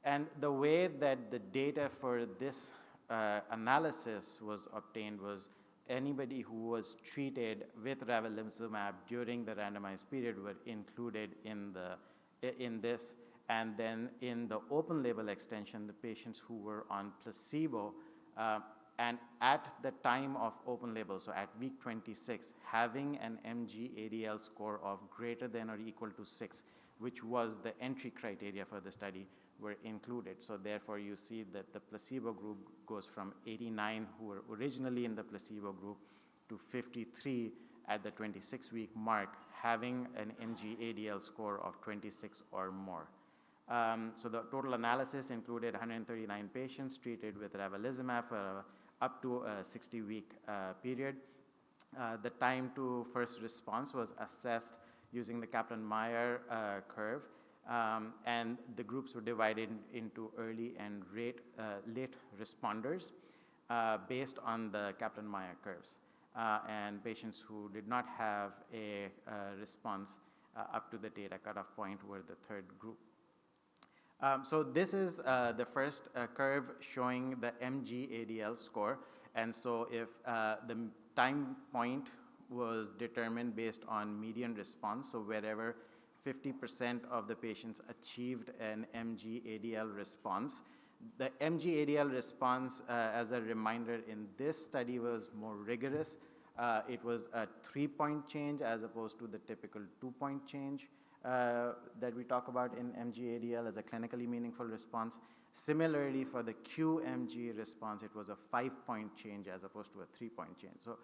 Speaker 9: And the way that the data for this analysis was obtained was anybody who was treated with Ravulizumab during the randomized period were included in this. And then in the open label extension, the patients who were on placebo and at the time of open label, so at week 26, having an MG-ADL score of greater than or equal to 6, which was the entry criteria for the study, were included. So therefore, you see that the placebo group goes from 89 who were originally in the placebo group to 53 at the 26-week mark, having an MG-ADL score of 26 or more. So the total analysis included 139 patients treated with Ravulizumab for up to a 60-week period. The time to first response was assessed using the Kaplan-Meier curve, and the groups were divided into early and late responders based on the Kaplan-Meier curves. And patients who did not have a response up to the data cutoff point were the third group. So this is the first curve showing the MG-ADL score. And so if the time point was determined based on median response, so wherever 50% of the patients achieved an MG-ADL response. The MG-ADL response, as a reminder, in this study was more rigorous. It was a 3-point change as opposed to the typical 2-point change that we talk about in MG-ADL as a clinically meaningful response. Similarly, for the QMG response, it was a 5-point change as opposed to a 3-point change. So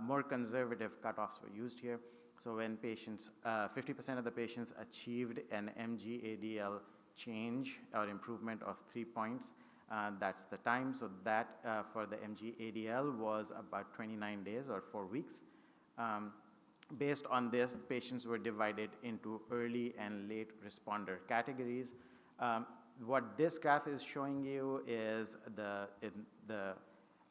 Speaker 9: more conservative cutoffs were used here. So when patients, 50% of the patients achieved an MG-ADL change or improvement of 3 points, that's the time. So that for the MG-ADL was about 29 days or 4 weeks. Based on this, patients were divided into early and late responder categories. What this graph is showing you is the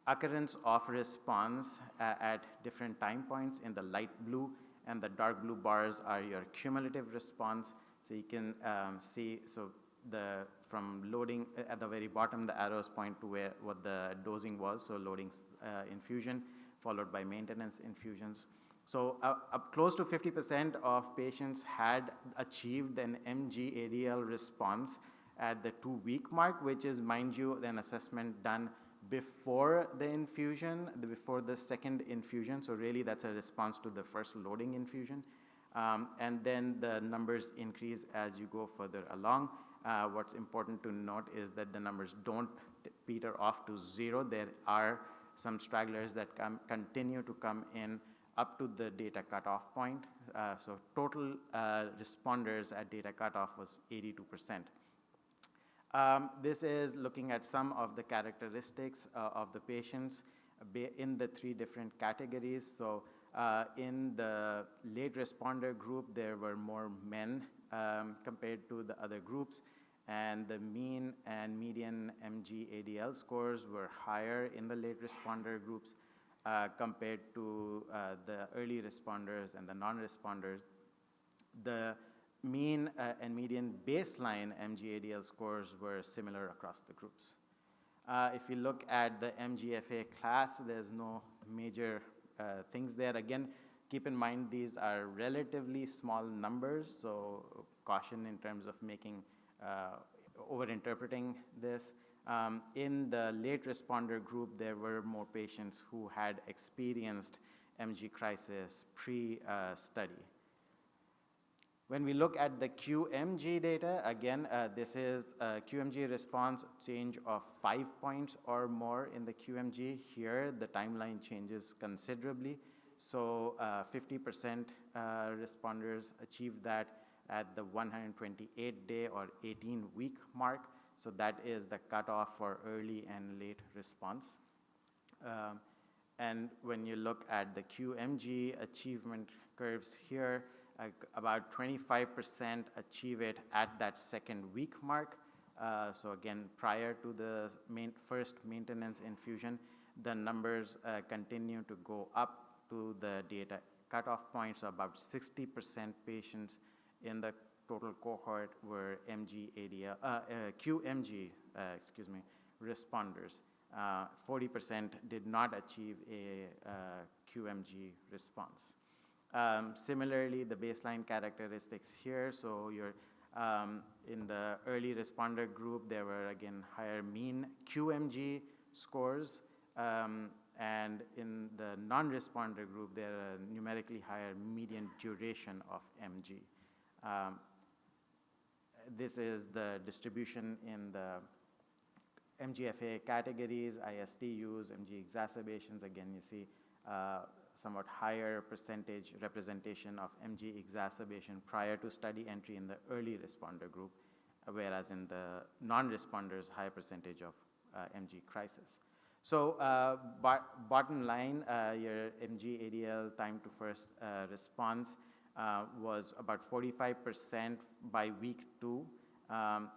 Speaker 9: occurrence of response at different time points in the light blue, and the dark blue bars are your cumulative response. So you can see, so from loading at the very bottom, the arrows point to what the dosing was, so loading infusion followed by maintenance infusions. So up close to 50% of patients had achieved an MG-ADL response at the 2-week mark, which is, mind you, an assessment done before the infusion, before the second infusion. So really that's a response to the first loading infusion. And then the numbers increase as you go further along. What's important to note is that the numbers don't peter off to 0. There are some stragglers that continue to come in up to the data cutoff point. So total responders at data cutoff was 82%. This is looking at some of the characteristics of the patients in the 3 different categories. So in the late responder group, there were more men compared to the other groups, and the mean and median MG-ADL scores were higher in the late responder groups compared to the early responders and the non-responders. The mean and median baseline MG-ADL scores were similar across the groups. If you look at the MGFA class, there's no major things there. Again, keep in mind these are relatively small numbers, so caution in terms of making over-interpreting this. In the late responder group, there were more patients who had experienced MG crisis pre-study. When we look at the QMG data, again, this is a QMG response change of 5 points or more in the QMG. Here, the timeline changes considerably. So 50% responders achieved that at the 128-day or 18-week mark. So that is the cutoff for early and late response. And when you look at the QMG achievement curves here, about 25% achieve it at that second week mark. So again, prior to the first maintenance infusion, the numbers continue to go up to the data cutoff point. So about 60% patients in the total cohort were QMG responders. 40% did not achieve a QMG response. Similarly, the baseline characteristics here, so you're in the early responder group, there were again higher mean QMG scores, and in the non-responder group, there are numerically higher median duration of MG. This is the distribution in the MGFA categories, IST use, MG exacerbations. Again, you see somewhat higher percentage representation of MG exacerbation prior to study entry in the early responder group, whereas in the non-responders, high percentage of MG crisis. So bottom line, your MG ADL time to first response was about 45% by week 2,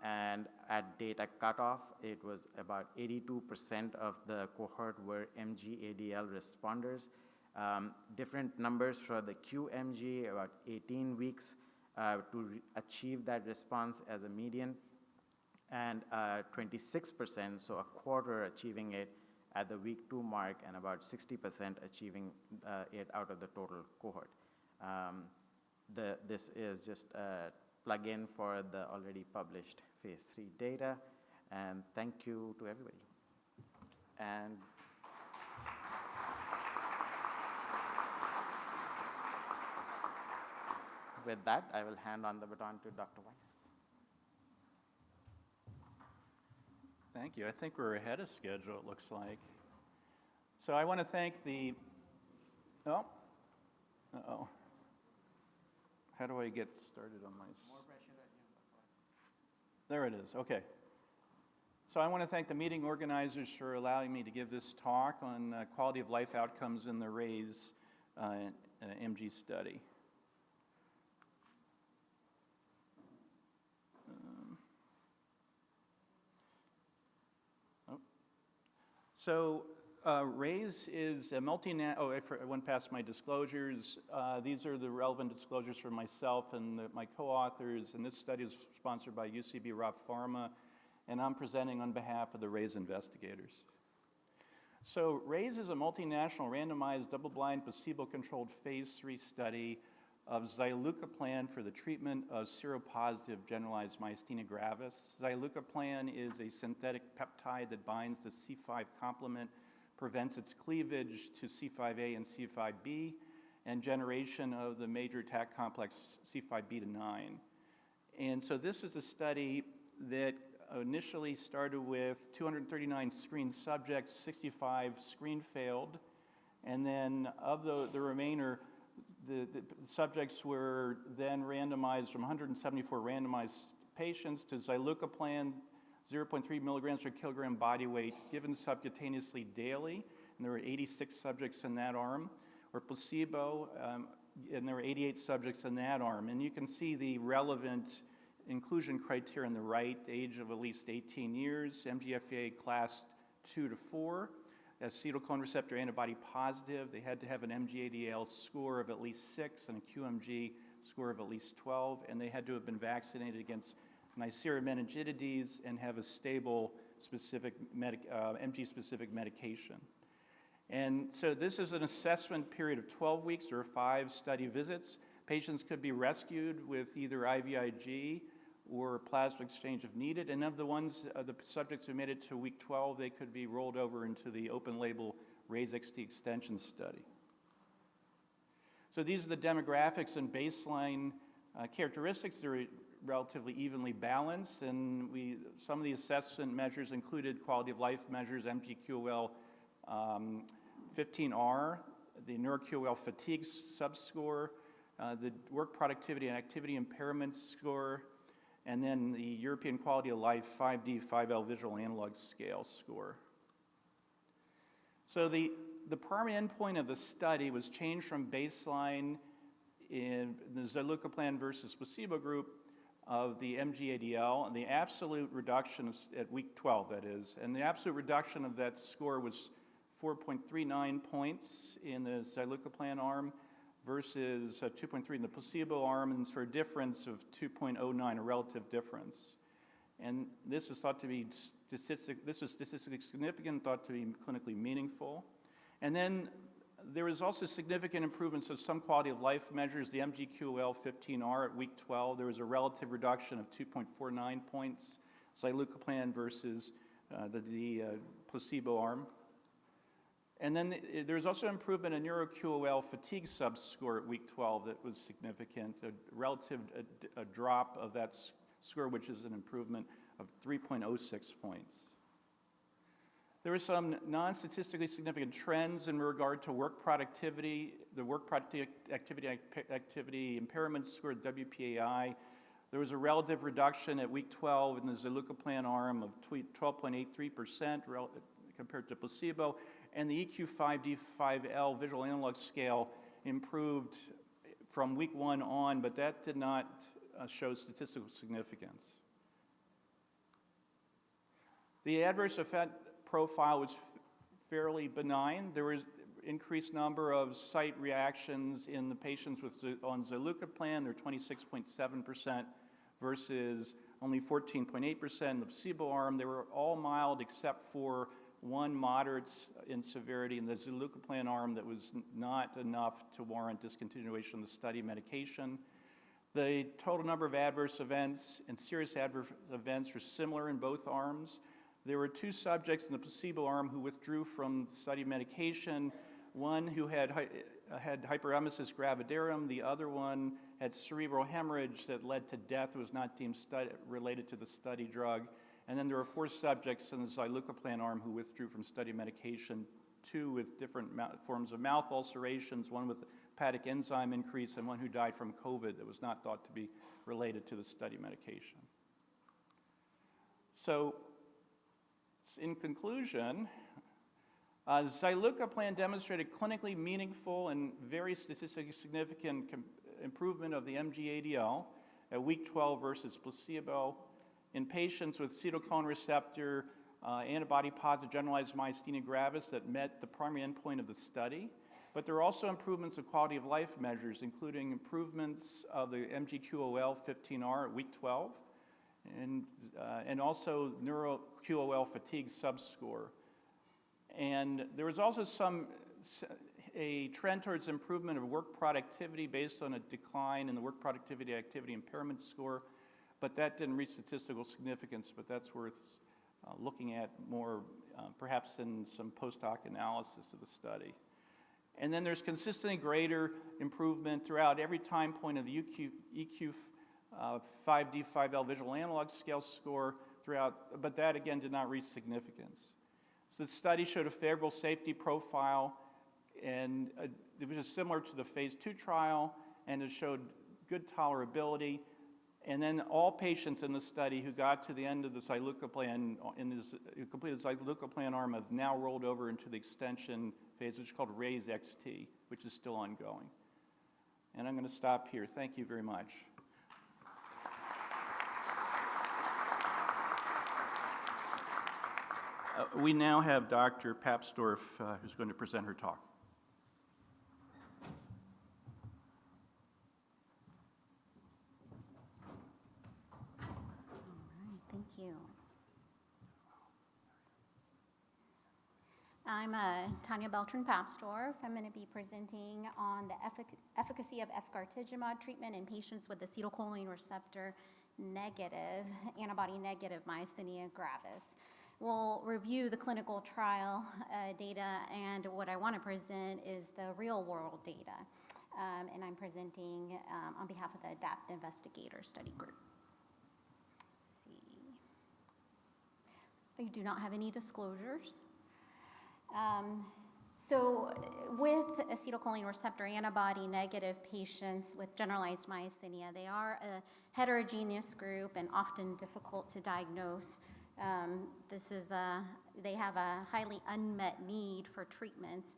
Speaker 9: and at data cutoff, it was about 82% of the cohort were MG ADL responders. Different numbers for the QMG, about 18 weeks to achieve that response as a median, and 26%, so a quarter achieving it at the week 2 mark, and about 60% achieving it out of the total cohort. This is just a plug-in for the already published phase 3 data, and thank you to everybody. And with that, I will hand on the baton to Dr. Weiss.
Speaker 2: Thank you. I think we're ahead of schedule, it looks like. So I want to thank the, how do I get started on my? More pressure at you. There it is, okay. So I want to thank the meeting organizers for allowing me to give this talk on quality of life outcomes in the RAISE MG study. So RAISE is a I went past my disclosures. These are the relevant disclosures for myself and my co-authors, and this study is sponsored by UCB Rav Pharma, and I'm presenting on behalf of the RAISE investigators. So RAISE is a multinational randomized double-blind placebo-controlled phase 3 study of Zilucoplan for the treatment of seropositive generalized myasthenia gravis. Zilucoplan is a synthetic peptide that binds the C5 complement, prevents its cleavage to C5a and C5b, and generation of the major attack complex C5b-9. And so this is a study that initially started with 239 screened subjects, 65 screen failed, and then of the remainder, the subjects were then randomized from 174 randomized patients to Zilucoplan, 0.3 milligrams per kilogram body weight, given subcutaneously daily, and there were 86 subjects in that arm, or placebo, and there were 88 subjects in that arm. And you can see the relevant inclusion criteria on the right: age of at least 18 years, MGFA class 2 to 4, acetylcholine receptor antibody positive. They had to have an MG-ADL score of at least 6 and a QMG score of at least 12, and they had to have been vaccinated against Neisseria meningitidis and have a stable MG-specific medication. And so this is an assessment period of 12 weeks. There are 5 study visits. Patients could be rescued with either IVIG or plasma exchange if needed. And of the ones, the subjects who made it to week 12, they could be rolled over into the open label RAISE-XT extension study. So these are the demographics and baseline characteristics. They're relatively evenly balanced, and some of the assessment measures included quality of life measures, MGQOL 15R, the NeuroQOL fatigue subscore, the work productivity and activity impairment score, and then the European Quality of Life 5D 5L visual analog scale score. So the primary endpoint of the study was changed from baseline in the Zilucoplan versus placebo group of the MG-ADL, and the absolute reduction at week 12, that is, and the absolute reduction of that score was 4.39 points in the Zilucoplan arm versus 2.3 in the placebo arm, and for a difference of 2.09, a relative difference. And this is thought to be statistically significant, thought to be clinically meaningful. And then there was also significant improvements of some quality of life measures. The MGQOL 15R at week 12, there was a relative reduction of 2.49 points, Zilucoplan versus the placebo arm. And then there was also improvement in NeuroQOL fatigue subscore at week 12 that was significant, a relative drop of that score, which is an improvement of 3.06 points. There were some non-statistically significant trends in regard to work productivity, the work activity impairment score, WPAI. There was a relative reduction at week 12 in the Zilucoplan arm of 12.83% compared to placebo, and the EQ5D5L visual analog scale improved from week 1 on, but that did not show statistical significance. The adverse effect profile was fairly benign. There was increased number of site reactions in the patients on Zilucoplan. They're 26.7% versus only 14.8% in the placebo arm. They were all mild except for one moderate in severity in the Zilucoplan arm that was not enough to warrant discontinuation of the study medication. The total number of adverse events and serious adverse events were similar in both arms. There were 2 subjects in the placebo arm who withdrew from study medication, one who had hyperemesis gravidarum, the other one had cerebral hemorrhage that led to death, was not deemed related to the study drug. And then there were 4 subjects in the Zilucoplan arm who withdrew from study medication, 2 with different forms of mouth ulcerations, one with hepatic enzyme increase, and one who died from COVID that was not thought to be related to the study medication. So, in conclusion, Zilucoplan demonstrated clinically meaningful and very statistically significant improvement of the MG-ADL at week 12 versus placebo in patients with acetylcholine receptor antibody-positive generalized myasthenia gravis that met the primary endpoint of the study. But there are also improvements of quality of life measures, including improvements of the MGQOL 15R at week 12, and also NeuroQOL fatigue subscore. And there was also a trend towards improvement of work productivity based on a decline in the work productivity activity impairment score, but that didn't reach statistical significance, but that's worth looking at more, perhaps in some post-hoc analysis of the study. And then there's consistently greater improvement throughout every time point of the EQ 5D 5L visual analog scale score throughout, but that again did not reach significance. So the study showed a favorable safety profile, and it was similar to the phase 2 trial, and it showed good tolerability. And then all patients in the study who got to the end of the Zilucoplan, who completed the Zilucoplan arm, have now rolled over into the extension phase, which is called RAISE-XT, which is still ongoing. And I'm going to stop here. Thank you very much. We now have Dr. Papsdorf, who's going to present her talk.
Speaker 5: Thank you. I'm Tanya Beltran-Papsdorf. I'm going to be presenting on the efficacy of Efgartigimod treatment in patients with acetylcholine receptor negative, antibody-negative myasthenia gravis. We'll review the clinical trial data, and what I want to present is the real-world data. and I'm presenting on behalf of the ADAPT Investigator Study Group. Let's see. I do not have any disclosures. So with acetylcholine receptor antibody negative patients with generalized myasthenia, they are a heterogeneous group and often difficult to diagnose. They have a highly unmet need for treatments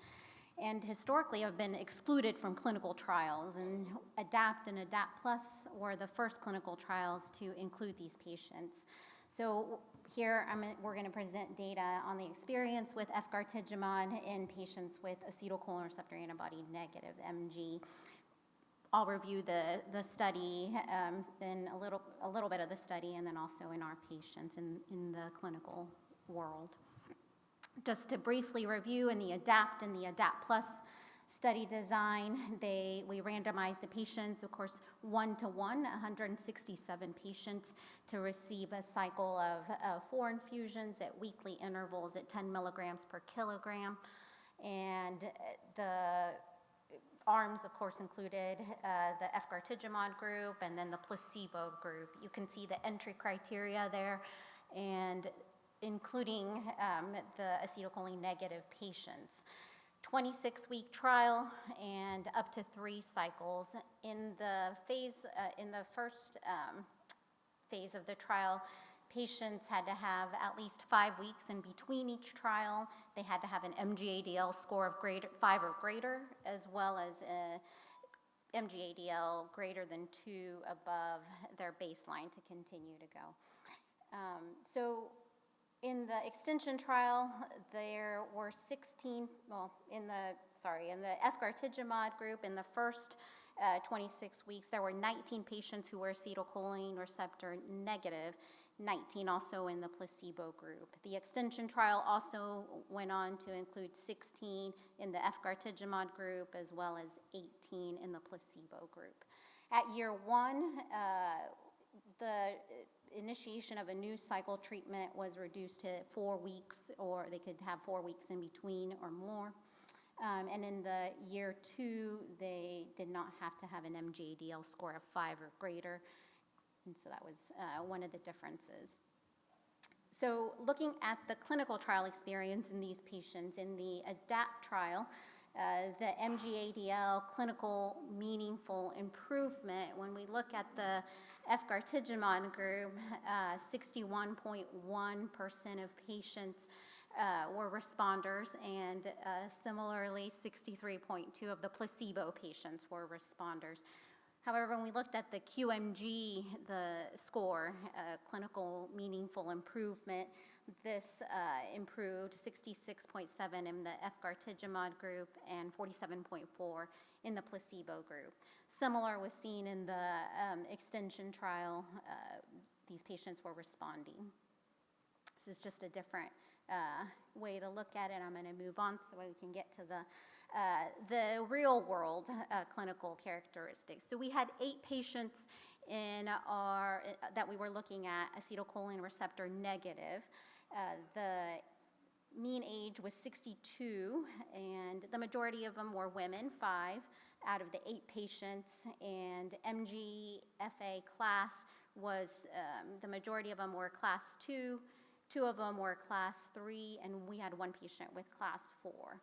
Speaker 5: and historically have been excluded from clinical trials, and ADAPT and ADAPT Plus were the first clinical trials to include these patients. So here we're going to present data on the experience with Efgartigimod in patients with acetylcholine receptor antibody negative MG. I'll review the study, then a little bit of the study, and then also in our patients in the clinical world. Just to briefly review, in the ADAPT and the ADAPT Plus study design, we randomized the patients, of course, 1-to-1, 167 patients, to receive a cycle of 4 infusions at weekly intervals at 10 milligrams per kilogram. And the arms, of course, included the Efgartigimod group and then the placebo group. You can see the entry criteria there, and including the acetylcholine negative patients. 26-week trial and up to 3 cycles. In the first phase of the trial, patients had to have at least 5 weeks in between each trial. They had to have an MG-ADL score of 5 or greater, as well as a MG-ADL greater than 2 above their baseline to continue to go. So in the extension trial, there were 16, in the Efgartigimod group, in the first 26 weeks, there were 19 patients who were acetylcholine receptor negative, 19 also in the placebo group. The extension trial also went on to include 16 in the Efgartigimod group, as well as 18 in the placebo group. At year 1, the initiation of a new cycle treatment was reduced to 4 weeks, or they could have 4 weeks in between or more. And in the year 2, they did not have to have an MG-ADL score of 5 or greater. And so that was one of the differences. So looking at the clinical trial experience in these patients, in the ADAPT trial, the MG-ADL clinical meaningful improvement, when we look at the Efgartigimod group, 61.1% of patients were responders, and similarly 63.2% of the placebo patients were responders. However, when we looked at the QMG, the score, clinical meaningful improvement, this improved 66.7 in the Efgartigimod group and 47.4 in the placebo group. Similar was seen in the extension trial. These patients were responding. This is just a different way to look at it. I'm going to move on so we can get to the real world clinical characteristics. So we had 8 patients that we were looking at acetylcholine receptor negative. The mean age was 62, and the majority of them were women, 5 out of the 8 patients, and MGFA class was, the majority of them were class 2, 2 of them were class 3, and we had 1 patient with class 4.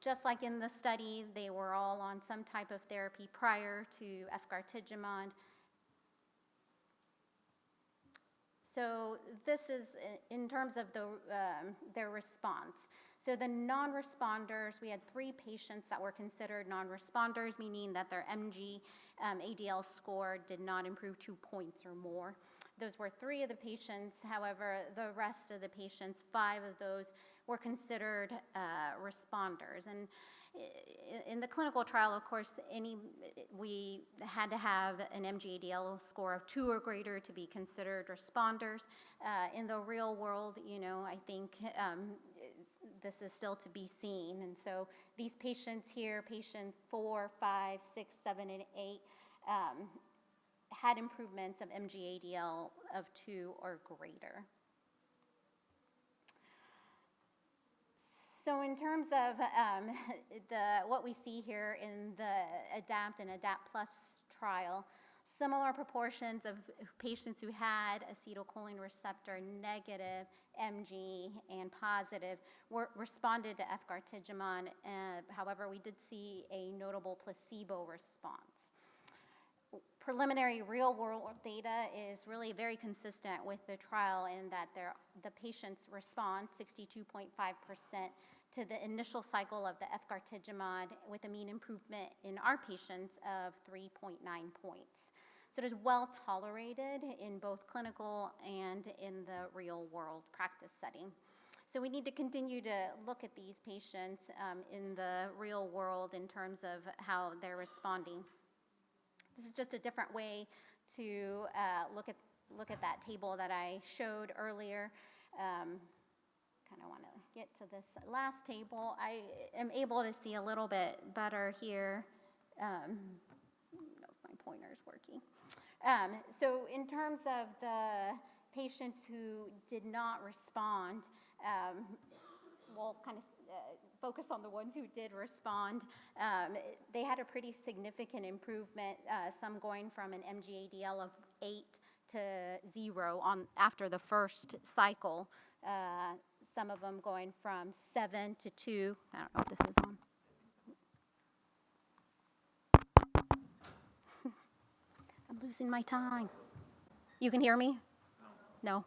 Speaker 5: Just like in the study, they were all on some type of therapy prior to Efgartigimod. So this is in terms of their response. So the non-responders, we had 3 patients that were considered non-responders, meaning that their MG-ADL score did not improve 2 points or more. Those were 3 of the patients. However, the rest of the patients, 5 of those, were considered responders. And in the clinical trial, of course, we had to have an MG-ADL score of 2 or greater to be considered responders. In the real world, I think this is still to be seen. And so these patients here, patient 4, 5, 6, 7, and 8, had improvements of MG-ADL of 2 or greater. So in terms of what we see here in the ADAPT and ADAPT Plus trial, similar proportions of patients who had acetylcholine receptor negative MG and positive responded to Efgartigimod. However, we did see a notable placebo response. Preliminary real-world data is really very consistent with the trial in that the patients respond 62.5% to the initial cycle of the Efgartigimod with a mean improvement in our patients of 3.9 points. So it is well tolerated in both clinical and in the real-world practice setting. So we need to continue to look at these patients in the real world in terms of how they're responding. This is just a different way to look at that table that I showed earlier. Kind of want to get to this last table. I am able to see a little bit better here. I don't know if my pointer is working. So in terms of the patients who did not respond, we'll kind of focus on the ones who did respond. They had a pretty significant improvement, some going from an MG-ADL of 8 to 0 after the first cycle, some of them going from 7 to 2. I don't know if this is on. I'm losing my time. You can hear me? No?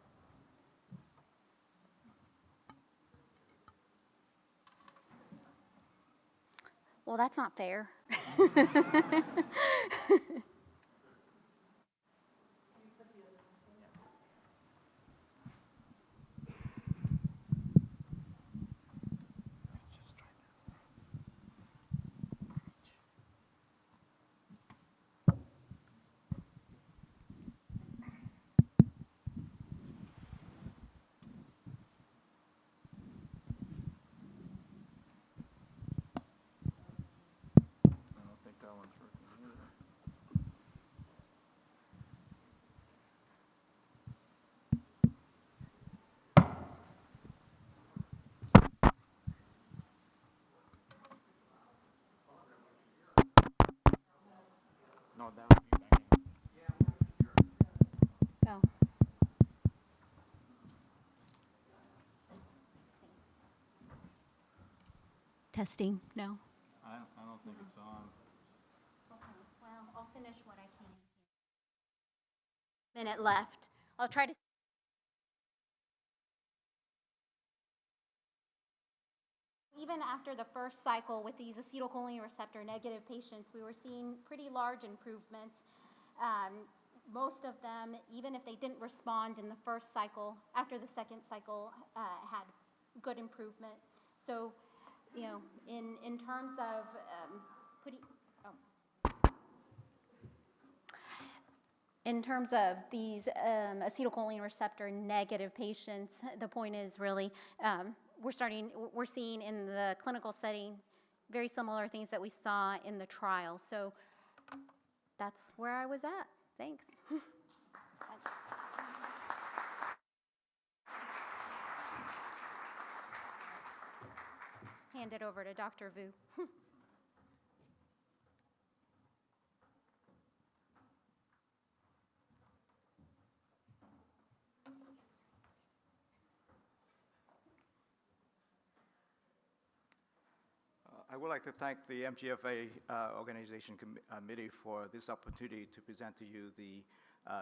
Speaker 5: Well, that's not fair.
Speaker 2: No, that would be
Speaker 5: Oh. Testing? No.
Speaker 2: I don't think it's on.
Speaker 5: Okay. Well, I'll finish what I can. Minute left. I'll try to. Even after the first cycle with these acetylcholine receptor negative patients, we were seeing pretty large improvements. Most of them, even if they didn't respond in the first cycle, after the second cycle had good improvement. So, you know, in terms of in terms of these acetylcholine receptor negative patients, the point is really we're seeing in the clinical setting very similar things that we saw in the trial. So that's where I was at. Thanks. Hand it over to Dr. Vu.
Speaker 6: I would like to thank the MGFA organization committee for this opportunity to present to you the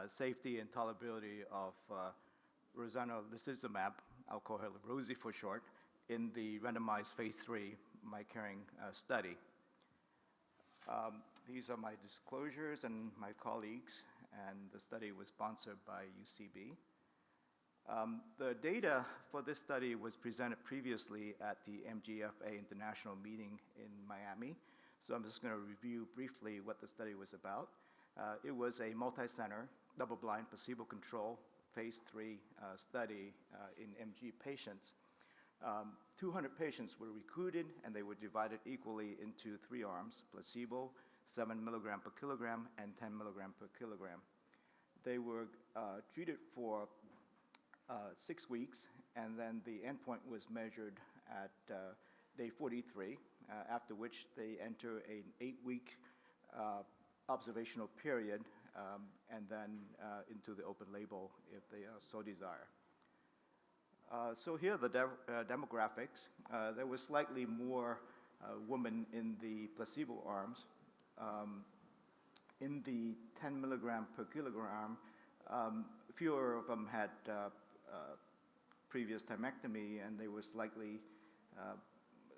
Speaker 6: safety and tolerability of Rosanolixizumab, I'll call her Rosie for short, in the randomized phase 3 MyCaring study. These are my disclosures and my colleagues, and the study was sponsored by UCB. The data for this study was presented previously at the MGFA International meeting in Miami. So I'm just going to review briefly what the study was about. It was a multi-center, double-blind, placebo-controlled phase 3 study in MG patients. 200 patients were recruited, and they were divided equally into 3 arms: placebo, 7 milligram per kilogram, and 10 milligram per kilogram. They were treated for 6 weeks, and then the endpoint was measured at day 43, after which they enter an 8-week observational period, and then into the open label if they so desire. So here are the demographics. There was slightly more women in the placebo arms. In the 10 milligram per kilogram, fewer of them had previous thymectomy, and they were slightly,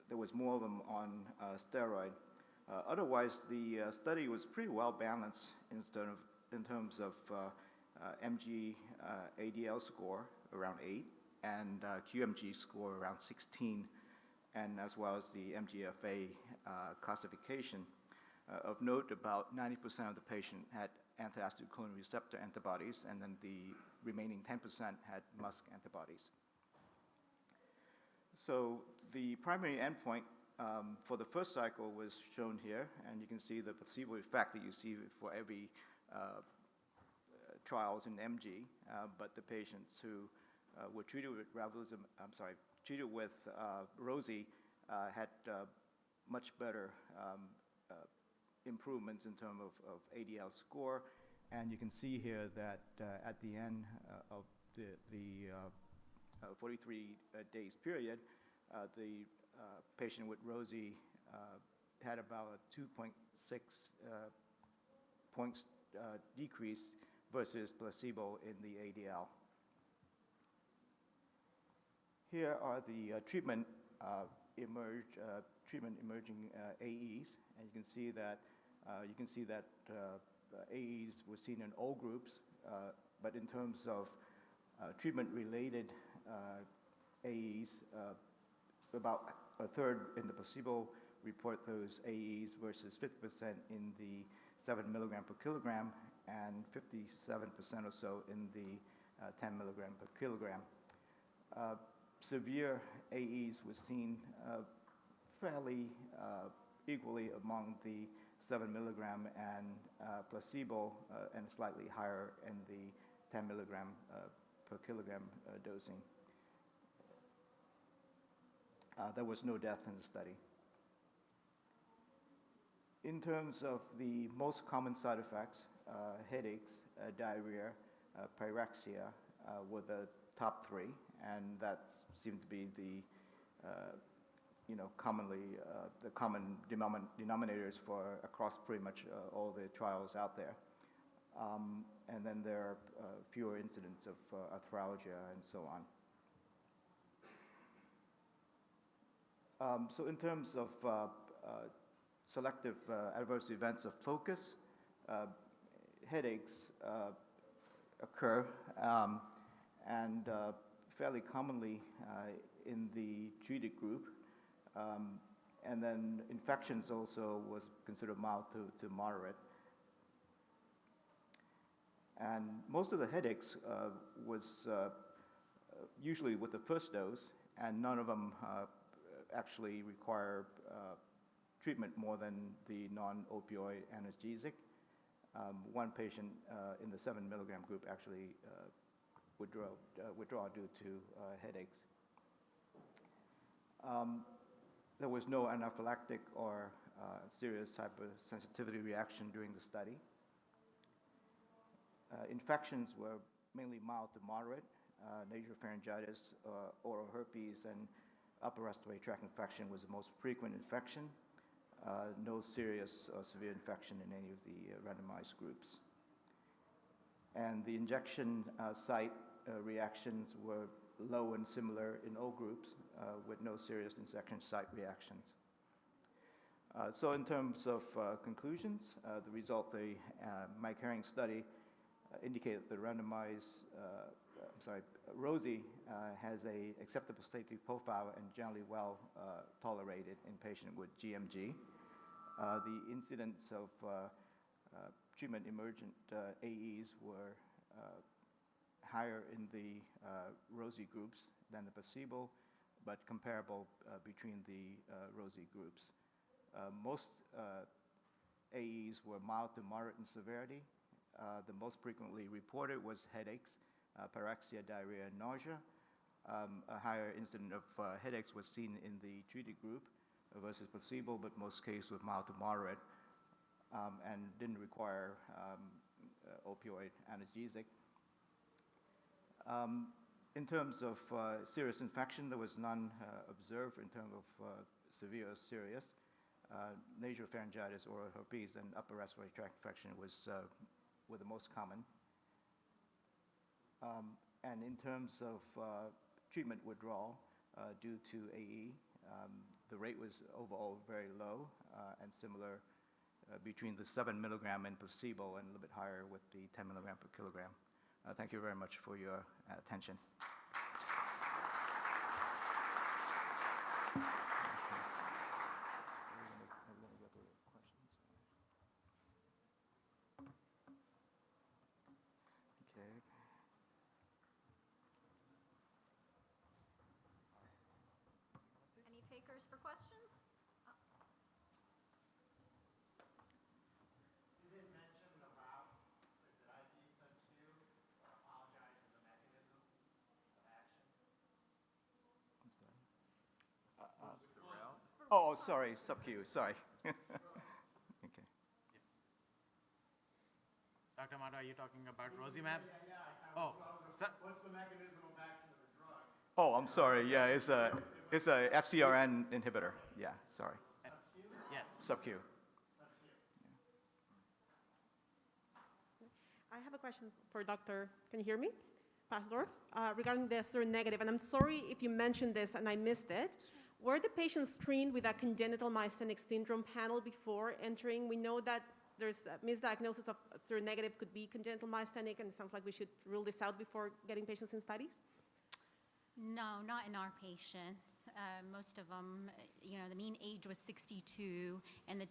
Speaker 6: there was more of them on steroid. Otherwise, the study was pretty well balanced in terms of MG ADL score around 8 and QMG score around 16, and as well as the MGFA classification. Of note, about 90% of the patient had anti-acetylcholine receptor antibodies, and then the remaining 10% had Musk antibodies. So the primary endpoint for the first cycle was shown here, and you can see the placebo effect that you see for every trials in MG, but the patients who were treated with treated with Rosie had much better improvements in terms of ADL score, and you can see here that at the end of the 43 days period, the patient with Rosie had about a 2.6 points decrease versus placebo in the ADL. Here are the treatment emerging AEs, and you can see that AEs were seen in all groups, but in terms of treatment-related AEs, about a third in the placebo report those AEs versus 50% in the 7 milligram per kilogram and 57% or so in the 10 milligram per kilogram. Severe AEs were seen fairly equally among the 7 milligram and placebo, and slightly higher in the 10 milligram per kilogram dosing. There was no death in the study. In terms of the most common side effects, headaches, diarrhea, pyrexia were the top 3, and that seemed to be the commonly the common denominators for across pretty much all the trials out there. And then there are fewer incidents of arthralgia and so on. So in terms of selective adverse events of focus, headaches occur and fairly commonly in the treated group. And then infections also was considered mild to moderate. And most of the headaches was usually with the first dose, and none of them actually require treatment more than the non-opioid analgesic. One patient in the 7 milligram group actually withdraw due to headaches. There was no anaphylactic or serious hypersensitivity reaction during the study. Infections were mainly mild to moderate. Nasopharyngitis, oral herpes, and upper respiratory tract infection was the most frequent infection. No serious or severe infection in any of the randomized groups. And the injection site reactions were low and similar in all groups, with no serious injection site reactions. So in terms of conclusions, the result of the Mike Herring study indicated that the randomized, Rosie has a acceptable safety profile and generally well tolerated in patient with GMG. The incidence of treatment emergent AEs were higher in the Rosie groups than the placebo, but comparable between the Rosie groups. Most AEs were mild to moderate in severity. The most frequently reported was headaches, pyrexia, diarrhea, and nausea. A higher incidence of headaches was seen in the treated group versus placebo, but most cases with mild to moderate, and didn't require opioid analgesic. In terms of serious infection, there was none observed in terms of severe or serious. Nasopharyngitis, oral herpes, and upper respiratory tract infection were the most common. And in terms of treatment withdrawal due to AE, the rate was overall very low and similar between the 7 milligram and placebo, and a little bit higher with the 10 milligram per kilogram. Thank you very much for your attention.
Speaker 1: Any takers for questions?
Speaker 21: You didn't mention about, is it IP subQ? I apologize for the mechanism of action.
Speaker 6: Oh, sorry, subQ, sorry. Okay.
Speaker 9: Dr. Mata, are you talking about Ravulizumab? Oh,
Speaker 21: what's the mechanism of action of the drug?
Speaker 6: Oh, I'm sorry. Yeah, it's a FcRn inhibitor. Yeah, sorry.
Speaker 9: Yes.
Speaker 6: Subq.
Speaker 3: I have a question for Dr. Can you hear me? Pastor, regarding the seronegative, and I'm sorry if you mentioned this and I missed it. Were the patients screened with a congenital myasthenic syndrome panel before entering? We know that there's a misdiagnosis of seronegative could be congenital myasthenic, and it sounds like we should rule this out before getting patients in studies.
Speaker 5: No, not in our patients. Most of them, the mean age was 62, and the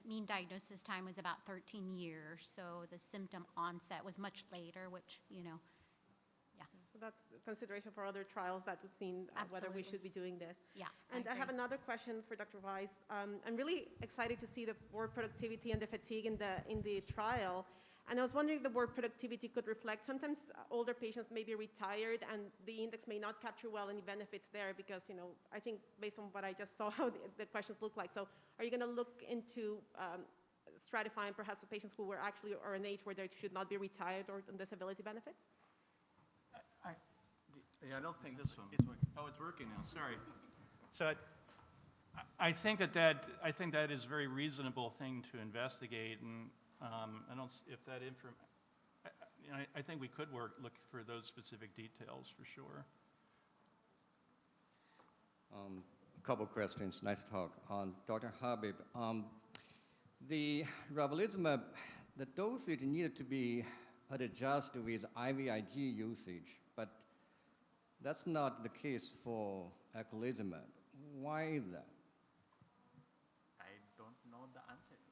Speaker 5: mean diagnosis time was about 13 years. So the symptom onset was much later, which, yeah.
Speaker 3: So that's a consideration for other trials that we've seen, whether we should be doing this.
Speaker 5: Yeah.
Speaker 3: And I have another question for Dr. Weiss. I'm really excited to see the word productivity and the fatigue in the trial. And I was wondering if the word productivity could reflect, sometimes older patients may be retired and the index may not capture well any benefits there because, I think based on what I just saw, how the questions look like. So are you going to look into stratifying perhaps the patients who were actually or an age where they should not be retired or on disability benefits?
Speaker 2: Yeah, I don't think this one. Oh, it's working now. Sorry. So I think that is a very reasonable thing to investigate, and I don't if that I think we could look for those specific details for sure.
Speaker 14: A couple questions. Nice talk. Dr. Habib, the Ravulizumab, the dosage needed to be adjusted with IVIG usage, but that's not the case for Eculizumab. Why is that?
Speaker 9: I don't know the answer to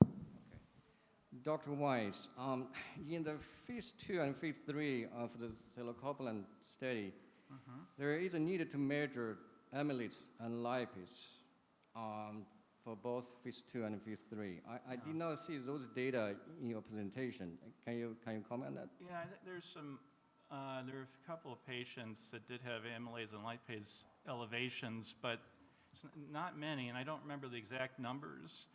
Speaker 9: that.
Speaker 14: Okay. Dr. Weiss, in the phase 2 and phase 3 of the Zilucoplan study, there is a need to measure amylase and lipase for both phase 2 and phase 3. I did not see those data in your presentation. Can you comment on that?
Speaker 2: Yeah, there are a couple of patients that did have amylase and lipase elevations, but not many, and I don't remember the exact numbers.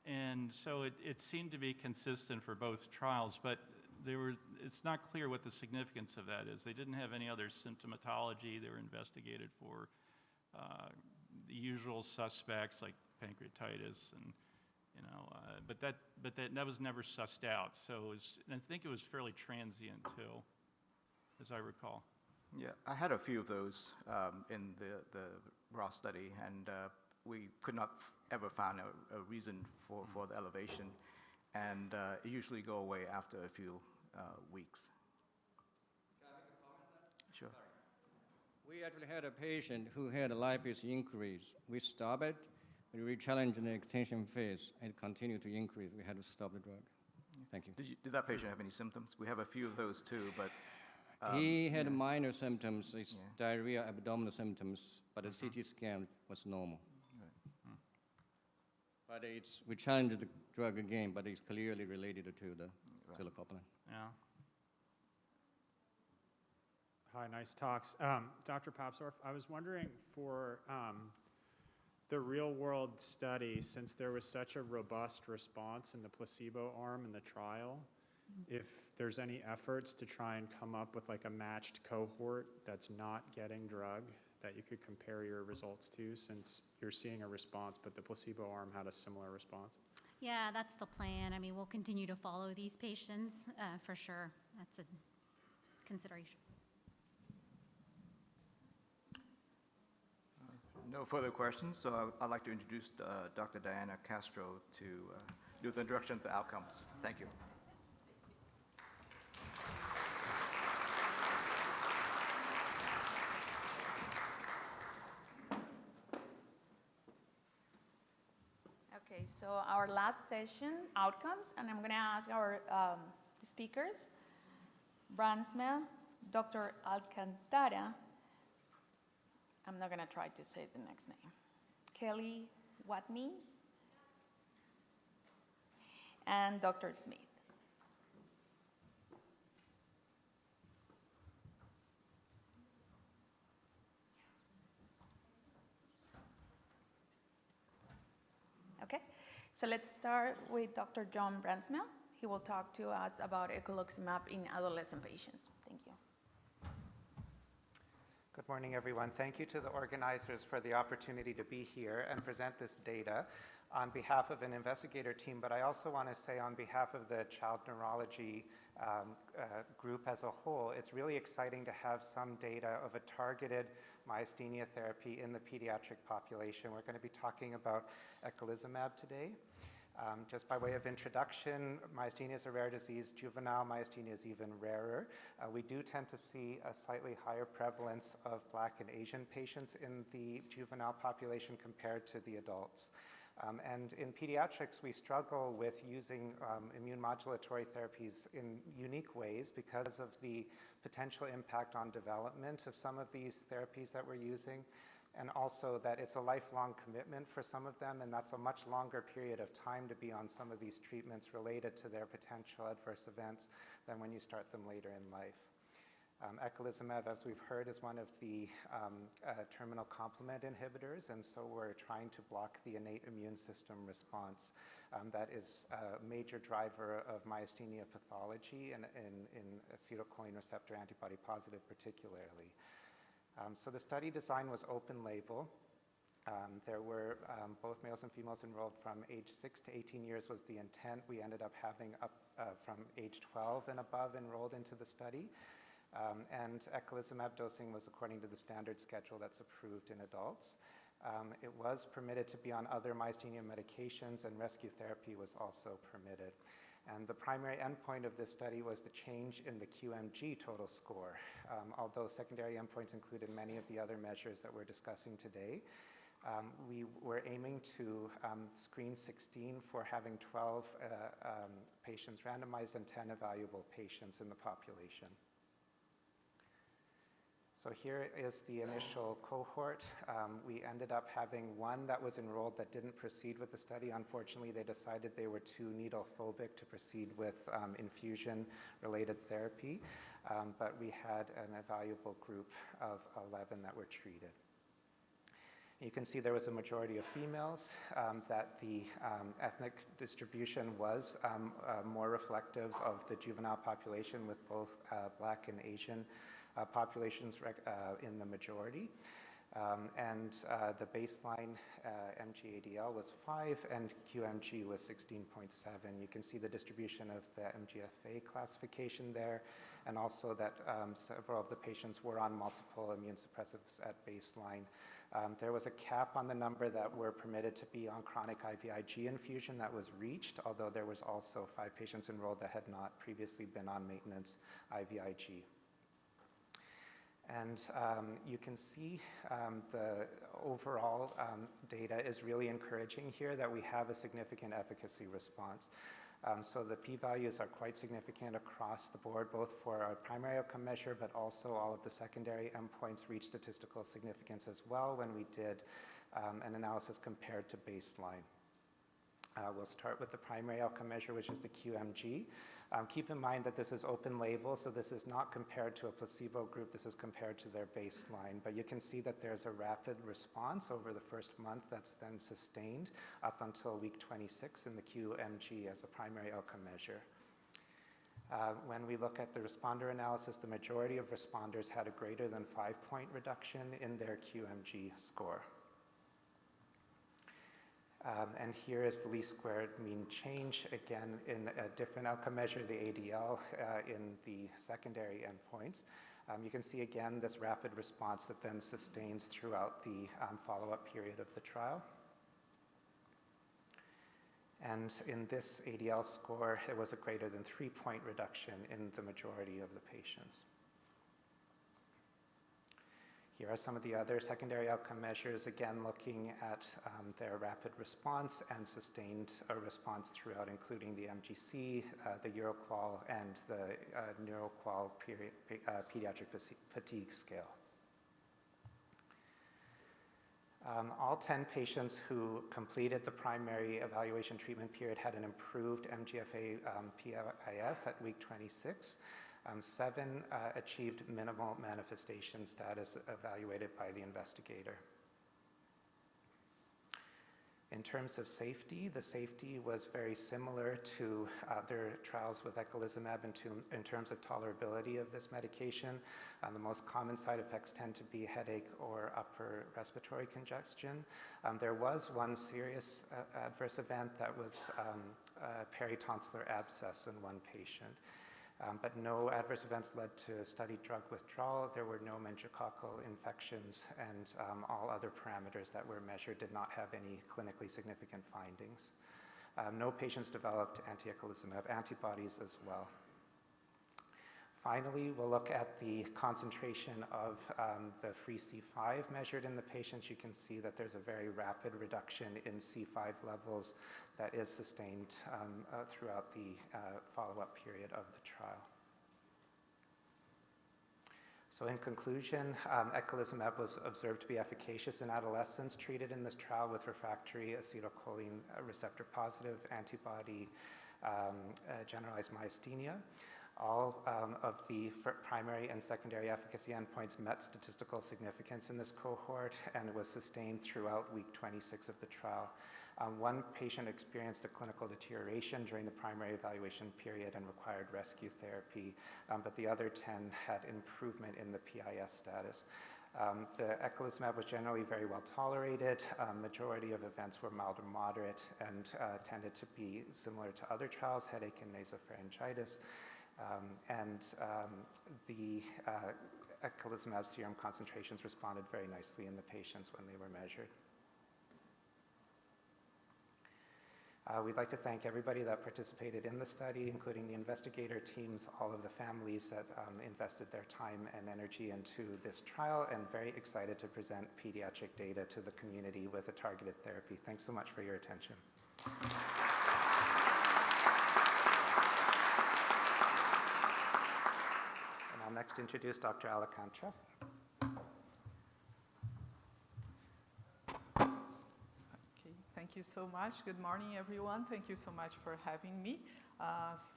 Speaker 2: And so it seemed to be consistent for both trials, but it's not clear what the significance of that is. They didn't have any other symptomatology. They were investigated for the usual suspects like pancreatitis, and but that was never sussed out. So I think it was fairly transient too, as I recall.
Speaker 6: Yeah, I had a few of those in the raw study, and we could not ever find a reason for the elevation, and it usually go away after a few weeks.
Speaker 14: Can I make a comment on that?
Speaker 6: Sure.
Speaker 14: Sorry. We actually had a patient who had a lipase increase. We stopped it, we re-challenged in the extension phase, and it continued to increase. We had to stop the drug. Thank you.
Speaker 6: Did that patient have any symptoms? We have a few of those too, but...
Speaker 14: he had minor symptoms, diarrhea, abdominal symptoms, but the CT scan was normal. But we challenged the drug again, but it's clearly related to the Zilucoplan.
Speaker 2: Yeah.
Speaker 7: Hi, nice talks. Dr. Papsdorf, I was wondering for the real-world study, since there was such a robust response in the placebo arm in the trial, if there's any efforts to try and come up with like a matched cohort that's not getting drug that you could compare your results to, since you're seeing a response, but the placebo arm had a similar response?
Speaker 5: Yeah, that's the plan. I mean, we'll continue to follow these patients for sure. That's a consideration.
Speaker 6: No further questions, so I'd like to introduce Dr. Diana Castro to do the introduction to outcomes. Thank you.
Speaker 15: Okay, so our last session, outcomes, and I'm going to ask our speakers, Bransmel, Dr. Alcantara, I'm not going to try to say the next name, Kelly Watney, and Dr. Smith. Okay, so let's start with Dr. John Bransmel. He will talk to us about Eculizumab in adolescent patients. Thank you.
Speaker 8: Good morning, everyone. Thank you to the organizers for the opportunity to be here and present this data on behalf of an investigator team, but I also want to say on behalf of the child neurology group as a whole, it's really exciting to have some data of a targeted myasthenia therapy in the pediatric population. We're going to be talking about Eculizumab today. Just by way of introduction, myasthenia is a rare disease. Juvenile myasthenia is even rarer. We do tend to see a slightly higher prevalence of Black and Asian patients in the juvenile population compared to the adults. And in pediatrics, we struggle with using immune modulatory therapies in unique ways because of the potential impact on development of some of these therapies that we're using, and also that it's a lifelong commitment for some of them, and that's a much longer period of time to be on some of these treatments related to their potential adverse events than when you start them later in life. Eculizumab, as we've heard, is one of the terminal complement inhibitors, and so we're trying to block the innate immune system response that is a major driver of myasthenia pathology in acetylcholine receptor antibody positive particularly. So the study design was open label. There were both males and females enrolled from age 6 to 18 years was the intent. We ended up having up from age 12 and above enrolled into the study. And Eculizumab dosing was according to the standard schedule that's approved in adults. It was permitted to be on other myasthenia medications, and rescue therapy was also permitted. And the primary endpoint of this study was the change in the QMG total score, although secondary endpoints included many of the other measures that we're discussing today. We were aiming to screen 16 for having 12 patients randomized and 10 evaluable patients in the population. So here is the initial cohort. We ended up having one that was enrolled that didn't proceed with the study. Unfortunately, they decided they were too needle phobic to proceed with infusion-related therapy, but we had an evaluable group of 11 that were treated. You can see there was a majority of females, that the ethnic distribution was more reflective of the juvenile population, with both Black and Asian populations in the majority. And the baseline MG-ADL was 5 and QMG was 16.7. You can see the distribution of the MGFA classification there, and also that several of the patients were on multiple immune suppressives at baseline. There was a cap on the number that were permitted to be on chronic IVIG infusion that was reached, although there was also 5 patients enrolled that had not previously been on maintenance IVIG. And you can see the overall data is really encouraging here, that we have a significant efficacy response. So the p-values are quite significant across the board, both for our primary outcome measure, but also all of the secondary endpoints reached statistical significance as well when we did an analysis compared to baseline. We'll start with the primary outcome measure, which is the QMG. Keep in mind that this is open label, so this is not compared to a placebo group, this is compared to their baseline. But you can see that there's a rapid response over the first month that's then sustained up until week 26 in the QMG as a primary outcome measure. When we look at the responder analysis, the majority of responders had a greater than 5-point reduction in their QMG score. And here is the least squared mean change, again, in a different outcome measure, the ADL, in the secondary endpoints. You can see, again, this rapid response that then sustains throughout the follow-up period of the trial. And in this ADL score, it was a greater than 3-point reduction in the majority of the patients. Here are some of the other secondary outcome measures, again looking at their rapid response and sustained response throughout, including the MGC, the EuroQoL, and the NeuroQoL pediatric fatigue scale. All 10 patients who completed the primary evaluation treatment period had an improved MGFA PIS at week 26. 7 achieved minimal manifestation status evaluated by the investigator. In terms of safety, the safety was very similar to other trials with Eculizumab in terms of tolerability of this medication. The most common side effects tend to be headache or upper respiratory congestion. There was one serious adverse event that was peritonsillar abscess in one patient. But no adverse events led to study drug withdrawal. There were no meningococcal infections, and all other parameters that were measured did not have any clinically significant findings. No patients developed anti-Eculizumab antibodies as well. Finally, we'll look at the concentration of the free C5 measured in the patients. You can see that there's a very rapid reduction in C5 levels that is sustained throughout the follow-up period of the trial. So in conclusion, Eculizumab was observed to be efficacious in adolescents treated in this trial with refractory acetylcholine receptor positive antibody generalized myasthenia. All of the primary and secondary efficacy endpoints met statistical significance in this cohort, and it was sustained throughout week 26 of the trial. One patient experienced a clinical deterioration during the primary evaluation period and required rescue therapy, but the other 10 had improvement in the PIS status. The Eculizumab was generally very well tolerated. Majority of events were mild or moderate and tended to be similar to other trials, headache and nasopharyngitis. The Eculizumab serum concentrations responded very nicely in the patients when they were measured. We'd like to thank everybody that participated in the study, including the investigator teams, all of the families that invested their time and energy into this trial, and very excited to present pediatric data to the community with a targeted therapy. Thanks so much for your attention. I'll next introduce Dr. Alcantara.
Speaker 11: Okay, thank you so much. Good morning, everyone. Thank you so much for having me.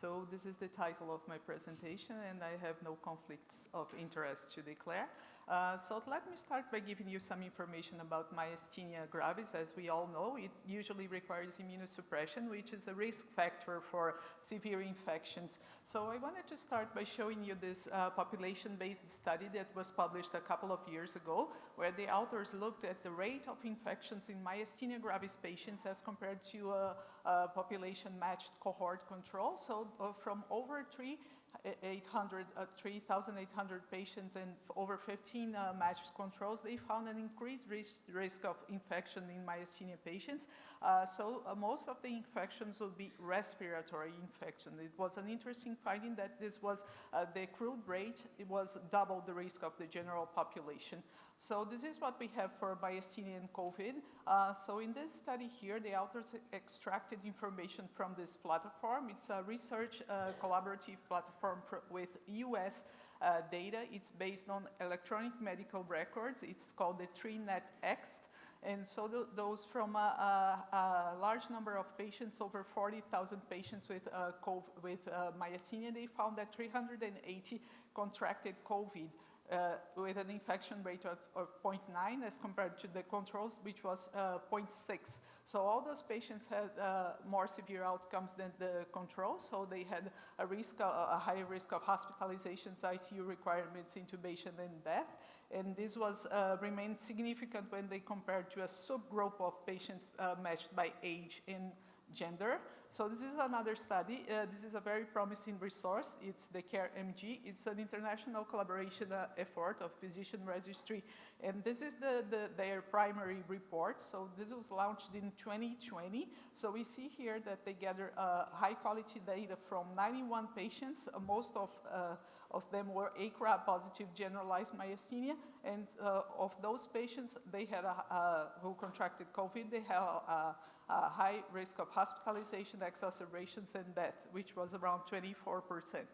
Speaker 11: So this is the title of my presentation, and I have no conflicts of interest to declare. So let me start by giving you some information about myasthenia gravis. As we all know, it usually requires immunosuppression, which is a risk factor for severe infections. So I wanted to start by showing you this population-based study that was published a couple of years ago, where the authors looked at the rate of infections in myasthenia gravis patients as compared to a population-matched cohort control. So from over 3,800 patients and over 15 matched controls, they found an increased risk of infection in myasthenia patients. Most of the infections will be respiratory infection. It was an interesting finding that this was the accrued rate, it was double the risk of the general population. So this is what we have for myasthenia and COVID. So in this study here, the authors extracted information from this platform. It's a research collaborative platform with US data. It's based on electronic medical records. It's called the TreeNetX. And so those from a large number of patients, over 40,000 patients with myasthenia, they found that 380 contracted COVID with an infection rate of 0.9 as compared to the controls, which was 0.6. So all those patients had more severe outcomes than the controls, so they had a higher risk of hospitalizations, ICU requirements, intubation, and death. And this was remained significant when they compared to a subgroup of patients matched by age and gender. So this is another study. This is a very promising resource. It's the CARE MG. It's an international collaboration effort of physician registry. And this is their primary report. So this was launched in 2020. So we see here that they gather high quality data from 91 patients. Most of them were ACRA positive generalized myasthenia. And of those patients, they had who contracted COVID, they had a high risk of hospitalization, exacerbations, and death, which was around 24%.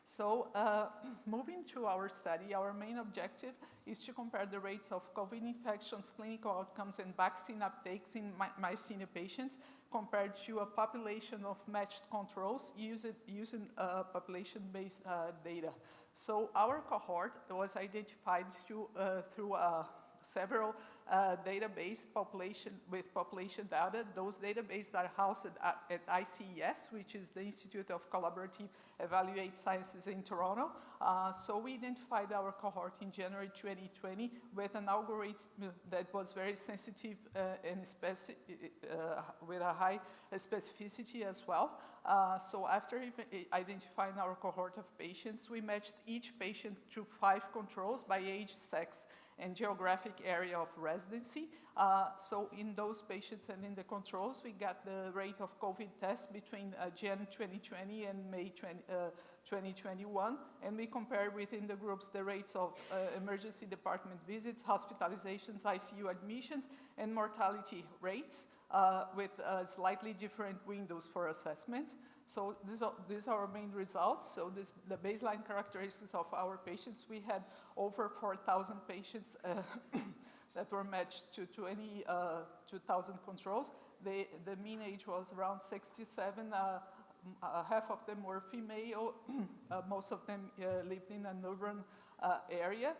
Speaker 11: So moving to our study, our main objective is to compare the rates of COVID infections, clinical outcomes, and vaccine uptakes in myasthenia patients compared to a population of matched controls using population-based data. So our cohort was identified through several database with population data. Those databases are housed at ICES, which is the Institute of Collaborative Evaluate Sciences in Toronto. So we identified our cohort in January 2020 with an algorithm that was very sensitive and with a high specificity as well. So after identifying our cohort of patients, we matched each patient to 5 controls by age, sex, and geographic area of residency. So in those patients and in the controls, we got the rate of COVID tests between Jan 2020 and May 2021. And we compared within the groups the rates of emergency department visits, hospitalizations, ICU admissions, and mortality rates with slightly different windows for assessment. So these are our main results. So the baseline characteristics of our patients, we had over 4,000 patients that were matched to 2,000 controls. The mean age was around 67. Half of them were female. Most of them lived in an urban area,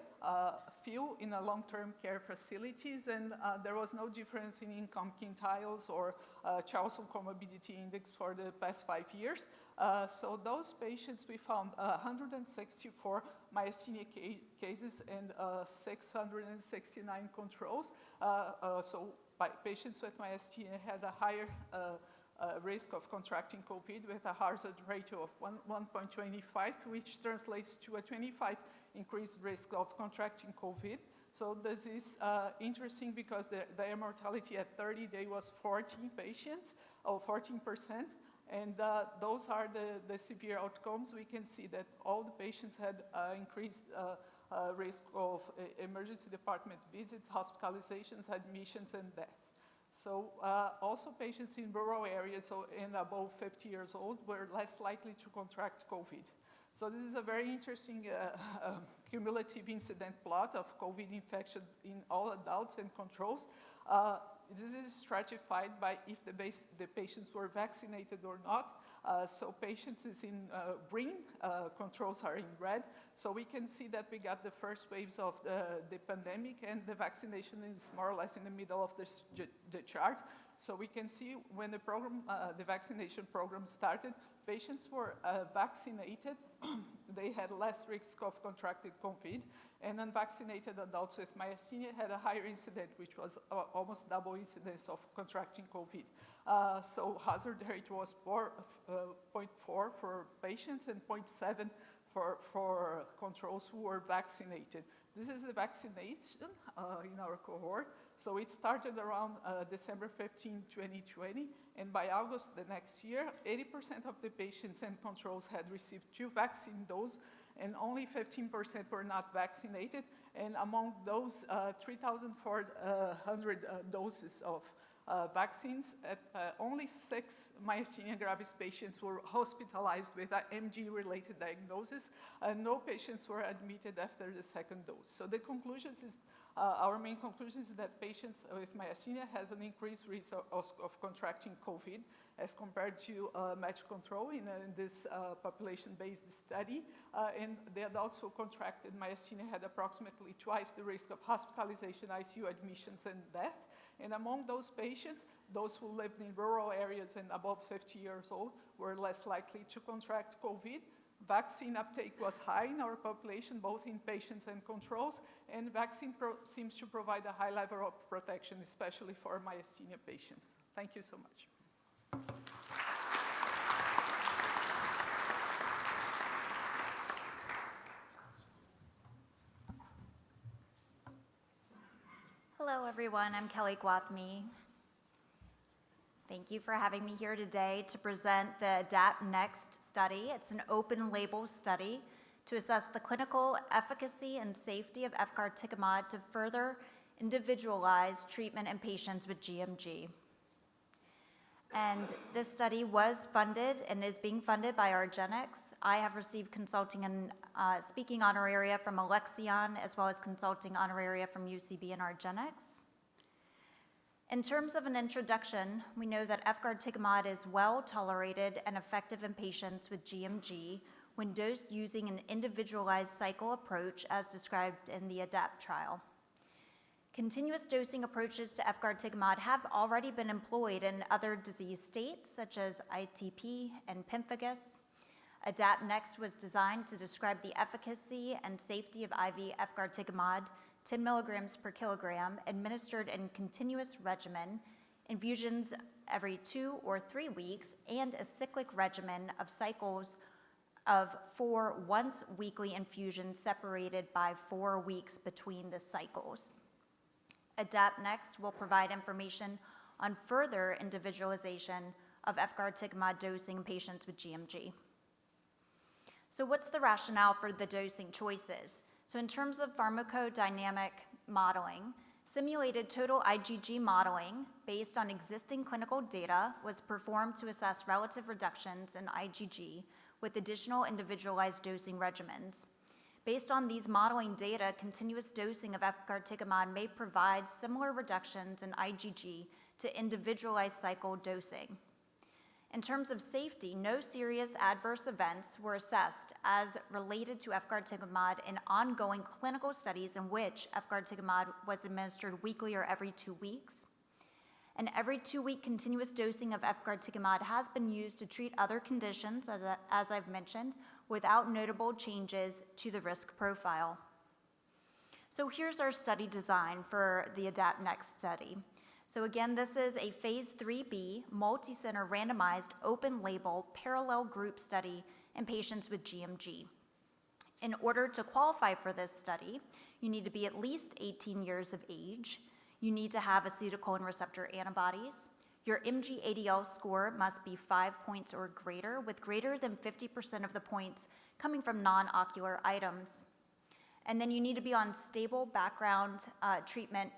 Speaker 11: few in a long-term care facilities, and there was no difference in income quintiles or Charlson Comorbidity Index for the past 5 years. So those patients, we found 164 myasthenia cases and 669 controls. So patients with myasthenia had a higher risk of contracting COVID with a hazard ratio of 1.25, which translates to a 25 increased risk of contracting COVID. So this is interesting because their mortality at 30 days was 14 patients, or 14%. And those are the severe outcomes. We can see that all the patients had increased risk of emergency department visits, hospitalizations, admissions, and death. So also patients in rural areas and above 50 years old were less likely to contract COVID. So this is a very interesting cumulative incident plot of COVID infection in all adults and controls. This is stratified by if the patients were vaccinated or not. So patients is in green, controls are in red. So we can see that we got the first waves of the pandemic, and the vaccination is more or less in the middle of the chart. So we can see when the vaccination program started, patients were vaccinated. They had less risk of contracting COVID, and unvaccinated adults with myasthenia had a higher incidence, which was almost double incidence of contracting COVID. So hazard rate was 0.4 for patients and 0.7 for controls who were vaccinated. This is the vaccination in our cohort. So it started around December 15, 2020, and by August the next year, 80% of the patients and controls had received 2 vaccine doses, and only 15% were not vaccinated. And among those 3,400 doses of vaccines, only 6 myasthenia gravis patients were hospitalized with an MG-related diagnosis, and no patients were admitted after the second dose. So the conclusions is Our main conclusion is that patients with myasthenia have an increased risk of contracting COVID as compared to match control in this population-based study. And the adults who contracted myasthenia had approximately twice the risk of hospitalization, ICU admissions, and death. And among those patients, those who lived in rural areas and above 50 years old were less likely to contract COVID. Vaccine uptake was high in our population, both in patients and controls, and vaccine seems to provide a high level of protection, especially for myasthenia patients. Thank you so much.
Speaker 10: Hello, everyone. I'm Kelly Gwathmey. Thank you for having me here today to present the ADAPT-NEXT study. It's an open-label study to assess the clinical efficacy and safety of Efgartigimod to further individualize treatment in patients with GMG. And this study was funded and is being funded by argenx. I have received consulting and speaking honoraria from Alexion, as well as consulting honoraria from UCB and argenx. In terms of an introduction, we know that Efgartigimod is well tolerated and effective in patients with GMG when dosed using an individualized cycle approach as described in the ADAPT trial. Continuous dosing approaches to Efgartigimod have already been employed in other disease states such as ITP and Pemphigus. ADAPT-NEXT was designed to describe the efficacy and safety of IV Efgartigimod 10 milligrams per kilogram, administered in continuous regimen, infusions every 2 or 3 weeks, and a cyclic regimen of cycles of 4 once-weekly infusions separated by 4 weeks between the cycles. ADAPT-NEXT will provide information on further individualization of Efgartigimod dosing in patients with GMG. So what's the rationale for the dosing choices? So in terms of pharmacodynamic modeling, simulated total IgG modeling based on existing clinical data was performed to assess relative reductions in IgG with additional individualized dosing regimens. Based on these modeling data, continuous dosing of Efgartigimod may provide similar reductions in IgG to individualized cycle dosing. In terms of safety, no serious adverse events were assessed as related to Efgartigimod in ongoing clinical studies in which Efgartigimod was administered weekly or every 2 weeks. And every 2-week continuous dosing of Efgartigimod has been used to treat other conditions, as I've mentioned, without notable changes to the risk profile. So here's our study design for the ADAPT-NEXT study. So again, this is a phase 3B, multi-center randomized open label parallel group study in patients with GMG. In order to qualify for this study, you need to be at least 18 years of age. You need to have acetylcholine receptor antibodies. Your MG-ADL score must be 5 points or greater, with greater than 50% of the points coming from non-ocular items. And then you need to be on stable background treatment.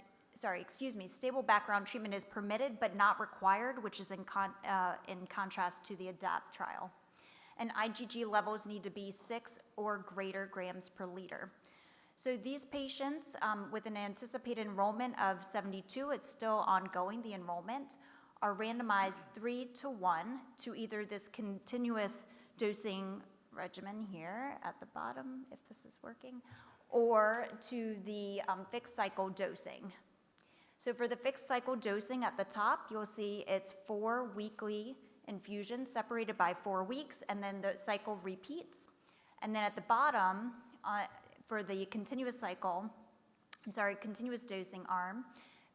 Speaker 10: Stable background treatment is permitted but not required, which is in contrast to the ADAPT trial. And IgG levels need to be 6 or greater grams per liter. So these patients, with an anticipated enrollment of 72, it's still ongoing, the enrollment, are randomized 3-to-1 to either this continuous dosing regimen here at the bottom, if this is working, or to the fixed cycle dosing. So for the fixed cycle dosing at the top, you'll see it's 4 weekly infusions separated by 4 weeks, and then the cycle repeats. And then at the bottom, for the continuous dosing arm,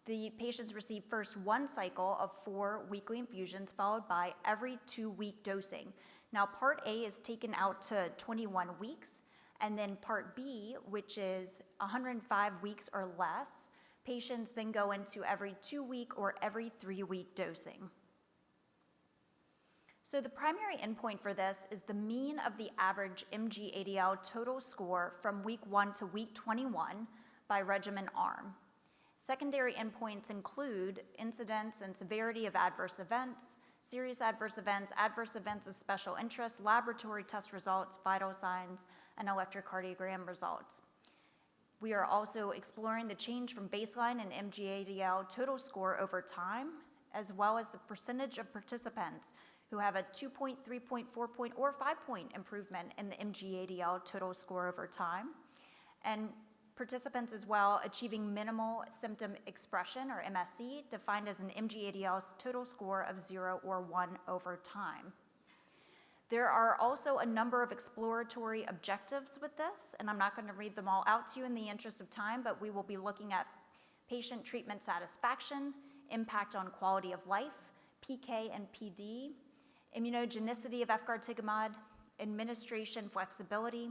Speaker 10: the patients receive first 1 cycle of 4 weekly infusions, followed by every 2-week dosing. Now, Part A is taken out to 21 weeks, and then Part B, which is 105 weeks or less, patients then go into every 2-week or every 3-week dosing. So the primary endpoint for this is the mean of the average MG-ADL total score from week 1 to week 21 by regimen arm. Secondary endpoints include incidence and severity of adverse events, serious adverse events of special interest, laboratory test results, vital signs, and electrocardiogram results. We are also exploring the change from baseline and MG-ADL total score over time, as well as the percentage of participants who have a 2-point, 3-point, 4-point, or 5-point improvement in the MG-ADL total score over time, and participants as well achieving minimal symptom expression, or MSE, defined as an MG-ADL total score of 0 or 1 over time. There are also a number of exploratory objectives with this, and I'm not going to read them all out to you in the interest of time, but we will be looking at patient treatment satisfaction, impact on quality of life, PK and PD, immunogenicity of Efgartigimod, administration flexibility,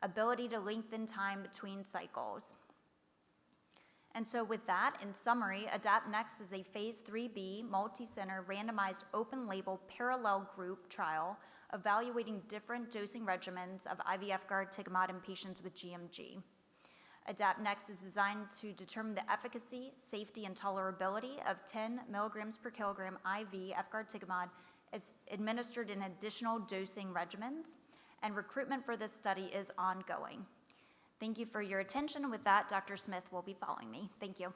Speaker 10: ability to lengthen time between cycles. And so with that, in summary, ADAPT-NEXT is a phase 3B multi-center randomized open-label parallel group trial evaluating different dosing regimens of IV Efgartigimod in patients with GMG. ADAPT-NEXT is designed to determine the efficacy, safety, and tolerability of 10 milligrams per kilogram IV Efgartigimod as administered in additional dosing regimens, and recruitment for this study is ongoing. Thank you for your attention. With that, Dr. Smith will be following me. Thank you.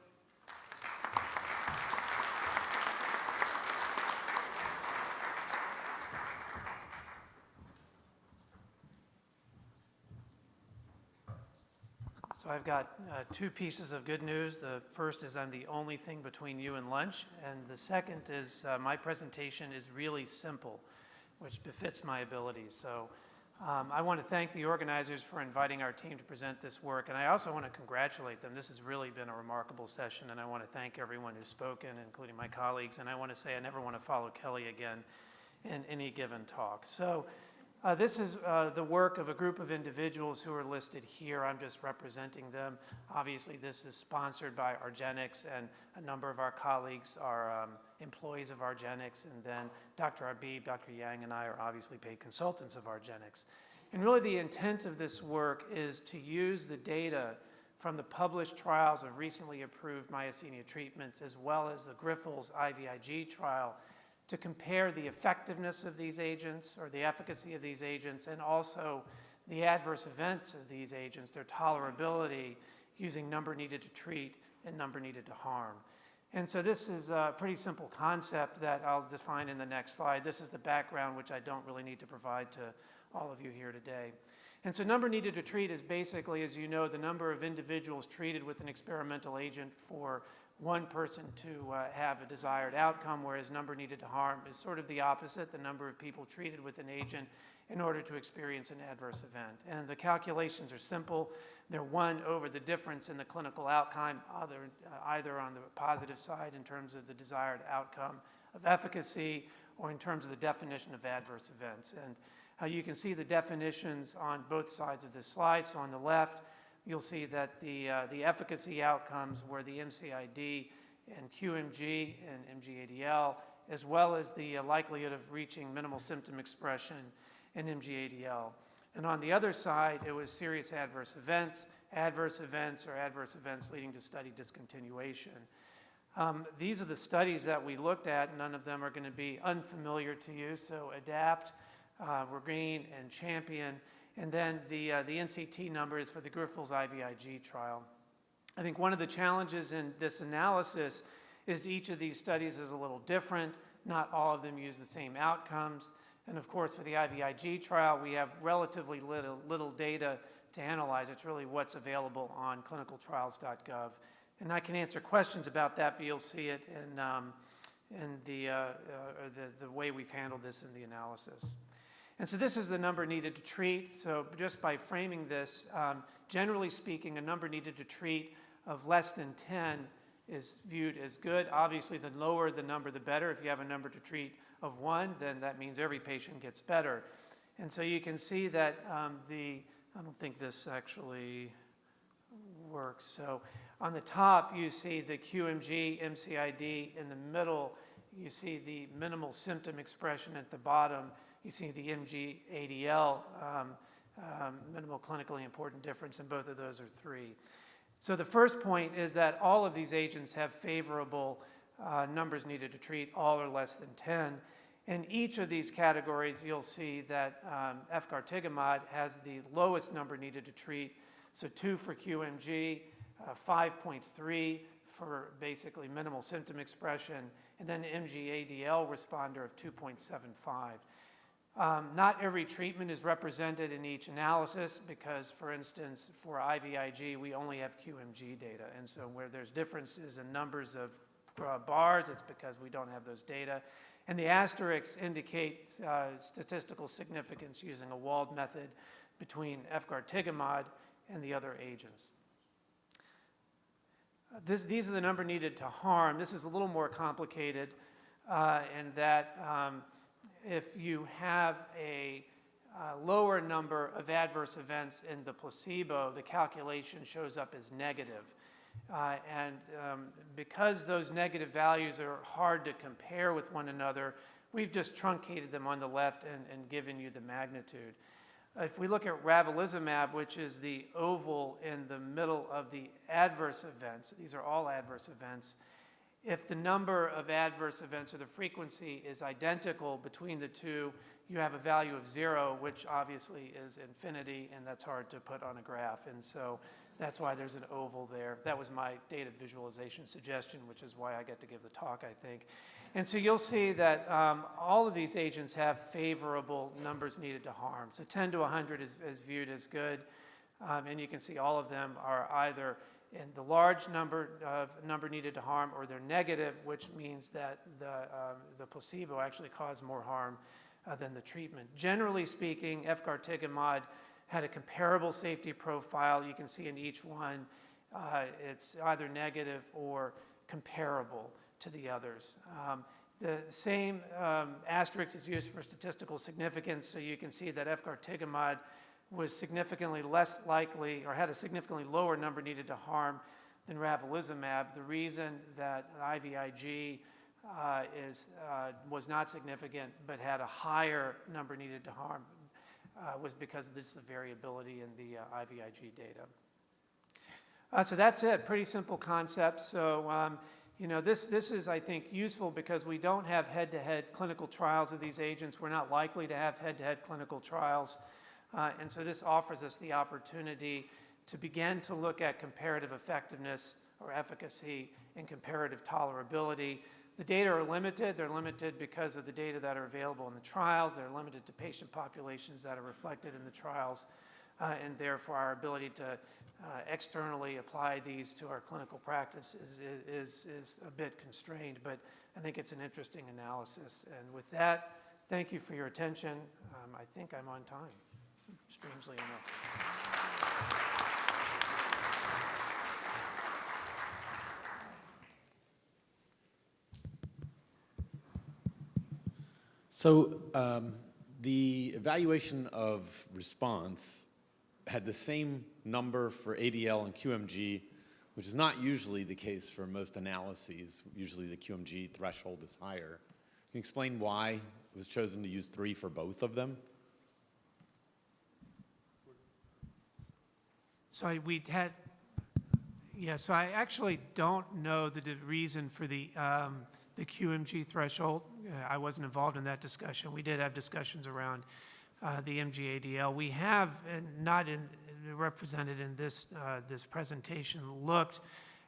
Speaker 13: So I've got two pieces of good news. The first is I'm the only thing between you and lunch, and the second is my presentation is really simple, which befits my abilities. So I want to thank the organizers for inviting our team to present this work, and I also want to congratulate them. This has really been a remarkable session, and I want to thank everyone who's spoken, including my colleagues, and I want to say I never want to follow Kelly again in any given talk. So this is the work of a group of individuals who are listed here. I'm just representing them. Obviously, this is sponsored by argenx, and a number of our colleagues are employees of argenx, and then Dr. Habib, Dr. Yang, and I are obviously paid consultants of argenx. And really the intent of this work is to use the data from the published trials of recently approved myasthenia treatments, as well as the Grifols IVIG trial, to compare the effectiveness of these agents, or the efficacy of these agents, and also the adverse events of these agents, their tolerability, using number needed to treat and number needed to harm. And so this is a pretty simple concept that I'll define in the next slide. This is the background, which I don't really need to provide to all of you here today. And so number needed to treat is basically, as you know, the number of individuals treated with an experimental agent for one person to have a desired outcome, whereas number needed to harm is sort of the opposite, the number of people treated with an agent in order to experience an adverse event. And the calculations are simple. They're 1 over the difference in the clinical outcome, either on the positive side in terms of the desired outcome of efficacy, or in terms of the definition of adverse events. And you can see the definitions on both sides of this slide. So on the left, you'll see that the efficacy outcomes were the MCID and QMG and MG-ADL, as well as the likelihood of reaching minimal symptom expression in MG-ADL. And on the other side, it was serious adverse events, or adverse events leading to study discontinuation. These are the studies that we looked at. None of them are going to be unfamiliar to you. So ADAPT, REGAIN, and CHAMPION. And then the NCT numbers for the Grifols IVIG trial. I think one of the challenges in this analysis is each of these studies is a little different. Not all of them use the same outcomes. And of course, for the IVIG trial, we have relatively little data to analyze. It's really what's available on clinicaltrials.gov. And I can answer questions about that, but you'll see it in the way we've handled this in the analysis. And so this is the number needed to treat. So just by framing this, generally speaking, a number needed to treat of less than 10 is viewed as good. Obviously, the lower the number, the better. If you have a number to treat of 1, then that means every patient gets better. And so you can see that I don't think this actually works. So on the top, you see the QMG, MCID. In the middle, you see the minimal symptom expression. At the bottom, you see the MG-ADL, minimal clinically important difference, and both of those are 3. So the first point is that all of these agents have favorable numbers needed to treat, all are less than 10. In each of these categories, you'll see that Efgartigimod has the lowest number needed to treat. So 2 for QMG, 5.3 for basically minimal symptom expression, and then an MG-ADL responder of 2.75. Not every treatment is represented in each analysis because, for instance, for IVIG, we only have QMG data. And so where there's differences in numbers of bars, it's because we don't have those data. And the asterisks indicate statistical significance using a walled method between Efgartigimod and the other agents. These are the number needed to harm. This is a little more complicated in that if you have a lower number of adverse events in the placebo, the calculation shows up as negative. Because those negative values are hard to compare with one another, we've just truncated them on the left and given you the magnitude. If we look at Ravulizumab, which is the oval in the middle of the adverse events, these are all adverse events, if the number of adverse events or the frequency is identical between the two, you have a value of 0, which obviously is infinity, and that's hard to put on a graph. And so that's why there's an oval there. That was my data visualization suggestion, which is why I get to give the talk, I think. And so you'll see that all of these agents have favorable numbers needed to harm. So 10 to 100 is viewed as good. And you can see all of them are either in the large number needed to harm, or they're negative, which means that the placebo actually caused more harm than the treatment. Generally speaking, Efgartigimod had a comparable safety profile. You can see in each one, it's either negative or comparable to the others. The same asterisk is used for statistical significance, so you can see that Efgartigimod was significantly less likely, or had a significantly lower number needed to harm than Ravulizumab. The reason that IVIG was not significant but had a higher number needed to harm was because of the variability in the IVIG data. So that's it, pretty simple concept. So you know, this is, I think, useful because we don't have head-to-head clinical trials of these agents. We're not likely to have head-to-head clinical trials. And so this offers us the opportunity to begin to look at comparative effectiveness or efficacy and comparative tolerability. The data are limited. They're limited because of the data that are available in the trials. They're limited to patient populations that are reflected in the trials. And therefore, our ability to externally apply these to our clinical practice is a bit constrained, but I think it's an interesting analysis. And with that, thank you for your attention. I think I'm on time, strangely enough.
Speaker 16: So the evaluation of response had the same number for ADL and QMG, which is not usually the case for most analyses. Usually the QMG threshold is higher. Can you explain why it was chosen to use 3 for both of them?
Speaker 13: So so I actually don't know the reason for the QMG threshold. I wasn't involved in that discussion. We did have discussions around the MG-ADL. We have, not represented in this presentation, looked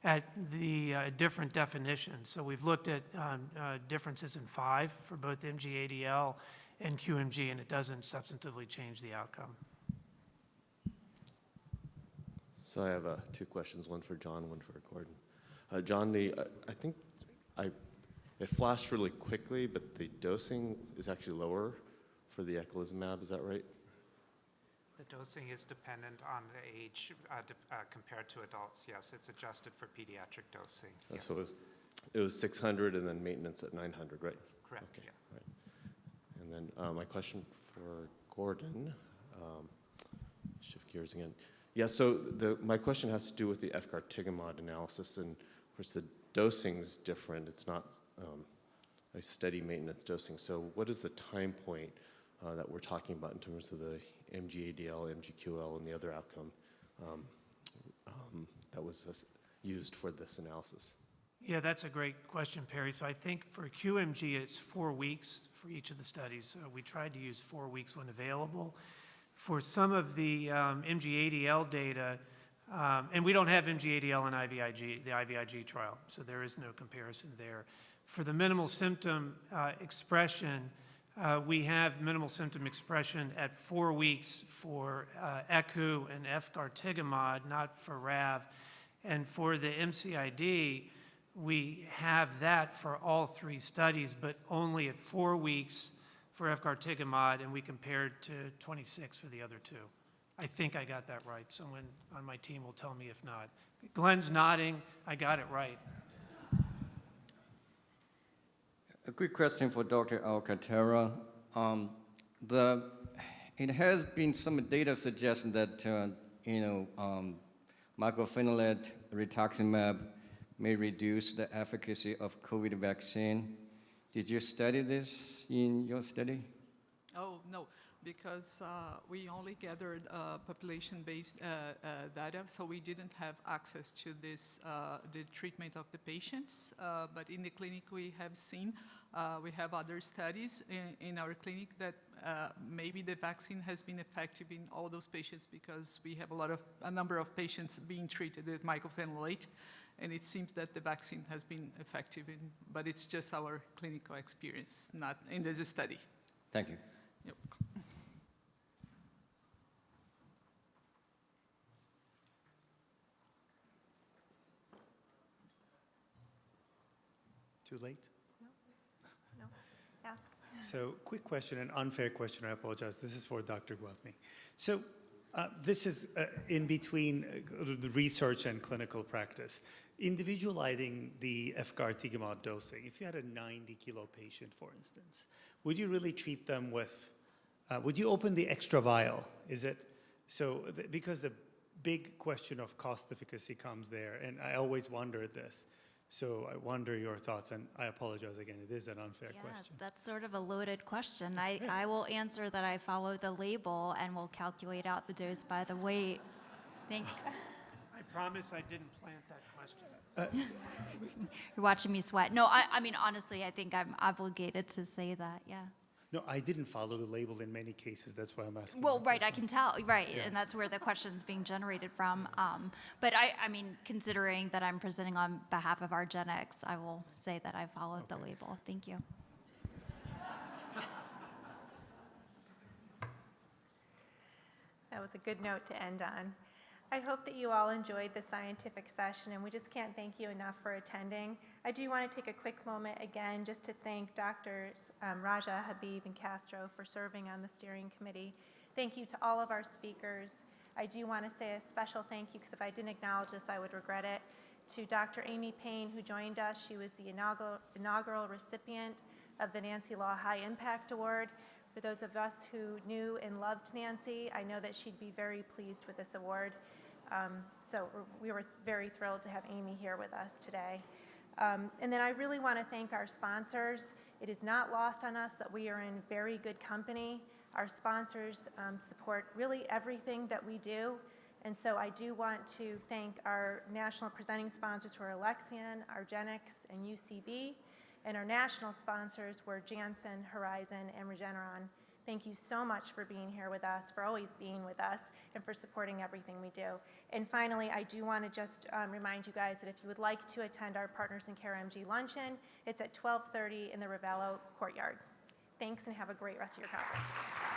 Speaker 13: at the different definitions. So we've looked at differences in 5 for both MG-ADL and QMG, and it doesn't substantively change the outcome.
Speaker 17: So I have 2 questions, one for John, one for Gordon. John, I think it flashed really quickly, but the dosing is actually lower for the Eculizumab, is that right?
Speaker 7: The dosing is dependent on the age compared to adults. Yes, it's adjusted for pediatric dosing. Yeah.
Speaker 17: So it was 600 and then maintenance at 900, right?
Speaker 7: Correct,
Speaker 17: okay,
Speaker 7: yeah.
Speaker 17: Right. And then my question for Gordon, shift gears again. Yeah, so my question has to do with the Efgartigimod analysis, and of course the dosing's different. It's not a steady maintenance dosing. So what is the time point that we're talking about in terms of the MG-ADL, MG-QL, and the other outcome that was used for this analysis?
Speaker 13: Yeah, that's a great question, Perry. So I think for QMG, it's 4 weeks for each of the studies. We tried to use 4 weeks when available. For some of the MG-ADL data, And we don't have MG-ADL and IVIG, the IVIG trial, so there is no comparison there. For the minimal symptom expression, we have minimal symptom expression at 4 weeks for Ecu and Efgartigimod, not for Rav. And for the MCID, we have that for all 3 studies, but only at 4 weeks for Efgartigimod, and we compared to 26 for the other 2. I think I got that right. Someone on my team will tell me if not. Glenn's nodding. I got it right.
Speaker 14: A quick question for Dr. Alcantara. It has been some data suggesting that mycophenolate rituximab may reduce the efficacy of COVID vaccine. Did you study this in your study?
Speaker 11: Oh, no, because we only gathered population-based data, so we didn't have access to this, the treatment of the patients. But in the clinic, we have seen, we have other studies in our clinic that maybe the vaccine has been effective in all those patients because we have a number of patients being treated with mycophenolate, and it seems that the vaccine has been effective, but it's just our clinical experience, not in this study.
Speaker 14: Thank you.
Speaker 11: Yep.
Speaker 18: Too late?
Speaker 1: No. Ask.
Speaker 18: So, quick question, an unfair question, I apologize. This is for Dr. Guelmi. So, this is in between the research and clinical practice. Individualizing the Efgartigimod dosing, if you had a 90-kilo patient, for instance, would you really treat them with, would you open the extra vial? Is it, so, because the big question of cost efficacy comes there, and I always wondered this. So I wonder your thoughts, and I apologize again, it is an unfair question.
Speaker 10: That's sort of a loaded question. I will answer that I follow the label and will calculate out the dose by the weight. Thanks.
Speaker 13: I promise I didn't plant that question.
Speaker 10: You're watching me sweat. No, I mean, honestly, I think I'm obligated to say that, yeah.
Speaker 18: No, I didn't follow the label in many cases, that's why I'm asking.
Speaker 10: Well, right, I can tell, right, yeah. And that's where the question's being generated from. But I mean, considering that I'm presenting on behalf of argenx, I will say that I followed the label. Thank you.
Speaker 19: That was a good note to end on. I hope that you all enjoyed the scientific session, and we just can't thank you enough for attending. I do want to take a quick moment again just to thank Drs. Raja, Habib, and Castro for serving on the steering committee. Thank you to all of our speakers. I do want to say a special thank you, because if I didn't acknowledge this, I would regret it, to Dr. Amy Payne, who joined us. She was the inaugural recipient of the Nancy Law High Impact Award. For those of us who knew and loved Nancy, I know that she'd be very pleased with this award. So we were very thrilled to have Amy here with us today. And then I really want to thank our sponsors. It is not lost on us that we are in very good company. Our sponsors support really everything that we do. And so I do want to thank our national presenting sponsors who are Alexion, argenx, and UCB. And our national sponsors were Janssen, Horizon, and Regeneron. Thank you so much for being here with us, for always being with us, and for supporting everything we do. And finally, I do want to just remind you guys that if you would like to attend our Partners in Care MG luncheon, it's at 12:30 in the Ravello courtyard. Thanks, and have a great rest of your conference.